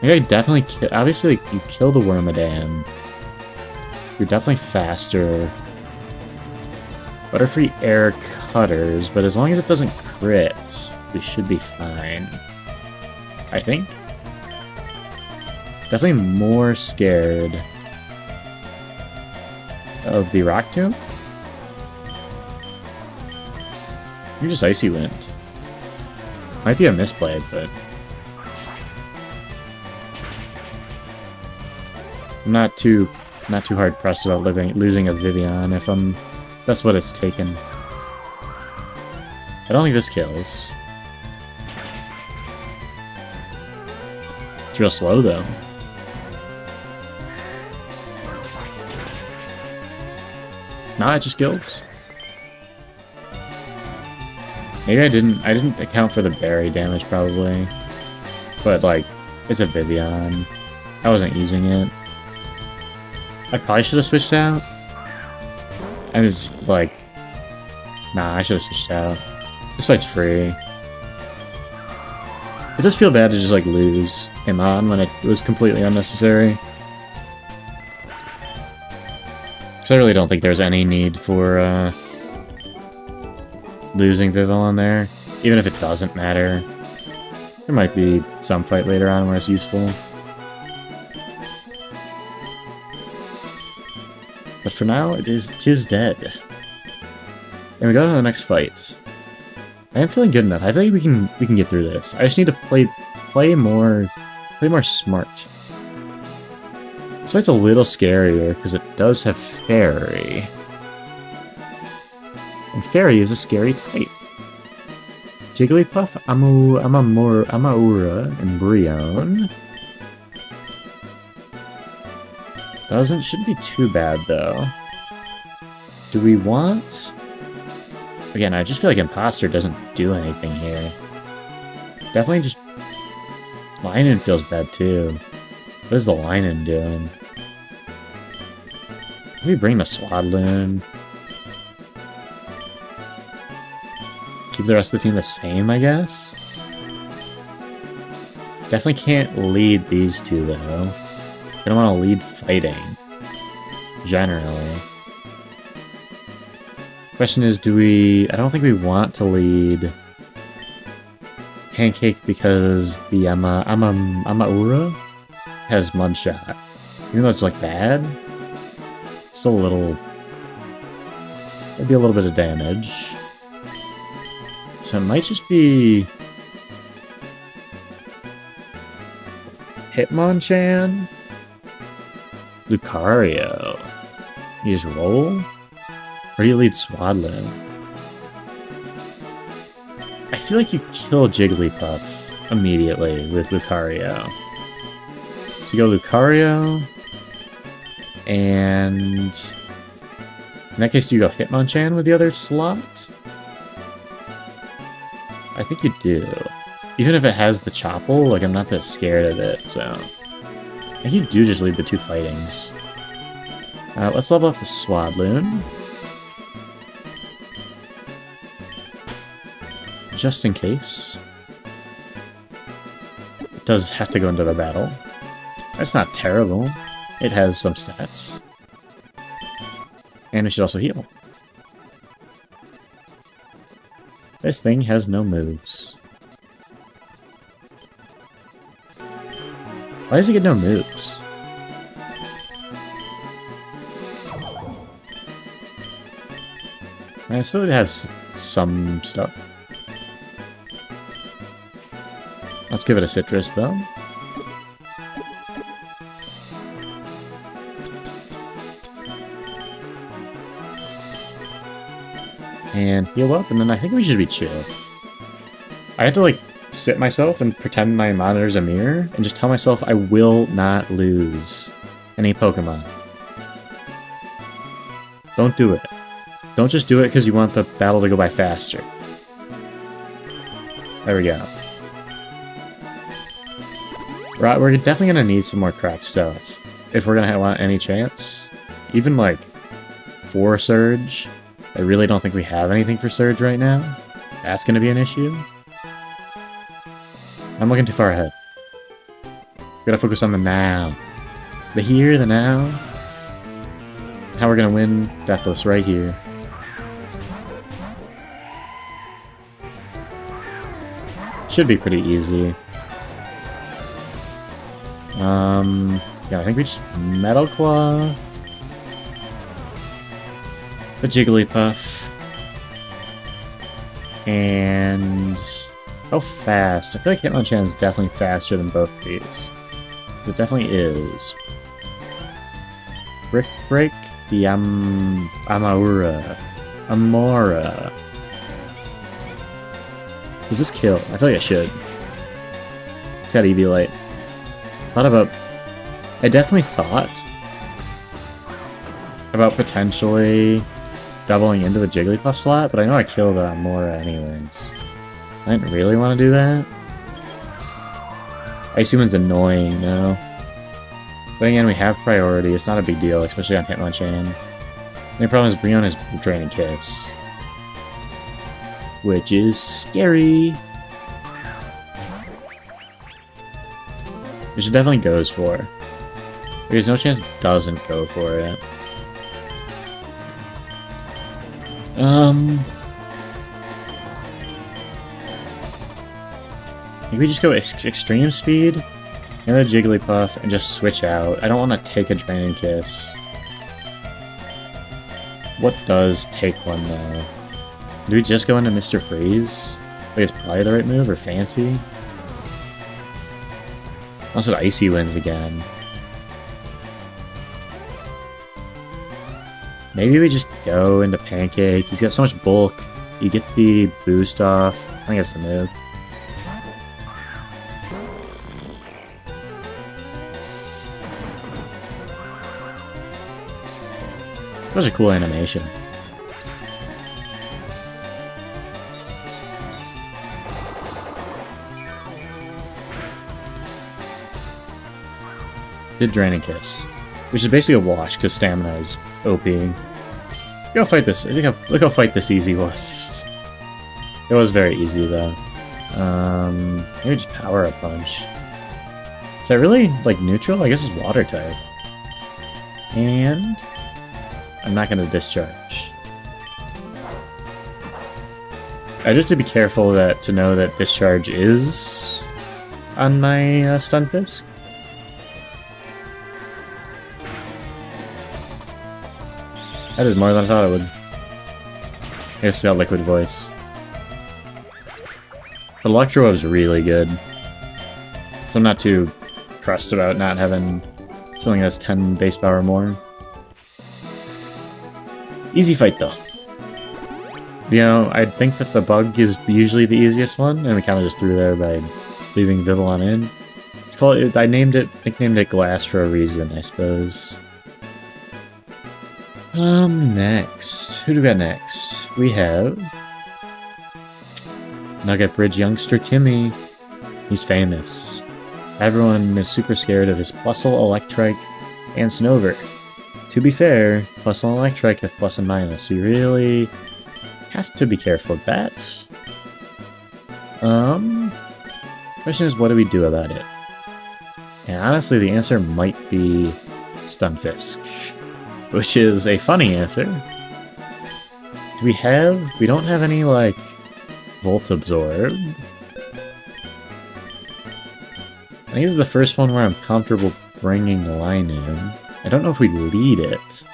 Maybe I definitely kill. Obviously, like, you kill the Wormadam. You're definitely faster. Butterfree Air Cutters, but as long as it doesn't crit, we should be fine. I think. Definitely more scared of the Rock Tomb. You just Icy Wind. Might be a misplay, but I'm not too hard pressed about losing a Vivian if that's what it's taken. I don't think this kills. It's real slow though. Nah, it just kills. Maybe I didn't account for the berry damage probably. But like, it's a Vivian. I wasn't using it. I probably should have switched out. And it's like, nah, I should have switched out. This fight's free. It does feel bad to just like lose him on when it was completely unnecessary. Because I really don't think there's any need for losing Vivillon there. Even if it doesn't matter. There might be some fight later on where it's useful. But for now, tis dead. And we go to the next fight. I am feeling good enough. I think we can get through this. I just need to play more smart. This fight's a little scarier because it does have Fairy. And Fairy is a scary type. Jigglypuff, Amaura, and Brionne. Shouldn't be too bad, though. Do we want... Again, I just feel like Imposter doesn't do anything here. Definitely just... Linen feels bad, too. What is the Linen doing? Maybe bring the Swadloon. Keep the rest of the team the same, I guess? Definitely can't lead these two, though. I don't want to lead fighting. Generally. Question is, do we... I don't think we want to lead Pancake because the Amaura has Mudshot. Even though it's like bad, it's still a little... Maybe a little bit of damage. So it might just be... Hitmonchan? Lucario. You just roll? Or do you lead Swadloon? I feel like you kill Jigglypuff immediately with Lucario. So you go Lucario, and in that case, do you go Hitmonchan with the other slot? I think you do. Even if it has the Chople, like, I'm not that scared of it, so... I think you do just leave the 2 fightings. Let's level up the Swadloon. Just in case. It does have to go into the battle. That's not terrible. It has some stats. And it should also heal. This thing has no moves. Why does it get no moves? I still it has some stuff. Let's give it a citrus though. And heal up, and then I think we should be chill. I had to like sit myself and pretend my monitor's a mirror and just tell myself I will not lose any Pokemon. Don't do it. Don't just do it because you want the battle to go by faster. There we go. Right, we're definitely going to need some more crack stuff if we're going to want any chance. Even like 4 Surge. I really don't think we have anything for Surge right now. That's going to be an issue. I'm looking too far ahead. Gotta focus on the now. The here, the now. How we're gonna win Deathless right here. Should be pretty easy. Yeah, I think we just Metal Claw. The Jigglypuff. And... how fast? I feel like Hitmonchan is definitely faster than both of these. It definitely is. Brick Break, the Amora. Does this kill? I feel like I should. It's got Eviolite. I definitely thought about potentially doubling into the Jigglypuff slot, but I know I killed the Amora anyways. I didn't really want to do that. Icy Wind's annoying, no. But again, we have priority. It's not a big deal, especially on Hitmonchan. The only problem is Brion is Draining Kiss. Which is scary. Which it definitely goes for. There's no chance it doesn't go for it. Maybe we just go extreme speed, and a Jigglypuff, and just switch out. I don't want to take a Draining Kiss. What does take one, though? Do we just go into Mr. Freeze? I think it's probably the right move, or Fancy? Also, Icy Winds again. Maybe we just go into Pancake. He's got so much bulk. You get the boost off. I think that's the move. Such a cool animation. Did Draining Kiss, which is basically a wash because stamina is OP. Go fight this. Look how fight this easy was. It was very easy though. Maybe just power a punch. Is that really like neutral? I guess it's water type. And I'm not gonna discharge. I just have to be careful to know that discharge is on my Stunfisk. That is more than I thought it would. I guess it's got Liquid Voice. But Electro is really good. So I'm not too pressed about not having Something that's 10 base power more. Easy fight, though. You know, I think that the bug is usually the easiest one, and we kind of just threw there by leaving Vivillon in. It's called. I nicknamed it Glass for a reason, I suppose. Next. Who do we got next? We have Nugget Bridge youngster Timmy. He's famous. Everyone is super scared of his Plusle, Electrike, and Snover. To be fair, Plusle and Electrike have plus and minus, so you really have to be careful with that. Question is, what do we do about it? And honestly, the answer might be Stunfisk, which is a funny answer. Do we have... We don't have any, like, Volt Absorb. I think this is the first one where I'm comfortable bringing Line in. I don't know if we lead it.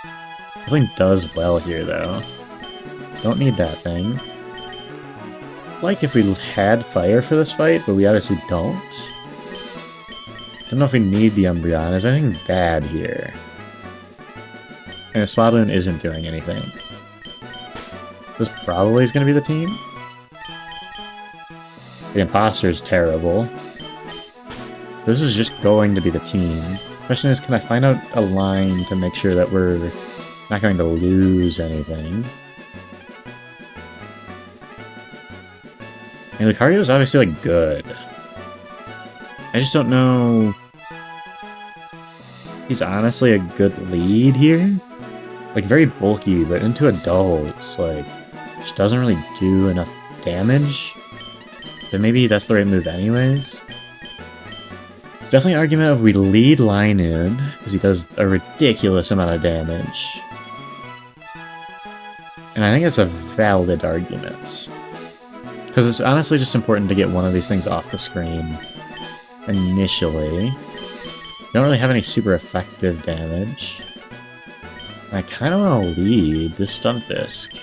Definitely does well here, though. Don't need that thing. Like if we had Fire for this fight, but we obviously don't. Don't know if we need the Umbreon. Is anything bad here? And the Swadloon isn't doing anything. This probably is going to be the team. The Imposter is terrible. This is just going to be the team. Question is, can I find out a line to make sure that we're not going to lose anything? And Lucario is obviously, like, good. I just don't know... He's honestly a good lead here. Like, very bulky, but into adults, like, just doesn't really do enough damage. But maybe that's the right move anyways. It's definitely an argument of we lead Line in, because he does a ridiculous amount of damage. And I think it's a valid argument. Because it's honestly just important to get one of these things off the screen initially. We don't really have any super effective damage. And I kind of want to lead this Stunfisk.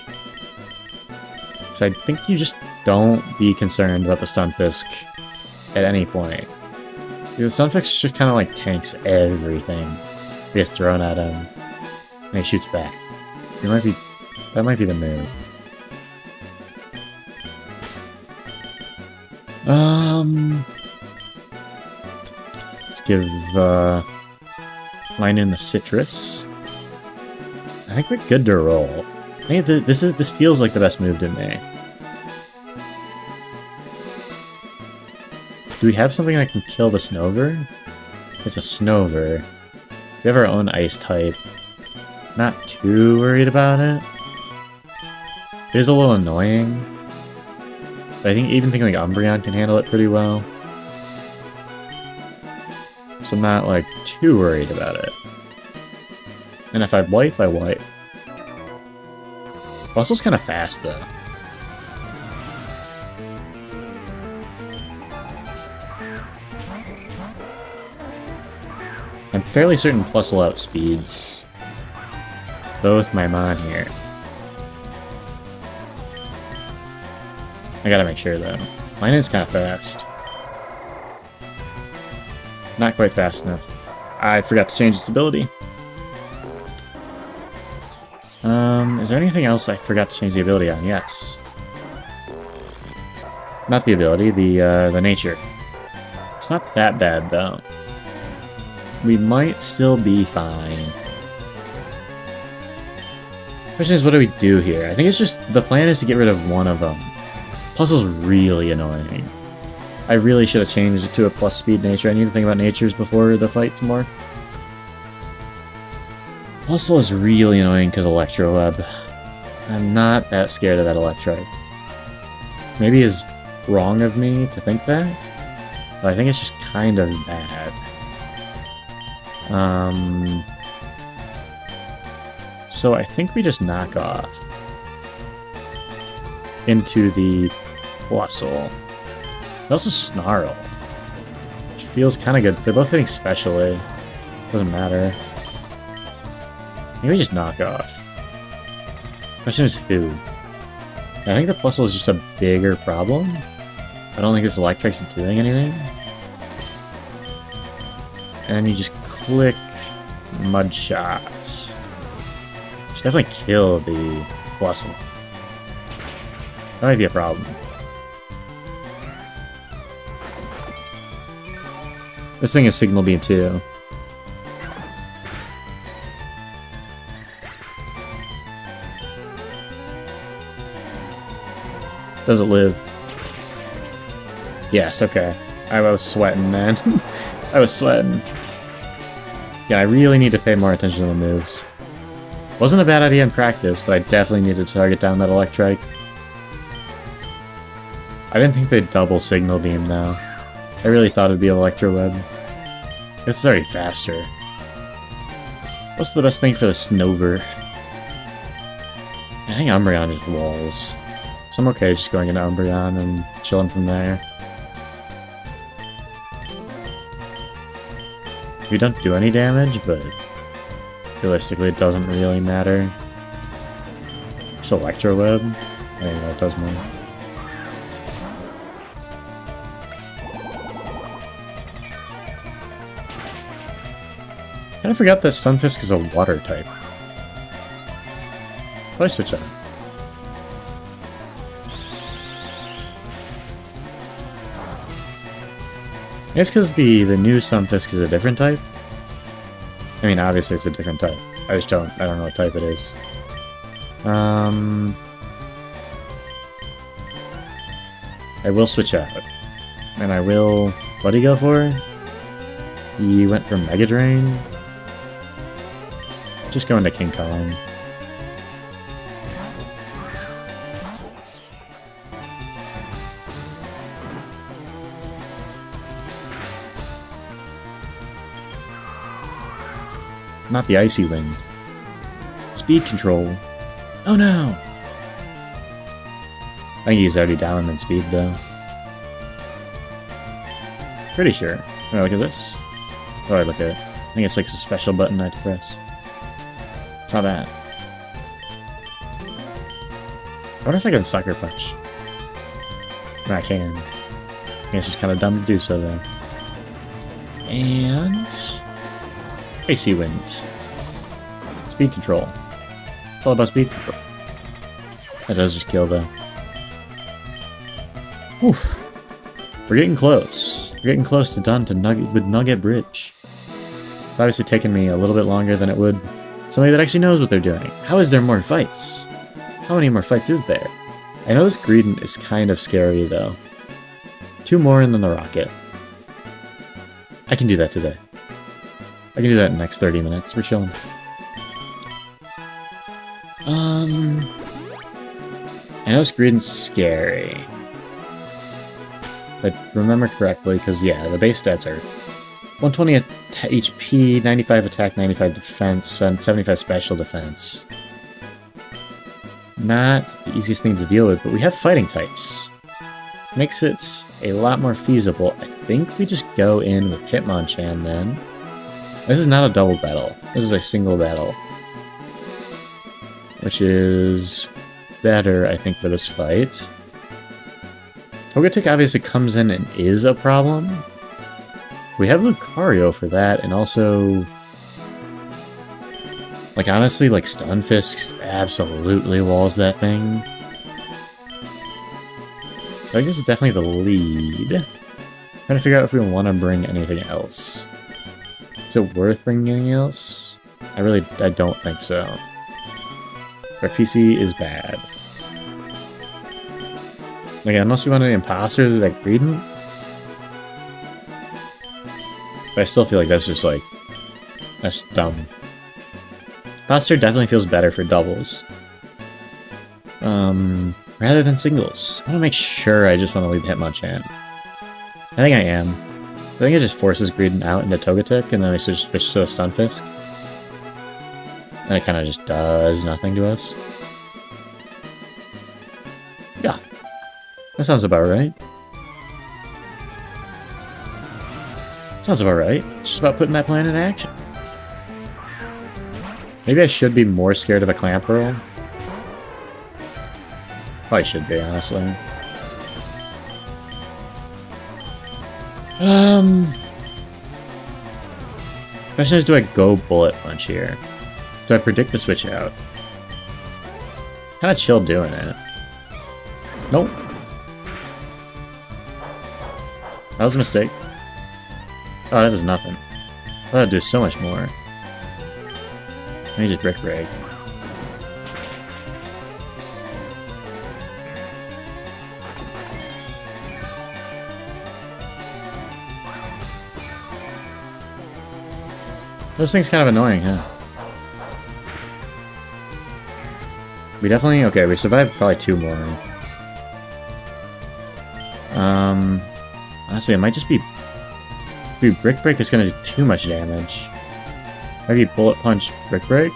Because I think you just don't be concerned about the Stunfisk at any point. Because the Stunfisk just kind of like tanks everything that gets thrown at him. And he shoots back. That might be the move. Let's give Line in the Citrus. I think we're good to roll. I think this feels like the best move to me. Do we have something that can kill the Snover? It's a Snover. We have our own Ice type. Not too worried about it. It is a little annoying. But I think even thinking like Umbreon can handle it pretty well. So I'm not like too worried about it. And if I wipe, I wipe. Bustle's kind of fast though. I'm fairly certain Plusle outspeeds both my Mon here. I gotta make sure though. Mine is kind of fast. Not quite fast enough. I forgot to change its ability. Is there anything else I forgot to change the ability on? Yes. Not the ability, the nature. It's not that bad though. We might still be fine. Question is, what do we do here? I think it's just, the plan is to get rid of one of them. Plusle's really annoying. I really should have changed it to a plus speed nature. I need to think about natures before the fights more. Plusle is really annoying because Electro Web. I'm not that scared of that Electrike. Maybe it's wrong of me to think that, but I think it's just kind of bad. So I think we just knock off into the Plusle. Also Snarl, which feels kind of good. They're both hitting specially. Doesn't matter. Maybe just knock off. Question is who? I think the Plusle is just a bigger problem. I don't think this Electrike's doing anything. And then you just click Mud Shot. Should definitely kill the Blossom. That might be a problem. This thing is Signal Beam too. Does it live? Yes, okay. I was sweating, man. I was sweating. Yeah, I really need to pay more attention to the moves. Wasn't a bad idea in practice, but I definitely need to target down that Electrike. I didn't think they'd double Signal Beam, though. I really thought it'd be Electro Web. This is already faster. What's the best thing for the Snover? I think Umbreon just walls. So I'm okay just going into Umbreon and chilling from there. We don't do any damage, but realistically it doesn't really matter. Just Electro Web? I think that does more. I forgot that Stunfisk is a water type. Why switch up? I guess because the new Stunfisk is a different type. I mean, obviously it's a different type. I don't know what type it is. I will switch out. And I will... What did he go for? He went for Mega Drain. Just go into King Kong. Not the Icy Wind. Speed control. Oh no! I think he's already down in speed though. Pretty sure. Can I look at this? Oh, I look at it. I think it's like some special button I have to press. It's not that. I wonder if I can Sucker Punch. No, I can. I think it's just kind of dumb to do so though. And... Icy Wind. Speed control. It's all about speed control. That does just kill though. Oof. We're getting close. We're getting close to done to Nugget Bridge. It's obviously taken me a little bit longer than it would somebody that actually knows what they're doing. How is there more fights? How many more fights is there? I know this Greedent is kind of scary though. 2 more and then the Rocket. I can do that today. I can do that in the next 30 minutes. We're chilling. I know this Greedent's scary. If I remember correctly, because yeah, the base stats are 120 HP, 95 attack, 95 defense, 75 special defense. Not the easiest thing to deal with, but we have fighting types. Makes it a lot more feasible. I think we just go in with Hitmonchan then. This is not a double battle. This is a single battle. Which is better, I think, for this fight. Togetic obviously comes in and is a problem. We have Lucario for that, and also... Like, honestly, like, Stunfisk absolutely walls that thing. So I guess it's definitely the lead. Trying to figure out if we want to bring anything else. Is it worth bringing anything else? I don't think so. Our PC is bad. Like, unless we want an imposter like Greedent. But I still feel like that's just like... That's dumb. Imposter definitely feels better for doubles. Rather than singles. I want to make sure I just want to leave Hitmonchan. I think I am. I think it just forces Greedent out into Togetic, and then we switch to a Stunfisk. And it kind of just does nothing to us. Yeah. That sounds about right. Sounds about right. It's just about putting that plan into action. Maybe I should be more scared of a Clamperl. Probably should be, honestly. Question is, do I go bullet punch here? Do I predict the switch out? Kinda chill doing it. Nope. That was a mistake. Oh, that does nothing. I thought I'd do so much more. Let me just brick break. This thing's kind of annoying, huh? We definitely... Okay, we survived probably 2 more. Honestly, it might just be... If we Brick Break, it's gonna do too much damage. Maybe Bullet Punch Brick Break?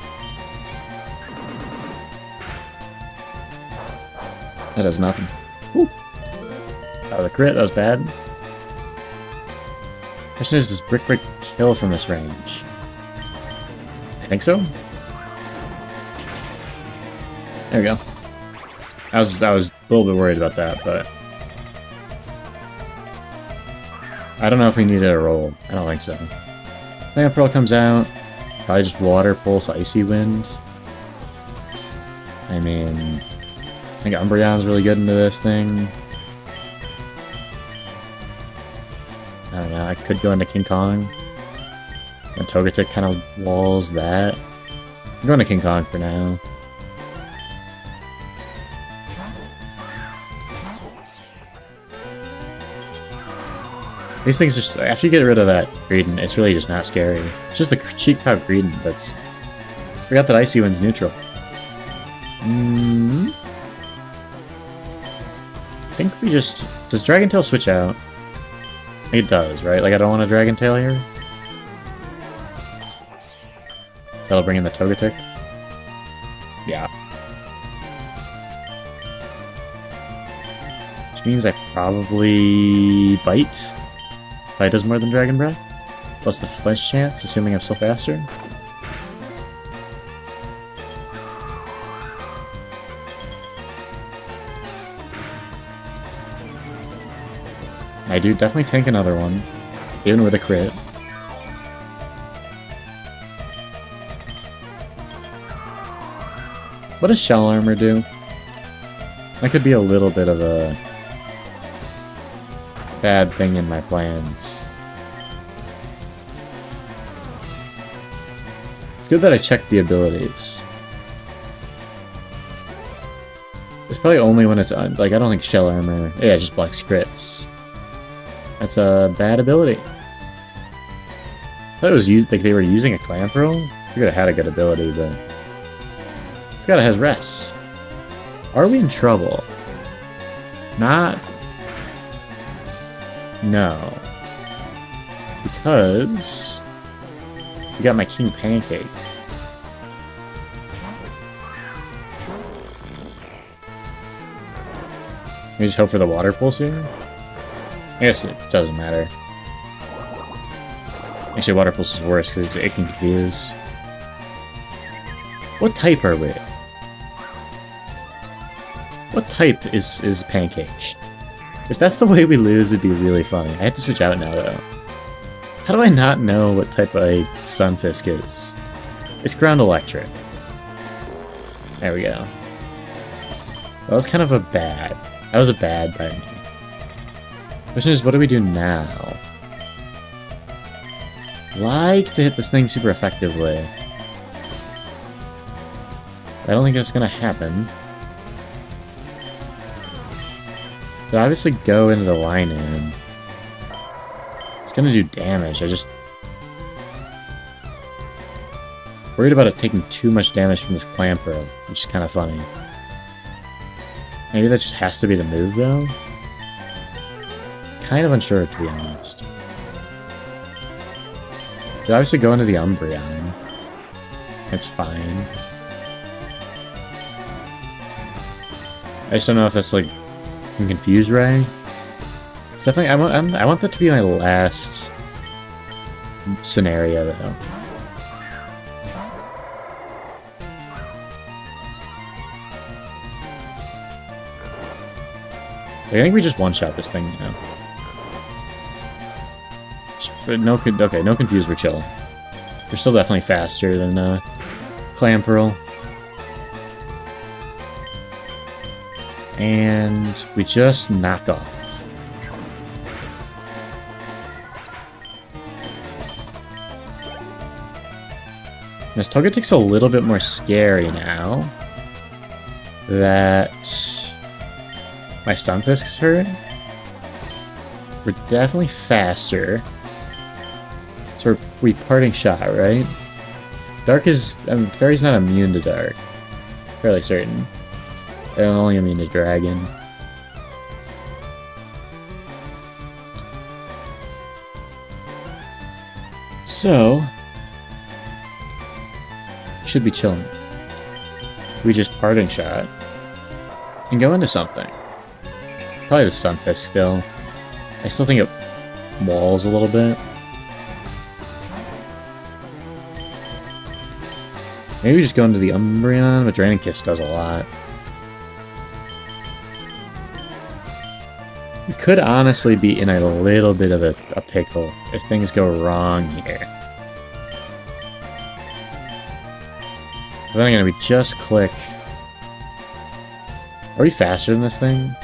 That does nothing. Woo. That was a crit, that was bad. Question is, does Brick Break kill from this range? I think so. There we go. I was a little bit worried about that, but I don't know if we needed a roll. I don't think so. Plant Pearl comes out. Probably just Water Pulse, Icy Wind. I mean, I think Umbreon's really good into this thing. I don't know. I could go into King Kong. And Togetic kind of walls that. I'm going to King Kong for now. These things just, after you get rid of that Greedent, it's really just not scary. It's just the cheek power Greedent that's... Forgot that Icy Wind's neutral. I think we just... Does Dragon Tail switch out? It does, right? Like, I don't want a Dragon Tail here. So that'll bring in the Togetic. Yeah. Which means I probably bite. Bite does more than Dragon Breath. Plus the flinch chance, assuming I'm still faster. I do definitely tank another one, even with a crit. What does Shell Armor do? That could be a little bit of a bad thing in my plans. It's good that I checked the abilities. It's probably only when it's like, I don't think Shell Armor... Yeah, it just blocks crits. That's a bad ability. I thought it was used, like they were using a Clamp Roll. I figured it had a good ability, but I forgot it has rests. Are we in trouble? Not. No. Because you got my King Pancake. Can we just hope for the Water Pulse here? I guess it doesn't matter. Actually, Water Pulse is worse because it can confuse. What type are we? What type is Pancake? If that's the way we lose, it'd be really funny. I have to switch out now, though. How do I not know what type a Stunfisk is? It's Ground Electric. There we go. That was kind of a bad. That was a bad by me. Question is, what do we do now? Like to hit this thing super effectively. I don't think that's gonna happen. So obviously go into the line in. It's gonna do damage. I just worried about it taking too much damage from this Clamper, which is kind of funny. Maybe that just has to be the move though. Kind of unsure, to be honest. They obviously go into the Umbreon. It's fine. I just don't know if that's like can confuse Ray. It's definitely. I want that to be my last scenario though. I think we just one-shot this thing now. No confuse, we're chilling. They're still definitely faster than Clamperl. And we just knock off. This Togetic's a little bit more scary now that my Stunfisk is hurt. We're definitely faster. So we parting shot, right? Dark is... Fairy's not immune to Dark. Fairly certain. They're only immune to Dragon. So... should be chilling. We just parting shot. And go into something. Probably the Stunfisk still. I still think it walls a little bit. Maybe we just go into the Umbreon, but Draining Kiss does a lot. We could honestly be in a little bit of a pickle if things go wrong here. But then again, we just click. Are we faster than this thing?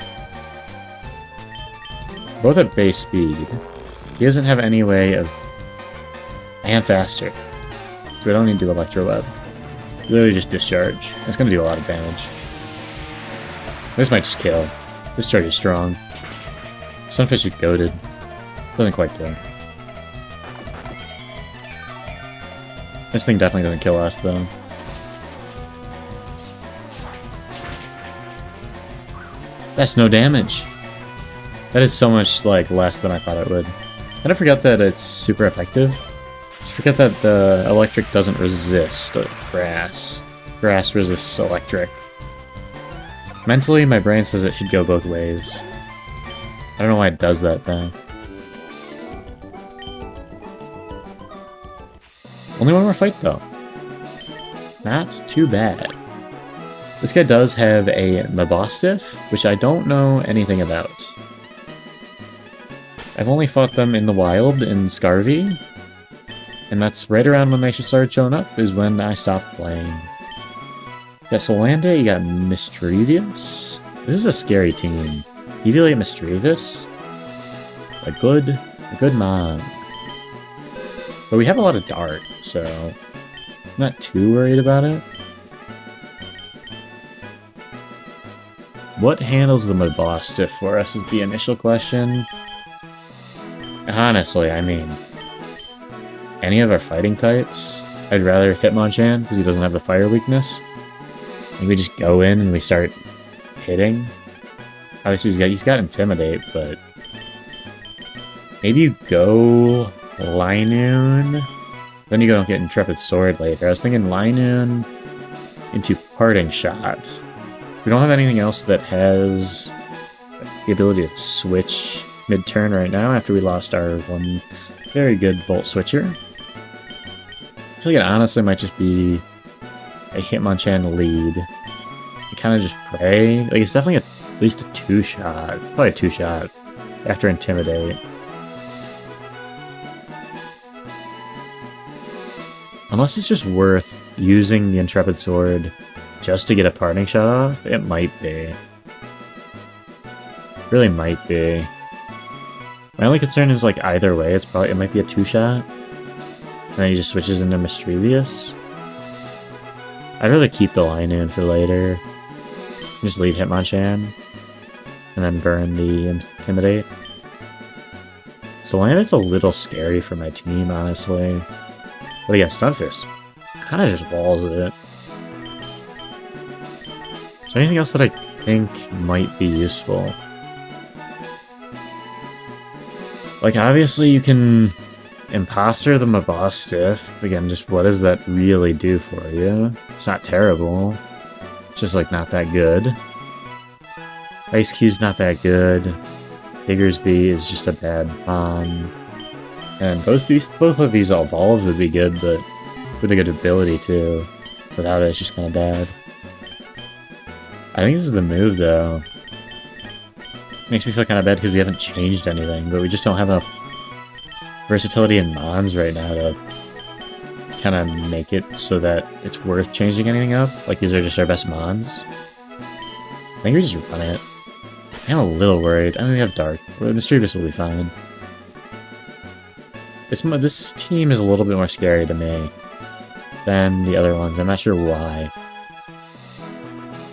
Both at base speed. He doesn't have any way of... I am faster. So we don't need to do Electro Web. Literally just discharge. It's going to do a lot of damage. This might just kill. Discharge is strong. Sunfish is goated. Doesn't quite kill. This thing definitely doesn't kill us, though. That's no damage. That is so much, like, less than I thought it would. And I forgot that it's super effective. Just forget that the electric doesn't resist grass. Grass resists electric. Mentally, my brain says it should go both ways. I don't know why it does that, though. Only one more fight, though. Not too bad. This guy does have a Mabostiff, which I don't know anything about. I've only fought them in the wild in Scarvy, and that's right around when they should start showing up, is when I stopped playing. You got Solanda, you got Mischievous. This is a scary team. Eviolate Mischievous? A good mom. But we have a lot of Dark, so I'm not too worried about it. What handles the Mabostiff for us is the initial question. Honestly, I mean, any of our fighting types, I'd rather Hitmonchan because he doesn't have the fire weakness. And we just go in and we start hitting. Obviously, he's got Intimidate, but maybe you go Linoon. Then you don't get Intrepid Sword later. I was thinking Linoon into Parting Shot. We don't have anything else that has the ability to switch mid-turn right now after we lost our one very good Volt Switcher. I feel like it honestly might just be a Hitmonchan lead. You kind of just pray. Like, it's definitely at least a 2-shot. Probably a 2-shot after Intimidate. Unless it's just worth using the Intrepid Sword just to get a Parting Shot off, it might be. Really might be. My only concern is, like, either way, it might be a 2-shot. And then he just switches into Mischievous. I'd rather keep the Linoon for later. Just lead Hitmonchan. And then burn the Intimidate. So Landit's a little scary for my team, honestly. But again, Stunfisk kind of just walls it. Is there anything else that I think might be useful? Like, obviously you can Imposter the Mabostiff. Again, just what does that really do for you? It's not terrible. It's just, like, not that good. Ice Cube's not that good. Diggersby is just a bad bomb. And both of these evolved would be good, but with a good ability too. Without it, it's just kind of bad. I think this is the move, though. Makes me feel kind of bad because we haven't changed anything, but we just don't have enough versatility in Mons right now to kind of make it so that it's worth changing anything up. Like, these are just our best mons. I think we just run it. I'm a little worried. I mean, we have Dark. Mischievous will be fine. This team is a little bit more scary to me than the other ones. I'm not sure why.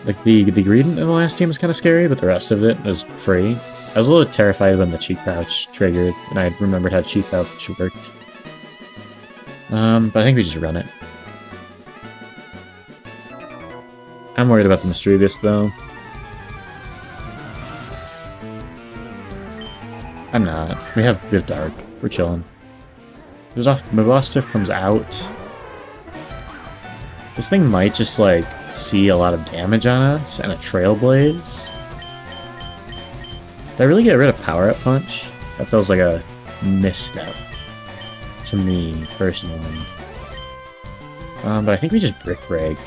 Like, the greed in the last team was kind of scary, but the rest of it was free. I was a little terrified when the cheek pouch triggered, and I remembered how cheek pouch worked. But I think we just run it. I'm worried about the Mischievous, though. I'm not. We have Dark. We're chilling. My boss stiff comes out. This thing might just, like, see a lot of damage on us and a Trailblaze. Did I really get rid of Power-Up Punch? That feels like a misstep to me, personally. But I think we just Brick Break.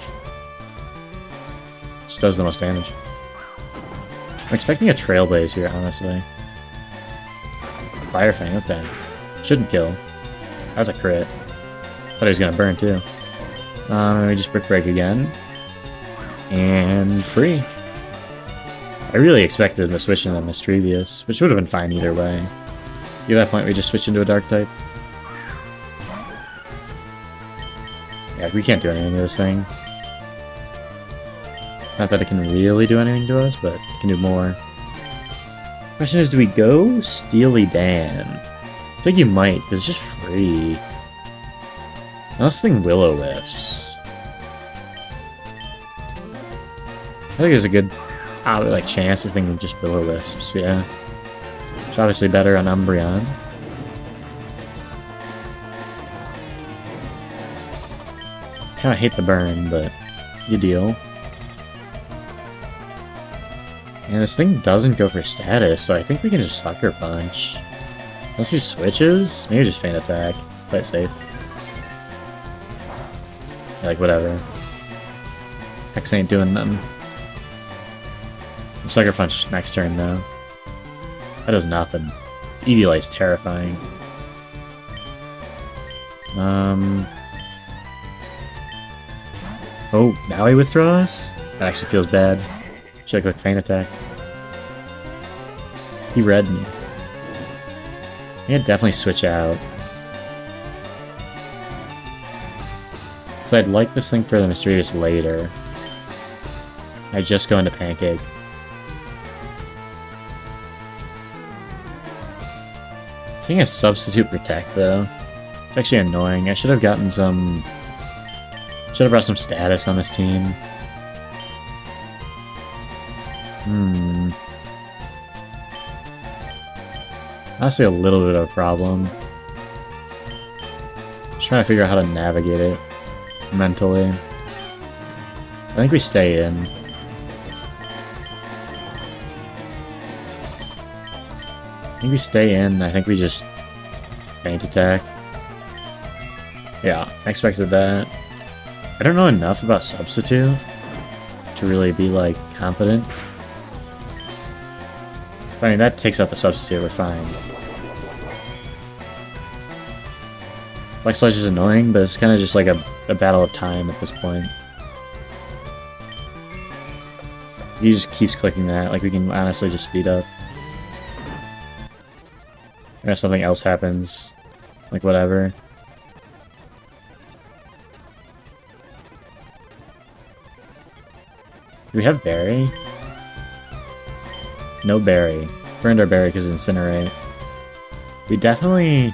Which does the most damage. I'm expecting a Trailblaze here, honestly. Fire Fang, okay. Shouldn't kill. That was a crit. Thought he was gonna burn too. We just Brick Break again. And free. I really expected him to switch into Mischievous, which would have been fine either way. At that point, we just switch into a Dark type. Yeah, we can't do anything to this thing. Not that it can really do anything to us, but it can do more. Question is, do we go Steely Dan? I think you might, because it's just free. Now this thing Will-O-Wisps. I think there's a good like chance this thing would just Will-O-Wisps, yeah. It's obviously better on Umbreon. Kinda hate the burn, but you deal. And this thing doesn't go for status, so I think we can just Sucker Punch. Unless he switches? Maybe just Feint Attack. Play it safe. Yeah, like, whatever. X ain't doing nothing. Sucker Punch next turn, though. That does nothing. Evilight's terrifying. Oh, now he withdraws? That actually feels bad. Should I click Feint Attack? He read me. I can definitely switch out. So I'd like this thing for the Mischievous later. I just go into Pancake. This thing has Substitute Protect, though. It's actually annoying. I should have gotten some... Should have brought some status on this team. Honestly, a little bit of a problem. Just trying to figure out how to navigate it mentally. I think we stay in. I think we just Feint Attack. Yeah, I expected that. I don't know enough about Substitute to really be, like, confident. I mean, that takes out the Substitute, we're fine. Flex Sledge is annoying, but it's kind of just like a battle of time at this point. He just keeps clicking that, like we can honestly just speed up. And if something else happens, like whatever. Do we have Berry? No Berry. Burned our Berry because Incinerate. We definitely...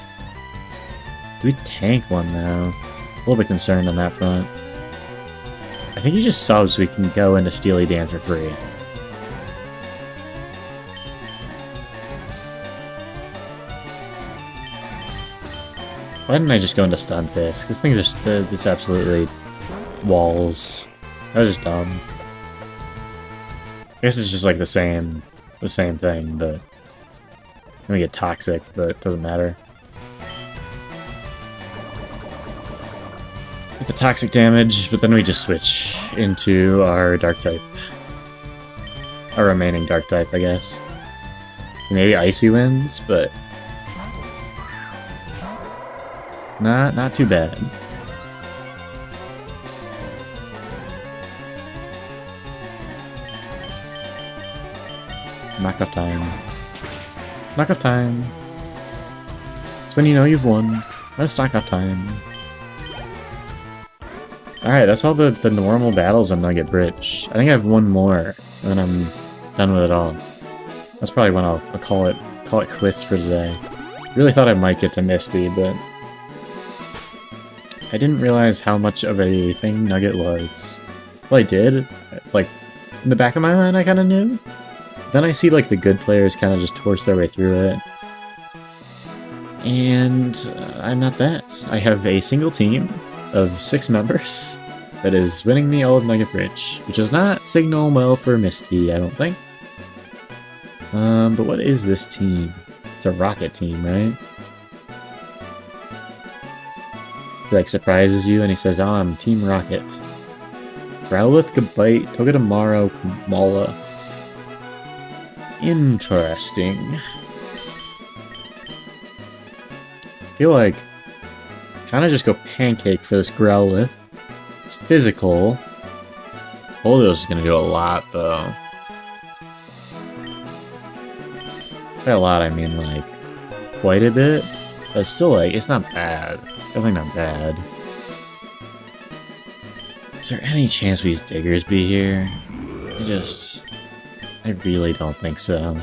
We tank one now. A little bit concerned on that front. I think he just subs we can go into Steely Dan for free. Why didn't I just go into Stunfisk? This thing's just it's absolutely walls. That was just dumb. I guess it's just like the same thing, but I'm gonna get toxic, but it doesn't matter. Get the toxic damage, but then we just switch into our dark type. Our remaining dark type, I guess. Maybe Icy wins, but not too bad. Knockoff time. Knockoff time. It's when you know you've won. That's knockoff time. Alright, that's all the normal battles on Nugget Bridge. I think I have one more, and then I'm done with it all. That's probably when I'll call it quits for today. Really thought I might get to Misty, but I didn't realize how much of a thing Nugget was. Well, I did. Like, in the back of my mind, I kind of knew. Then I see, like, the good players kind of just torch their way through it. And I'm not that. I have a single team of 6 members that is winning the all of Nugget Bridge, which does not signal well for Misty, I don't think. But what is this team? It's a rocket team, right? He, like, surprises you and he says, oh, I'm Team Rocket. Growlithe, Gabite, Togedemaru, Kamala. Interesting. I feel like kind of just go pancake for this Growlithe. It's physical. Polio's is gonna do a lot, though. By a lot, I mean, like, quite a bit. But still, like, it's not bad. Definitely not bad. Is there any chance we use Diggersby here? I really don't think so.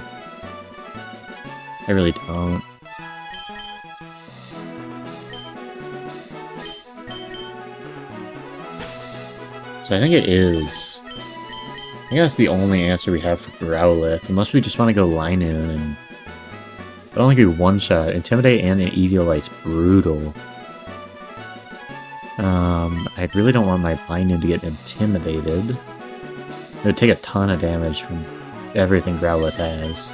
I really don't. So I think it is. I think that's the only answer we have for Growlithe, unless we just want to go Linoon and... I don't think we one-shot. Intimidate and Eviolite's brutal. I really don't want my Linoon to get intimidated. It would take a ton of damage from everything Growlithe has.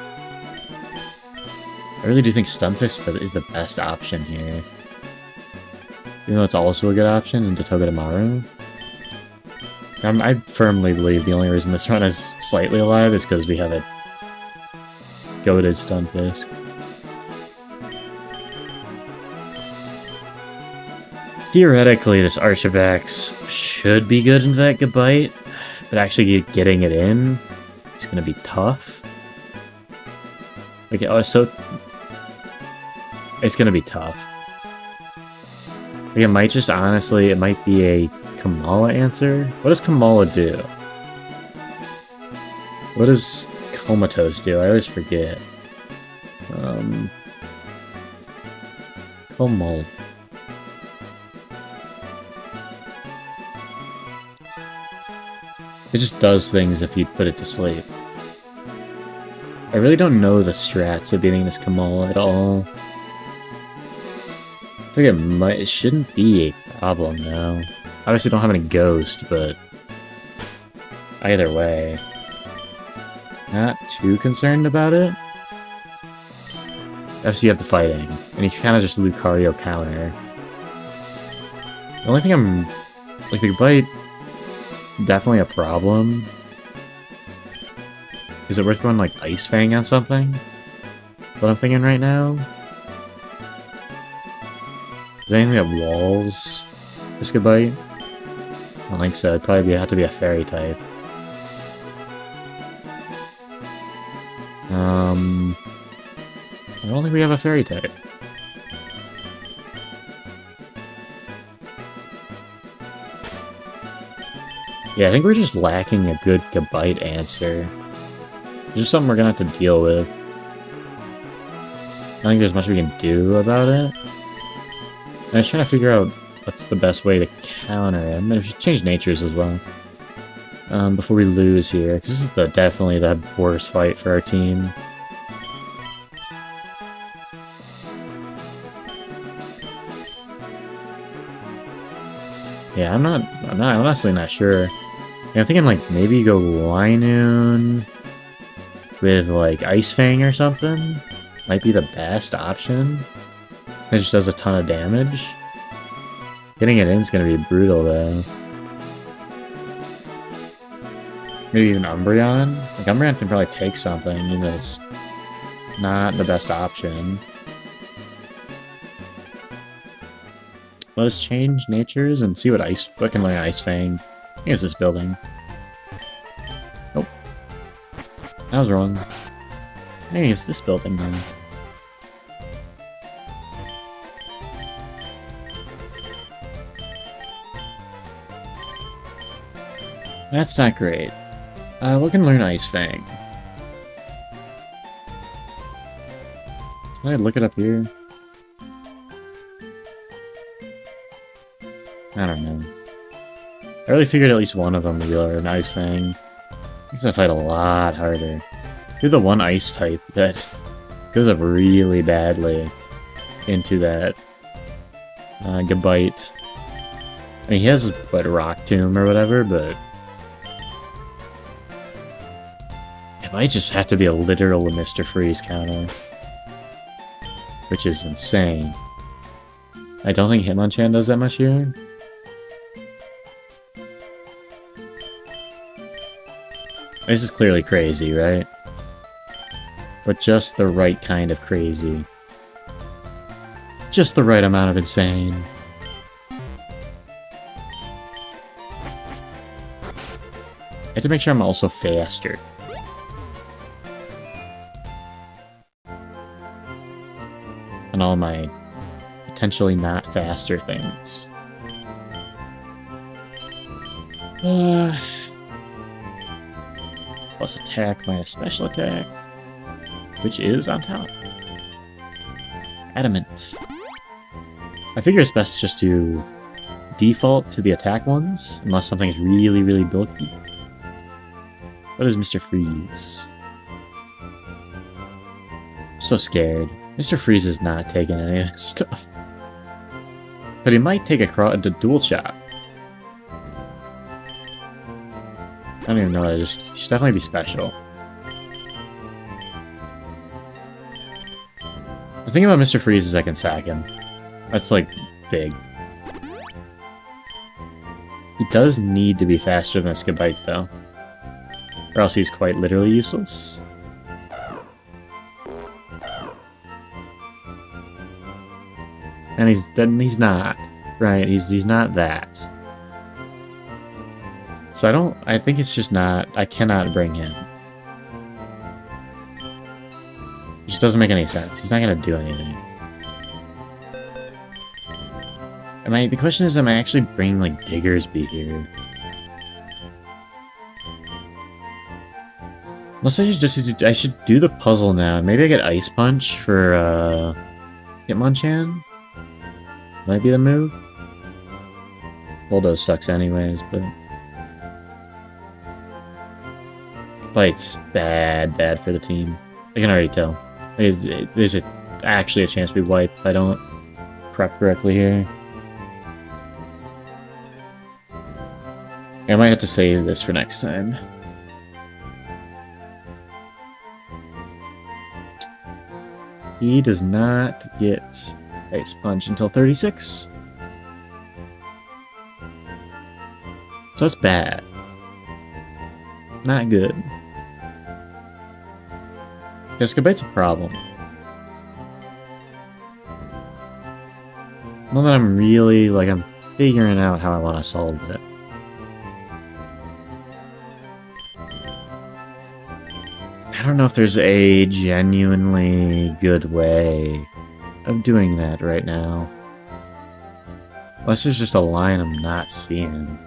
I really do think Stunfisk is the best option here. Even though it's also a good option into Togedemaru. I firmly believe the only reason this run is slightly alive is because we have a goated Stunfisk. Theoretically, this Archibald should be good into that Gabite, but actually getting it in is going to be tough. Like, oh, so it's going to be tough. Like, it might just honestly, it might be a Kamala answer. What does Kamala do? What does Comatose do? I always forget. Kamala. It just does things if you put it to sleep. I really don't know the strats of beating this Kamala at all. I think it shouldn't be a problem, though. Obviously don't have any Ghost, but... either way. Not too concerned about it. Obviously you have the fighting, and you can kind of just Lucario counter. The only thing I'm... like, the Bite... definitely a problem. Is it worth going like Ice Fang on something? What I'm thinking right now? Is there anything that walls this could bite? I don't think so. It'd probably have to be a fairy type. I don't think we have a fairy type. Yeah, I think we're just lacking a good Gabite answer. It's just something we're gonna have to deal with. I don't think there's much we can do about it. And I was trying to figure out what's the best way to counter him. And we should change natures as well. Before we lose here, because this is definitely the worst fight for our team. Yeah, I'm honestly not sure. Yeah, I'm thinking like maybe you go Linoon with like Ice Fang or something. Might be the best option. It just does a ton of damage. Getting it in is going to be brutal though. Maybe even Umbreon? Like Umbreon can probably take something, even though it's not the best option. Let's change natures and see what can learn Ice Fang. I think it's this building. Nope. I was wrong. Maybe it's this building now. That's not great. We can learn Ice Fang. Can I look it up here? I don't know. I really figured at least one of them would be an Ice Fang. He's gonna fight a lot harder. You're the one Ice type that goes up really badly into that Gabite. I mean, he has what, Rock Tomb or whatever, but it might just have to be a literal Mr. Freeze counter, which is insane. I don't think Hitmonchan does that much here. This is clearly crazy, right? But just the right kind of crazy. Just the right amount of insane. I have to make sure I'm also faster. And all my potentially not faster things. Plus attack minus special attack, which is on top. Adamant. I figure it's best just to default to the attack ones, unless something is really, really bulky. What is Mr. Freeze? I'm so scared. Mr. Freeze is not taking any of this stuff. But he might take a dual shot. I don't even know what he should definitely be special. The thing about Mr. Freeze is I can sack him. That's, like, big. He does need to be faster than a Skibite, though. Or else he's quite literally useless. And he's not. Right, he's not that. So I think it's just not, I cannot bring him. It just doesn't make any sense. He's not gonna do anything. The question is, am I actually bringing, like, Diggersby here? Unless I should do the puzzle now. Maybe I get Ice Punch for, Hitmonchan? Might be the move. Bulldoze sucks anyways, but... Bite's bad for the team. I can already tell. There's actually a chance we wipe if I don't prep correctly here. I might have to save this for next time. He does not get Ice Punch until 36. So that's bad. Not good. Skibite's a problem. Well, that I'm really, like, I'm figuring out how I want to solve it. I don't know if there's a genuinely good way of doing that right now. Unless there's just a line I'm not seeing.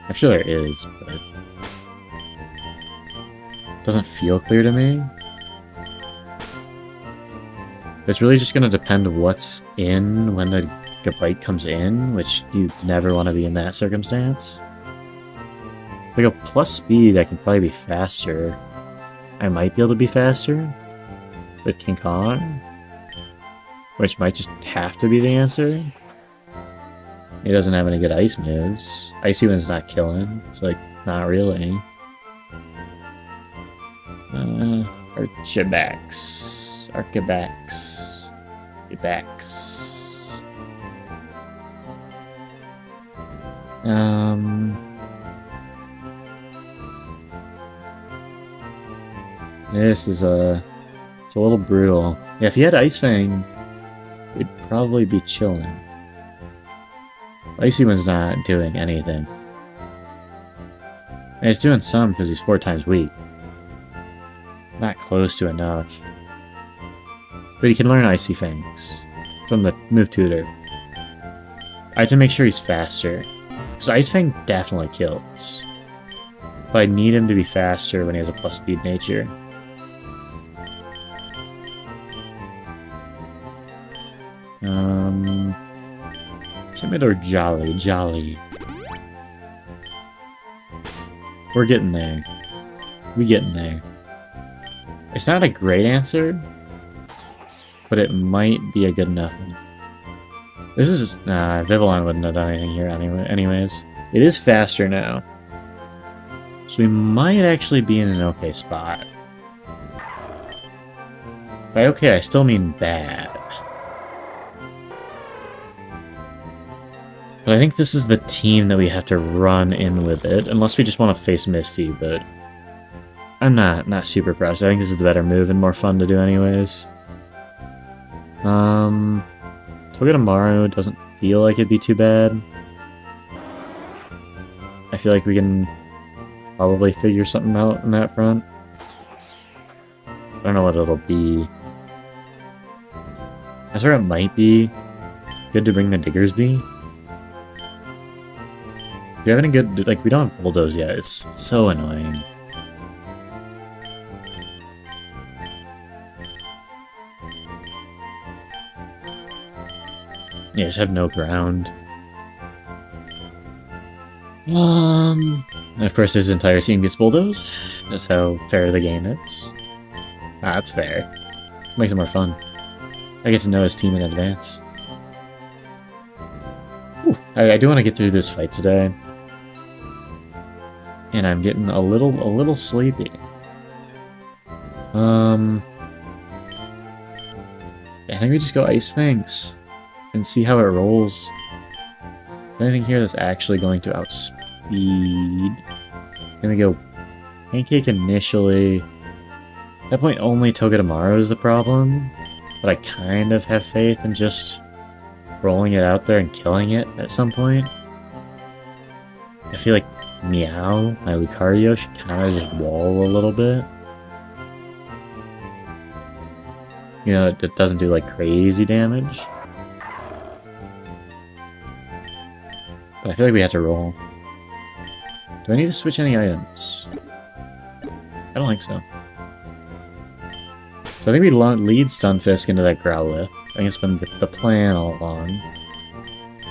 I'm sure there is, but... it doesn't feel clear to me. It's really just going to depend on what's in when the Gabite comes in, which you never want to be in that circumstance. If I go plus speed, I can probably be faster. I might be able to be faster with King Kong, which might just have to be the answer. He doesn't have any good ice moves. Icy Wind's not killing. It's like, not really. Archibax. Archibax. Archibax. This is it's a little brutal. Yeah, if he had Ice Fang, we'd probably be chilling. Icy Wind's not doing anything. And he's doing some because he's 4 times weak. Not close to enough. But he can learn Icy Fangs from the move tutor. I have to make sure he's faster. Because Ice Fang definitely kills. But I need him to be faster when he has a plus speed nature. Timid or jolly? Jolly. We're getting there. We getting there. It's not a great answer, but it might be a good enough one. This is just... Nah, Vivillon wouldn't have done anything here anyways. It is faster now. So we might actually be in an okay spot. By okay, I still mean bad. But I think this is the team that we have to run in with it, unless we just want to face Misty, but... I'm not super pressed. I think this is the better move and more fun to do anyways. Togedemaru doesn't feel like it'd be too bad. I feel like we can probably figure something out on that front. I don't know what it'll be. That's where it might be good to bring the Diggersby. Do you have any good... Like, we don't have Bulldoze yet. It's so annoying. Yeah, just have no ground. And of course his entire team gets Bulldoze. That's how fair the game is. Ah, that's fair. It makes it more fun. I get to know his team in advance. Ooh, I do want to get through this fight today. And I'm getting a little sleepy. I think we just go Ice Fangs and see how it rolls. Anything here that's actually going to outspeed. Then we go Pancake initially. At that point, only Togedemaru is the problem. But I kind of have faith in just rolling it out there and killing it at some point. I feel like Meow, my Lucario, should kind of just wall a little bit. You know, it doesn't do like crazy damage. But I feel like we have to roll. Do I need to switch any items? I don't think so. So I think we lead Stunfisk into that Growlithe. I think it's been the plan all along.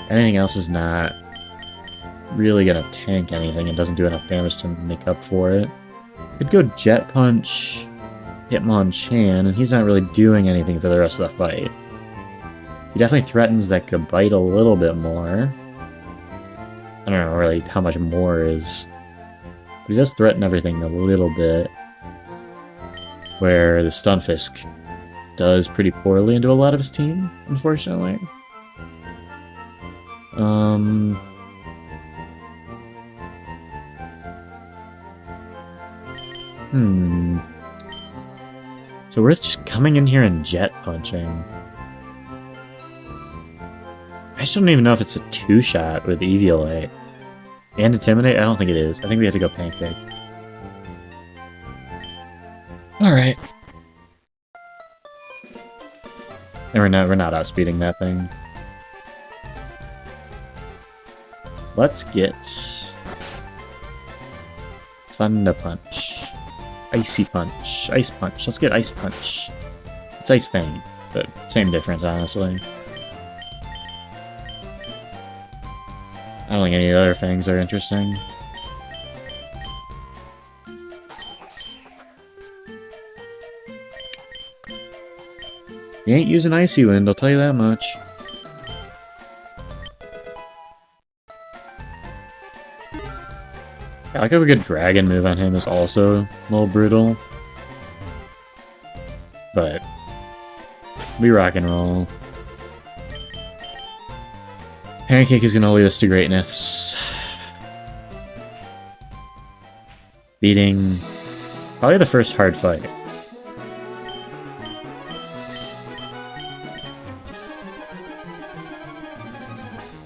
Anything else is not really gonna tank anything. It doesn't do enough damage to make up for it. Could go Jet Punch Hitmonchan, and he's not really doing anything for the rest of the fight. He definitely threatens that could bite a little bit more. I don't know really how much more is. But he does threaten everything a little bit. Where the Stunfisk does pretty poorly into a lot of his team, unfortunately. So we're just coming in here and jet punching. I just don't even know if it's a 2-shot with Eviolite. And Intimidate? I don't think it is. I think we have to go Pancake. Alright. And we're not outspeeding that thing. Let's get Thunder Punch. Icy Punch. Ice Punch. Let's get Ice Punch. It's Ice Fang, but same difference, honestly. I don't think any other Fangs are interesting. You ain't using Icy Wind, I'll tell you that much. I like how a good Dragon move on him is also a little brutal. But we rock and roll. Pancake is gonna lead us to greatness. Beating probably the first hard fight.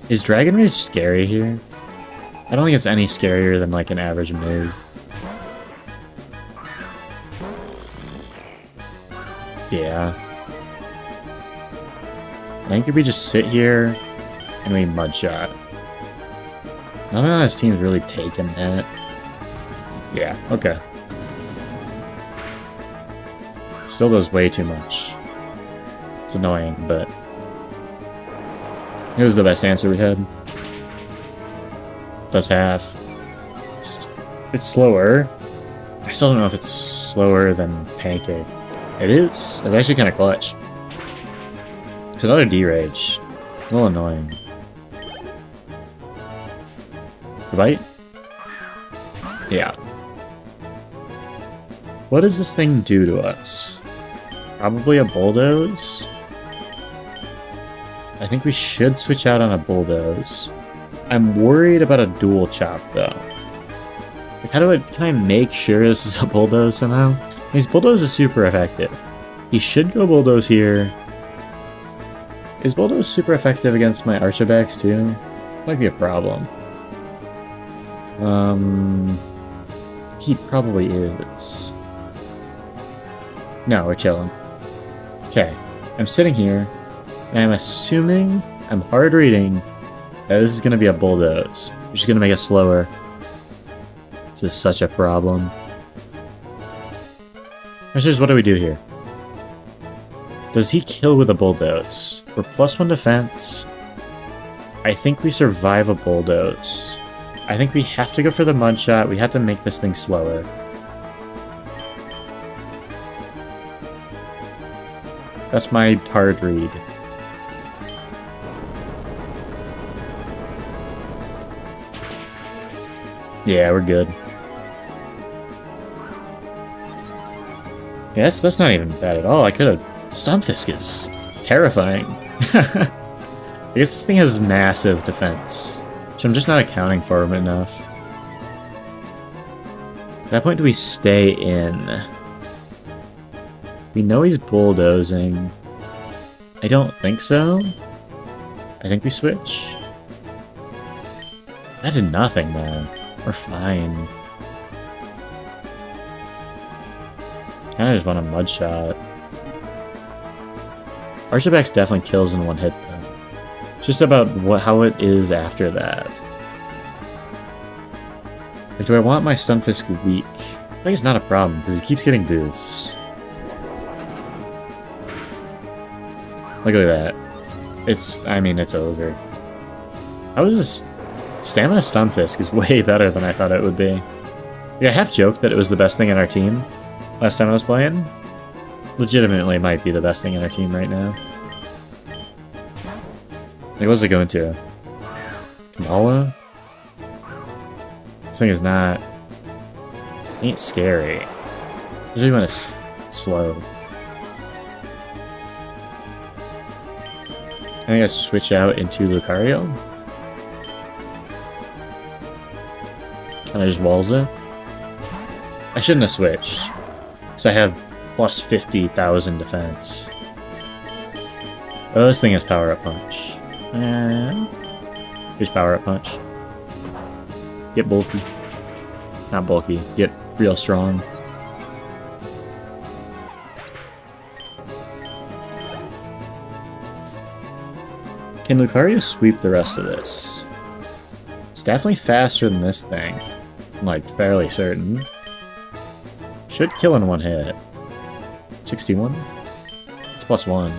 Is Dragon Rage scary here? I don't think it's any scarier than like an average move. Yeah. I think if we just sit here and we mudshot. None of his team's really taken it. Yeah, okay. Still does way too much. It's annoying, but it was the best answer we had. Does half. It's slower. I still don't know if it's slower than Pancake. It is. It's actually kind of clutch. It's another D-Rage. A little annoying. The bite? Yeah. What does this thing do to us? Probably a Bulldoze? I think we should switch out on a Bulldoze. I'm worried about a Dual Chop, though. Like, can I make sure this is a Bulldoze somehow? His Bulldoze is super effective. He should go Bulldoze here. Is Bulldoze super effective against my Archabax too? Might be a problem. He probably is. No, we're chilling. Okay, I'm sitting here, and I'm assuming, I'm hard reading, that this is going to be a Bulldoze, which is going to make us slower. This is such a problem. Just what do we do here? Does he kill with a Bulldoze? We're +1 defense. I think we survive a Bulldoze. I think we have to go for the Mudshot. We have to make this thing slower. That's my hard read. Yeah, we're good. Yeah, that's not even bad at all. I could have... Stunfisk is terrifying. I guess this thing has massive defense, which I'm just not accounting for him enough. At that point, do we stay in? We know he's bulldozing. I don't think so. I think we switch. That did nothing, though. We're fine. I just want a Mudshot. Archabax definitely kills in one hit, though. Just about how it is after that. Like, do I want my Stunfisk weak? I think it's not a problem, because he keeps getting boosts. Look at that. I mean, it's over. How is this? Stamina Stunfisk is way better than I thought it would be. Yeah, I half joked that it was the best thing in our team last time I was playing. Legitimately might be the best thing in our team right now. Like, what was it going to? Kamala? This thing is not... ain't scary. Usually when it's slow. I think I switch out into Lucario. And I just walls it. I shouldn't have switched. Because I have plus 50,000 defense. Oh, this thing has power-up punch. Here's power-up punch. Get bulky. Not bulky. Get real strong. Can Lucario sweep the rest of this? It's definitely faster than this thing. I'm, like, fairly certain. Should kill in one hit. 61? It's +1.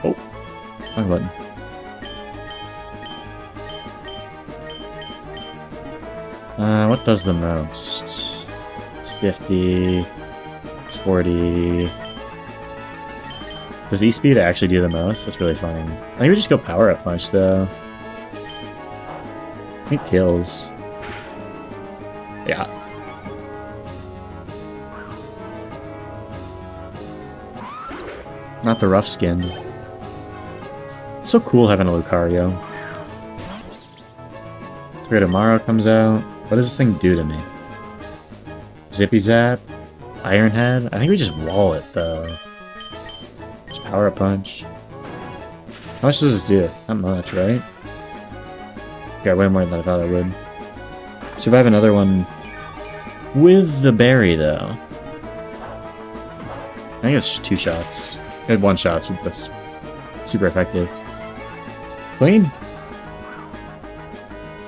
Oh. Wrong button. What does the most? It's 50. It's 40. Does E-Speed actually do the most? That's really funny. I think we just go Power-Up Punch, though. I think kills. Yeah. Not the rough skin. It's so cool having a Lucario. Tomorrow comes out. What does this thing do to me? Zippy Zap? Iron Head? I think we just wall it, though. Just Power Up Punch. How much does this do? Not much, right? Got way more than I thought I would. Survive another one with the berry, though. think it's just 2 shots. I had 1 shot, so that's super effective. Clean.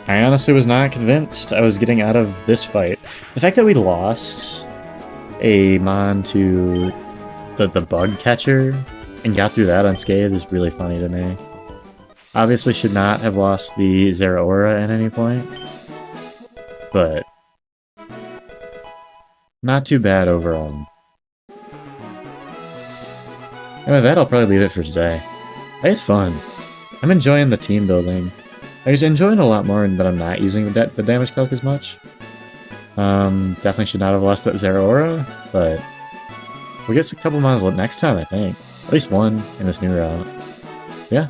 I honestly was not convinced I was getting out of this fight. The fact that we lost a mon to the bug catcher and got through that unscathed is really funny to me. Obviously should not have lost the Zeraora at any point, but not too bad overall. And with that, I'll probably leave it for today. It's fun. I'm enjoying the team building. I'm enjoying it a lot more that I'm not using the damage calc as much. Definitely should not have lost that Zeraora, but we'll get a couple mons next time, I think. At least 1 in this new route. Yeah.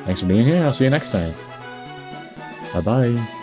Thanks for being here. I'll see you next time. Bye-bye.